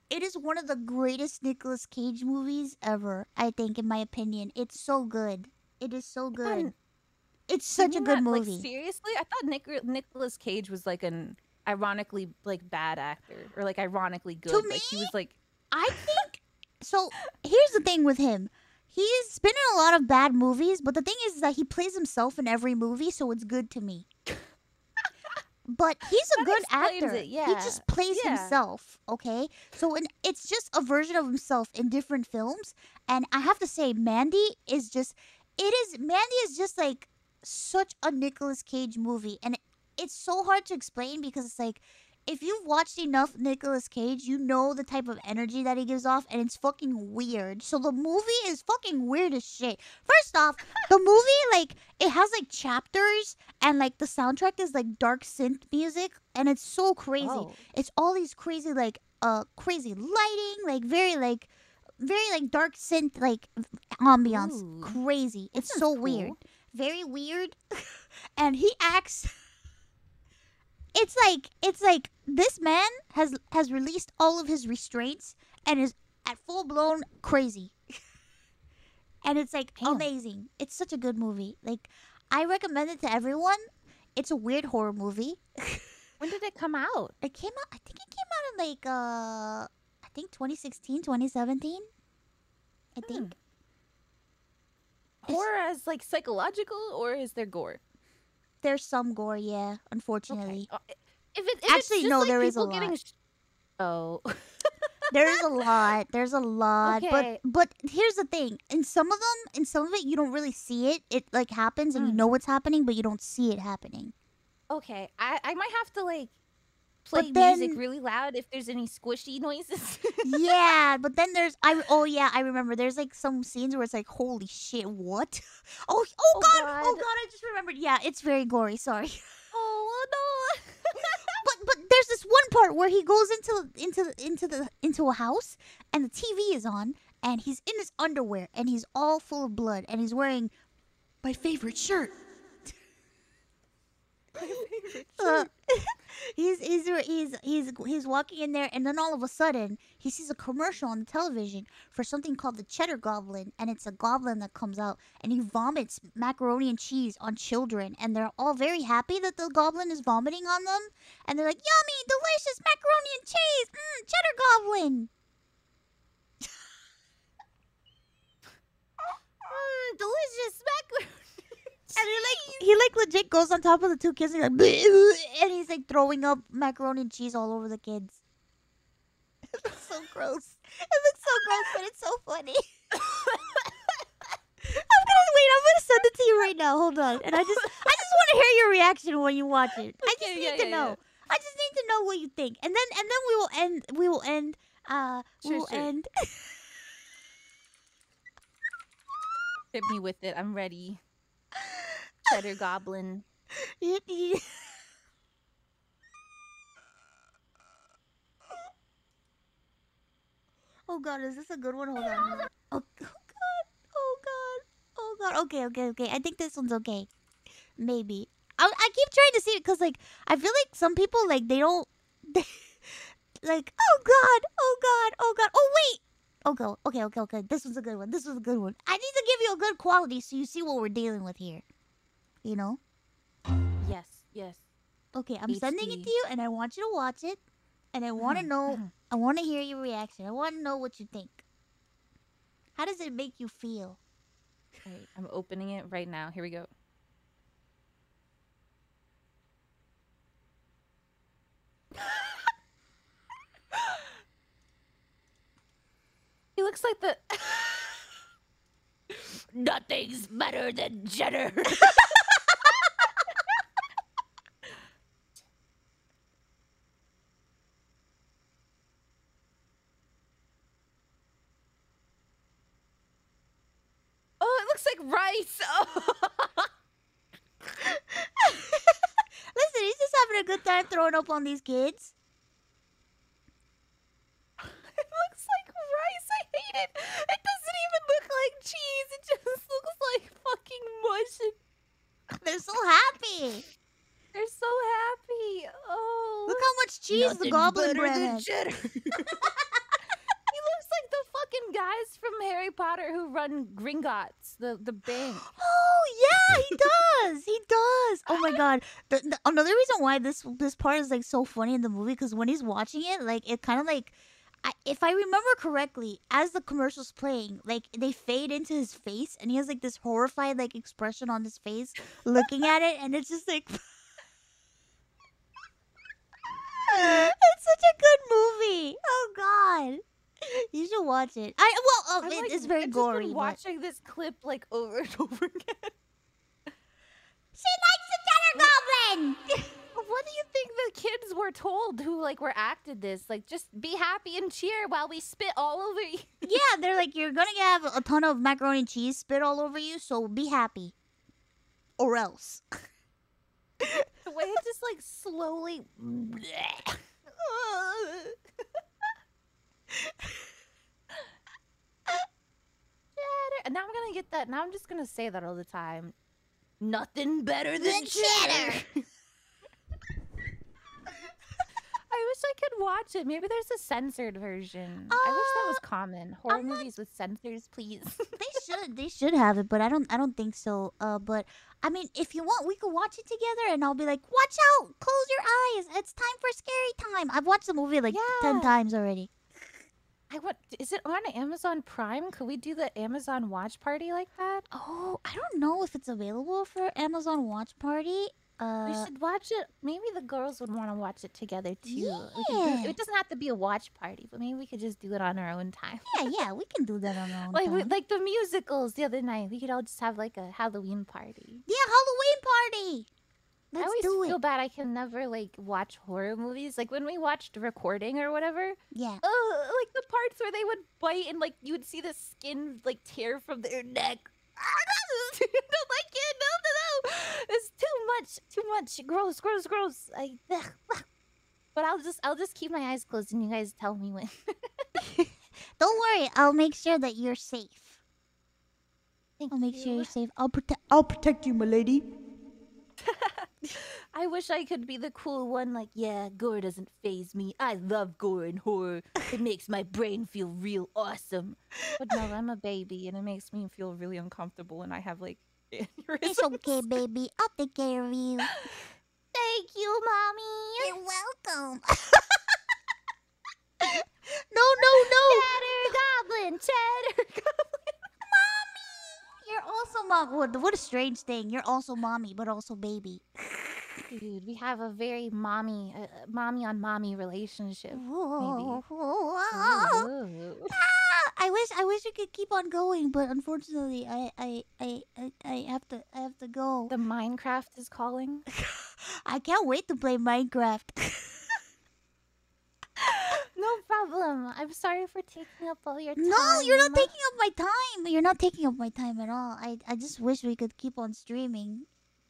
It is one of the greatest Nicolas Cage movies ever, I think, in my opinion. It's so good. It is so good. It's such a good movie.
Like, seriously? I thought Nicolas Cage was like an ironically like bad actor, or like ironically good.
To me,
like, he was like,
I think so. Here's the thing with him. He's been in a lot of bad movies, but the thing is that he plays himself in every movie, so it's good to me. But he's a good actor. He just plays himself, okay? So it's just a version of himself in different films. And I have to say, Mandy is just like such a Nicolas Cage movie. And it's so hard to explain because it's like, if you've watched enough Nicolas Cage, you know the type of energy that he gives off, and it's fucking weird. So the movie is fucking weird as shit. First off, the movie, like, it has, like, chapters, and, like, the soundtrack is, like, dark synth music, and it's so crazy.
Oh.
It's all these crazy, like, crazy lighting, like, very, like, dark synth, like, ambiance.
Ooh.
Crazy. It's so weird. Very weird. And he acts... It's like this man has released all of his restraints and is at full blown crazy. And it's like amazing. It's such a good movie. Like, I recommend it to everyone. It's a weird horror movie.
When did it come out?
I think it came out in like I think 2016, 2017. I think.
Horror as like psychological, or is there gore?
There's some gore, yeah, unfortunately.
Okay.
Actually, no, there is a lot. There is a lot. There's a lot.
Okay.
But here's the thing. In some of it, you don't really see it. It, like, happens and you know what's happening, but you don't see it happening.
Okay. I might have to, like, play music really loud if there's any squishy noises.
Yeah, but then I remember. There's like some scenes where it's like, holy shit, what? Oh god, I just remembered. Yeah, it's very gory. Sorry.
Oh no.
But there's this one part where he goes into a house and the TV is on and he's in his underwear and he's all full of blood and he's wearing my favorite shirt. He's walking in there and then all of a sudden he sees a commercial on the television for something called the Cheddar Goblin, and it's a goblin that comes out and he vomits macaroni and cheese on children, and they're all very happy that the goblin is vomiting on them, and they're like, yummy, delicious macaroni and cheese, Cheddar Goblin.
Delicious macaroni.
And he legit goes on top of the two kids and he's like throwing up macaroni and cheese all over the kids. It looks so gross. It looks so gross, but it's so funny. I'm gonna send it to you right now. Hold on. And I just want to hear your reaction when you watch it. I just need to know. I just need to know what you think. And then we will end.
Hit me with it. I'm ready. Cheddar Goblin.
Oh god, is this a good one? Hold on. Oh god. Okay. I think this one's okay. Maybe. I keep trying to see it because like I feel like some people like they don't like oh god. Oh wait. Okay. This was a good one. I need to give you a good quality so you see what we're dealing with here. You know?
Yes.
Okay, I'm sending it to you and I want you to watch it. And I want to know, I want to hear your reaction. I want to know what you think. How does it make you feel?
Right, I'm opening it right now. Here we go. He looks like the... Nothing's better than cheddar. Oh, it looks like rice. Oh.
Listen, he's just having a good time throwing up on these kids.
It looks like rice. I hate it. It doesn't even look like cheese. It just looks like fucking mush.
They're so happy.
They're so happy. Oh.
Look how much cheese the goblin bred.
He looks like the fucking guys from Harry Potter who run Gringotts, the bank.
Oh yeah, he does. He does. Oh my god. Another reason why this part is like so funny in the movie, because when he's watching it, like it kind of like, if I remember correctly, as the commercial's playing, like they fade into his face, and he has like this horrified like expression on his face, looking at it, and it's just like. It's such a good movie. Oh god. You should watch it. It's very gory.
I've been watching this clip like over and over again.
She likes the Cheddar Goblin.
What do you think the kids were told who like were acted this? Like, just be happy and cheer while we spit all over you.
Yeah, they're like, you're gonna have a ton of macaroni and cheese spit all over you, so be happy, or else.
The way it just like slowly. And now I'm gonna get that. Now I'm just gonna say that all the time. Nothing better than cheddar. I wish I could watch it. Maybe there's a censored version. I wish that was common. Horror movies with censors, please.
They should have it, but I don't think so. But I mean, if you want, we could watch it together, and I'll be like, watch out, close your eyes. It's time for scary time. I've watched the movie like 10 times already.
Is it on Amazon Prime? Could we do the Amazon Watch Party like that?
Oh, I don't know if it's available for Amazon Watch Party.
We should watch it. Maybe the girls would want to watch it together too.
Yeah.
It doesn't have to be a watch party, but maybe we could just do it on our own time.
Yeah, we can do that on our own time.
Like the musicals the other night. We could all just have like a Halloween party.
Yeah, Halloween party.
I
Let's
always
do
feel
it.
bad I can never like watch horror movies. Like when we watched Recording or whatever.
Yeah.
Oh, like the parts where they would bite and like you would see the skin like tear from their neck. I don't like it. No. It's too much. Gross. But I'll just keep my eyes closed and you guys tell me when.
Don't worry. I'll make sure that you're safe.
Thank
I'll make sure
you.
you're safe. I'll protect you, my lady.
I wish I could be the cool one, like, yeah, gore doesn't faze me. I love gore and horror. It makes my brain feel real awesome. But no, I'm a baby, and it makes me feel really uncomfortable, and I have, like,
It's okay, baby. I'll take care of you.
Thank you, Mommy.
You're welcome. No.
Cheddar Goblin.
You're also mom. What a strange thing. You're also mommy, but also baby.
Dude, we have a very mommy on mommy relationship.
Whoa.
Ooh.
I wish we could keep on going, but unfortunately, I have to go.
The Minecraft is calling.
I can't wait to play Minecraft.
No problem. I'm sorry for taking up all your time.
No, you're not taking up my time. You're not taking up my time at all. I just wish we could keep on streaming.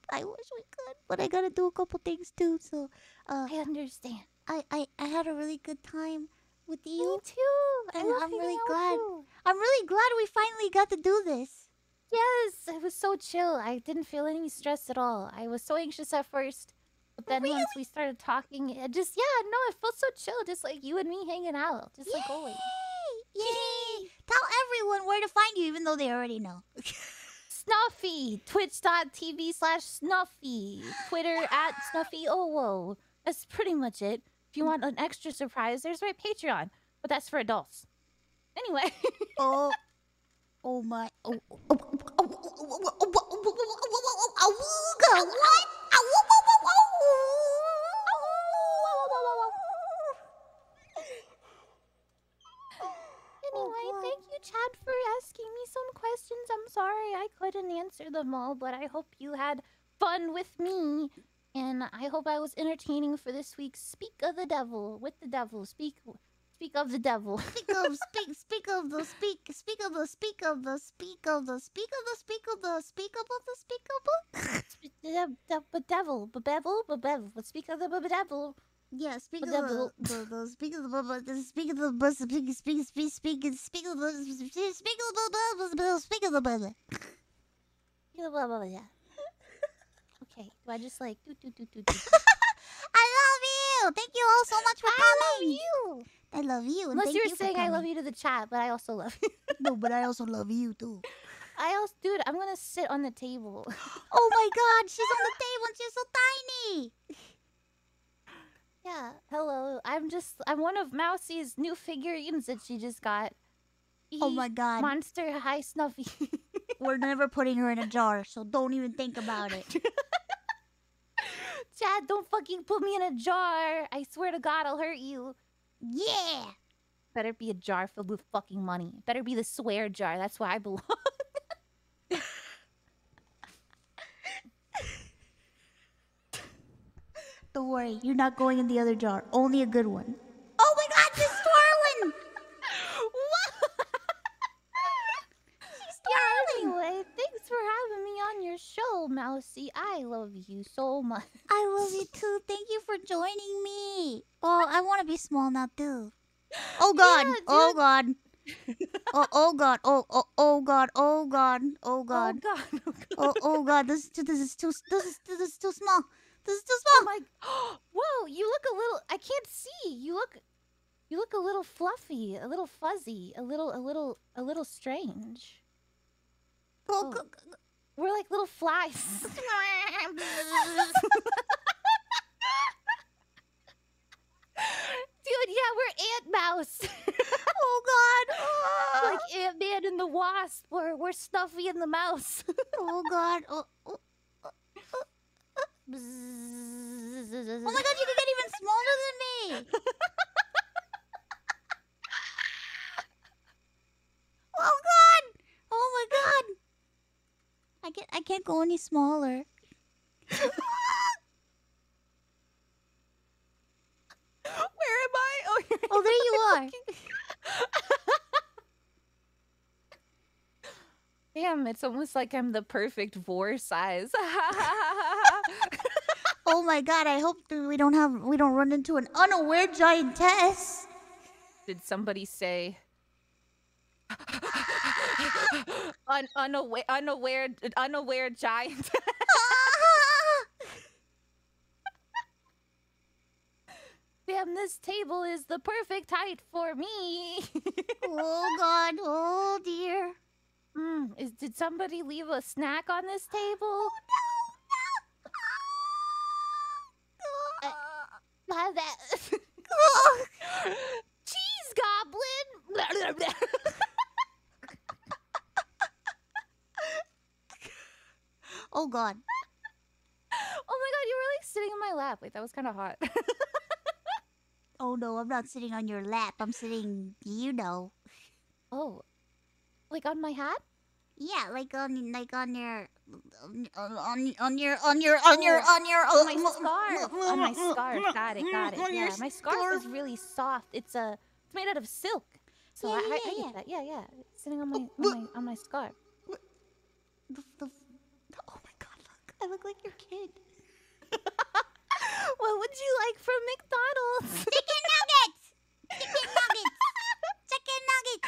I wish we could, but I gotta do a couple things too. So,
I understand.
I had a really good time with you.
Me too.
And I'm really
hanging out
glad.
with you.
I'm really glad we finally got to do this.
Yes, it was so chill. I didn't feel any stress at all. I was so anxious at first, but then once we started talking, it just it felt so chill, just like you and me hanging out, just like always.
Yay! Tell everyone where to find you, even though they already know.
Snuffy, twitch.tv/Snuffy, Twitter @SnuffyOwo. That's pretty much it. If you want an extra surprise, there's my Patreon, but that's for adults. Anyway.
Oh my. What?
Anyway, thank you, Chad, for asking me some questions. I'm sorry I couldn't answer them all, but I hope you had fun with me. And I hope I was entertaining for this week's Speak of the Devil. With the Devil. Speak of the Devil.
Speak of the
Devil. Let's speak of the devil.
Yeah, speak of
Devil.
the speak of the
Okay, do I just like do?
I love you. Thank you all so much for coming. I love you. And
Unless
thank
you're
you for
saying I love
coming.
you to the chat, but I also love you.
No, but I also love you too.
Dude, I'm gonna sit on the table.
Oh my god, she's on the table and she's so tiny.
Yeah, hello. I'm one of Mousey's new figurines that she just got.
Oh my god.
Monster High Snuffy.
We're never putting her in a jar, so don't even think about it.
Chad, don't fucking put me in a jar. I swear to God, I'll hurt you.
Yeah.
Better be a jar filled with fucking money. Better be the swear jar. That's where I belong.
Don't worry, you're not going in the other jar. Only a good one. Oh my god, she's twirling!
Anyway, thanks for having me on your show, Mousey. I love you so much.
I love you too. Thank you for joining me. Oh, I want to be small now too. Oh god.
Yeah,
Oh god. Oh god. Oh god. Oh god. Oh god.
Oh God.
Oh god. This is too small. This is too small.
Oh my. Whoa, you look a little. I can't see. You look a little fluffy, a little fuzzy, a little strange.
Oh,
We're like little flies. Dude, yeah, we're ant mouse.
oh god.
Like Ant-Man and the Wasp. We're Snuffy and the Mouse.
Oh god. Oh my god, you can get even smaller than me. Oh god. Oh my god. I can't go any smaller. Oh, there you are.
Damn, it's almost like I'm the perfect vor size.
Oh my god, I hope that we don't run into an unaware giantess.
Did somebody say unaware giant? Damn, this table is the perfect height for me.
Oh god, oh dear.
Did somebody leave a snack on this table? Oh, cheese goblin.
Oh god.
Oh my god, you were like sitting in my lap. Wait, that was kind of hot.
Oh no, I'm not sitting on your lap. I'm sitting,
Oh, like on my hat?
Yeah, like on your
my scarf. On my scarf. Got it. Yeah, my scarf is really soft. It's made out of silk. So I get that. Yeah. It's sitting on my scarf.
Oh my god, look. I look like your kid.
What would you like from McDonald's?
Chicken nuggets! Chicken nuggets! Chicken nuggets!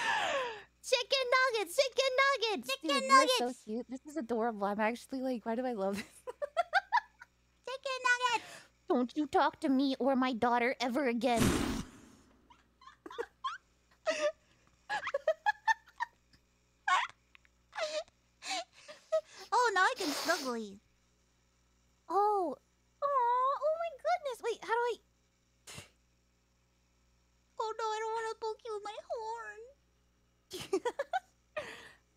Chicken nuggets! Chicken nuggets!
Chicken
Dude,
nuggets!
You're so cute. This is adorable. I'm actually like, why do I love this?
Chicken nuggets!
Don't you talk to me or my daughter ever again.
Oh, now I can snuggle you.
Oh my goodness. Wait, how do I...
Oh no, I don't want to poke you with my horn.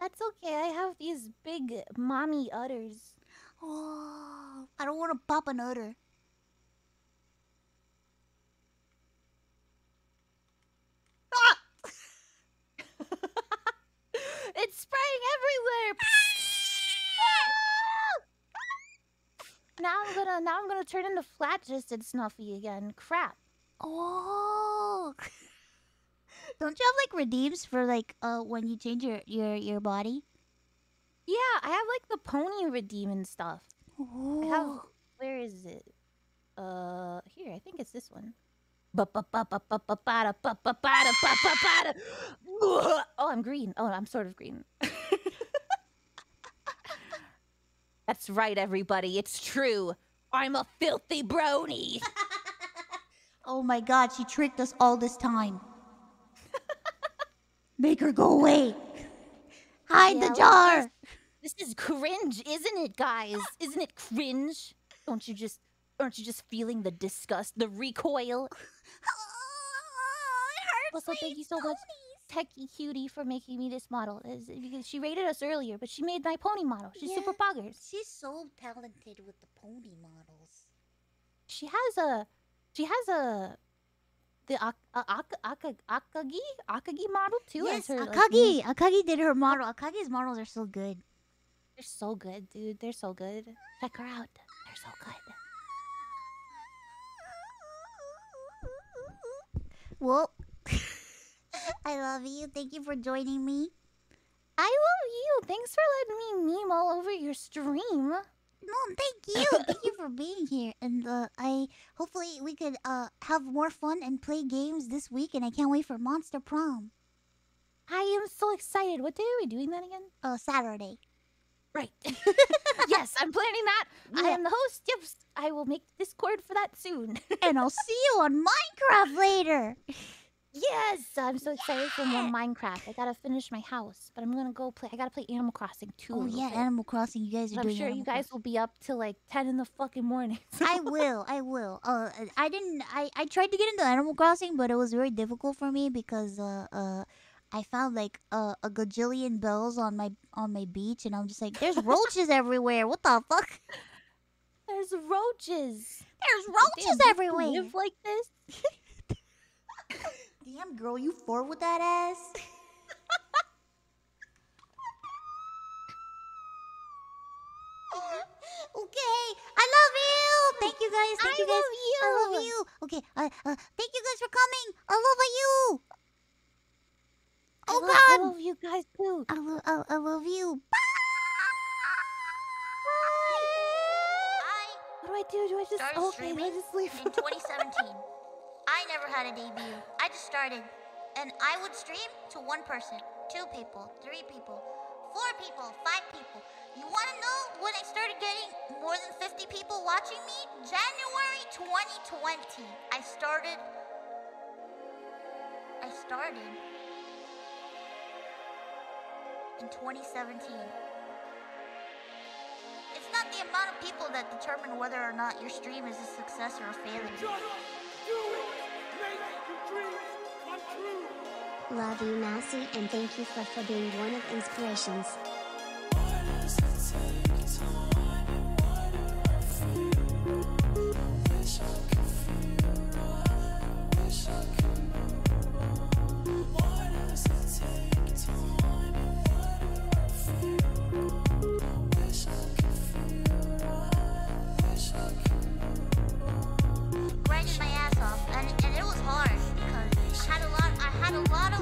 That's okay. I have these big mommy udders.
Oh, I don't want to pop an udder.
It's spraying everywhere. Now I'm gonna turn into flat-chested Snuffy again. Crap.
Oh. Don't you have like redeems for like when you change your body?
Yeah, I have like the pony redeem and stuff.
Oh.
I have, where is it? Here, I think it's this one. Oh, I'm green. Oh, I'm sort of green. That's right, everybody. It's true. I'm a filthy brony.
Oh my god, she tricked us all this time. Make her go away. Hide the jar.
This is cringe, isn't it, guys? Isn't it cringe? Aren't you just feeling the disgust, the recoil?
Oh, it hurts.
Also, thank you so much, Techie Cutie, for making me this model. Because she rated us earlier, but she made my pony model. She's super poggers.
She's so talented with the pony models.
She has the Akagi model too.
Yes,
as her,
Akagi. Akagi did her model. Akagi's models are so good.
They're so good, dude. They're so good. Check her out. They're so good.
Well, I love you. Thank you for joining me.
I love you. Thanks for letting me meme all over your stream.
No, thank you. Thank you for being here. And hopefully we could have more fun and play games this week. And I can't wait for Monster Prom.
I am so excited. What day are we doing that again?
Saturday.
Right. Yes, I'm planning that.
Yeah.
I am the host. Yes, I will make Discord for that soon.
And I'll see you on Minecraft later.
Yes, I'm so excited for more Minecraft. I gotta finish my house, but I'm gonna go play. I gotta play Animal Crossing too.
Oh yeah, Animal Crossing. You guys are doing.
I'm sure you guys will be up till like 10 in the fucking morning.
I will. I didn't. I tried to get into Animal Crossing, but it was very difficult for me because I found like a gajillion bells on my beach, and I'm just like, there's roaches everywhere. What the fuck?
There's roaches.
There's roaches everywhere.
You live like this?
Damn, girl, you fought with that ass? Okay, I love you. Thank you guys guys. Thank
I
you guys.
love you.
I love you. Okay. Thank you guys for coming. I love you. Oh
I
God.
love you guys too.
I love you.
What do I do? Do I just
Started
do I
streaming
just leave?
in 2017. I never had a debut. I just started. And I would stream to one person, 2 people, 3 people, 4 people, 5 people. You want to know when I started getting more than 50 people watching me? January 2020. I started in 2017. It's not the amount of people that determine whether or not your stream is a success or a failure.
Love you, Mousey, and thank you for being one of inspirations.
Grinding my ass off, and it was hard because I had a lot of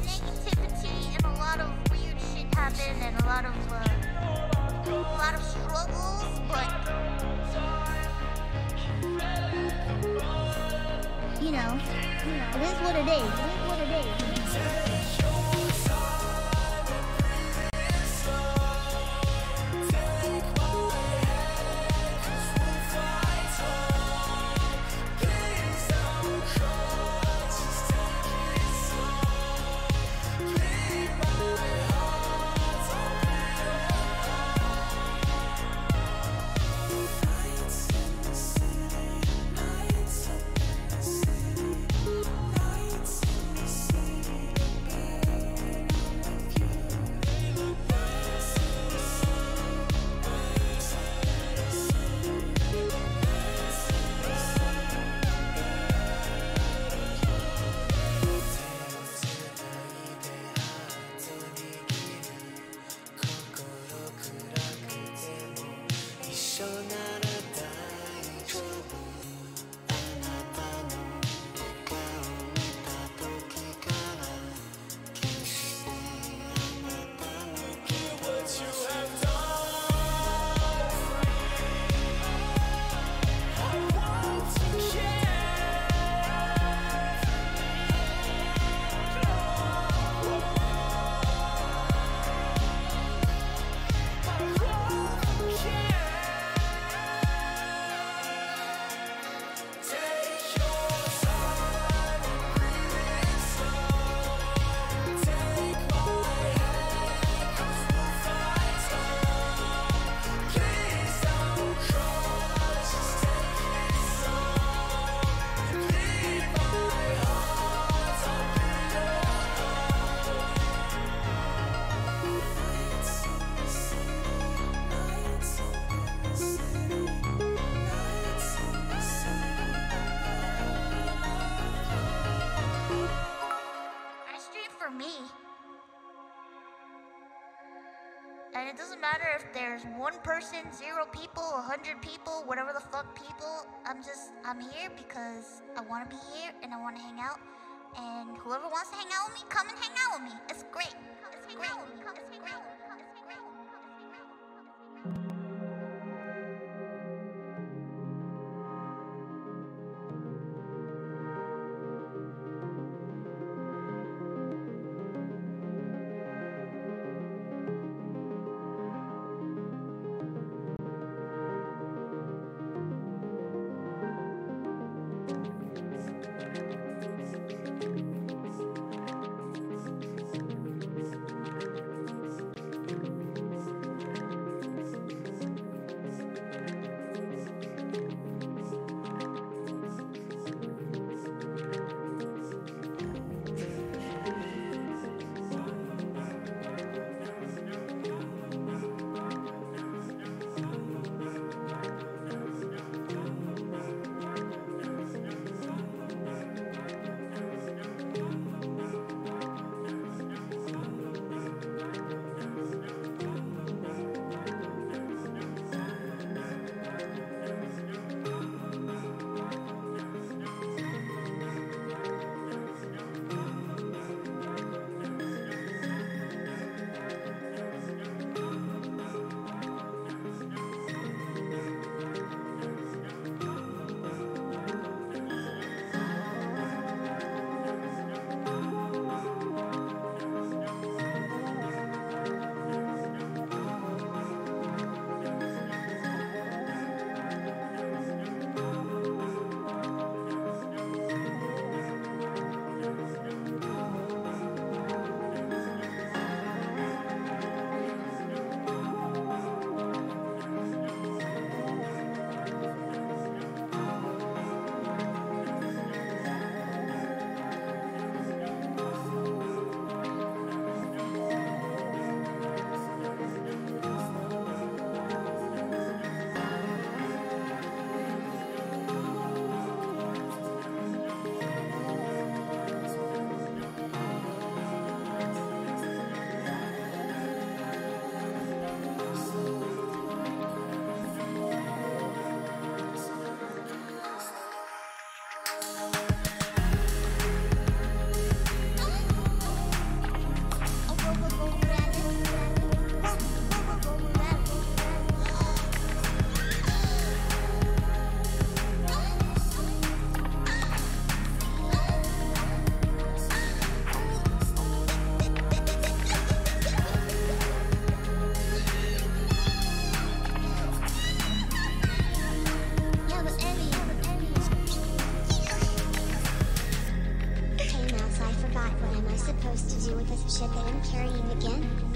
negativity and a lot of weird shit happen and a lot of struggles, but
You know, it is what it is. It is what it is.
And it doesn't matter if there's 1 person, 0 people, 100 people, whatever the fuck people. I'm here because I want to be here and I want to hang out. And whoever wants to hang out with me, come and hang out with me. It's great. It's great. It's great.
Should I carrying again?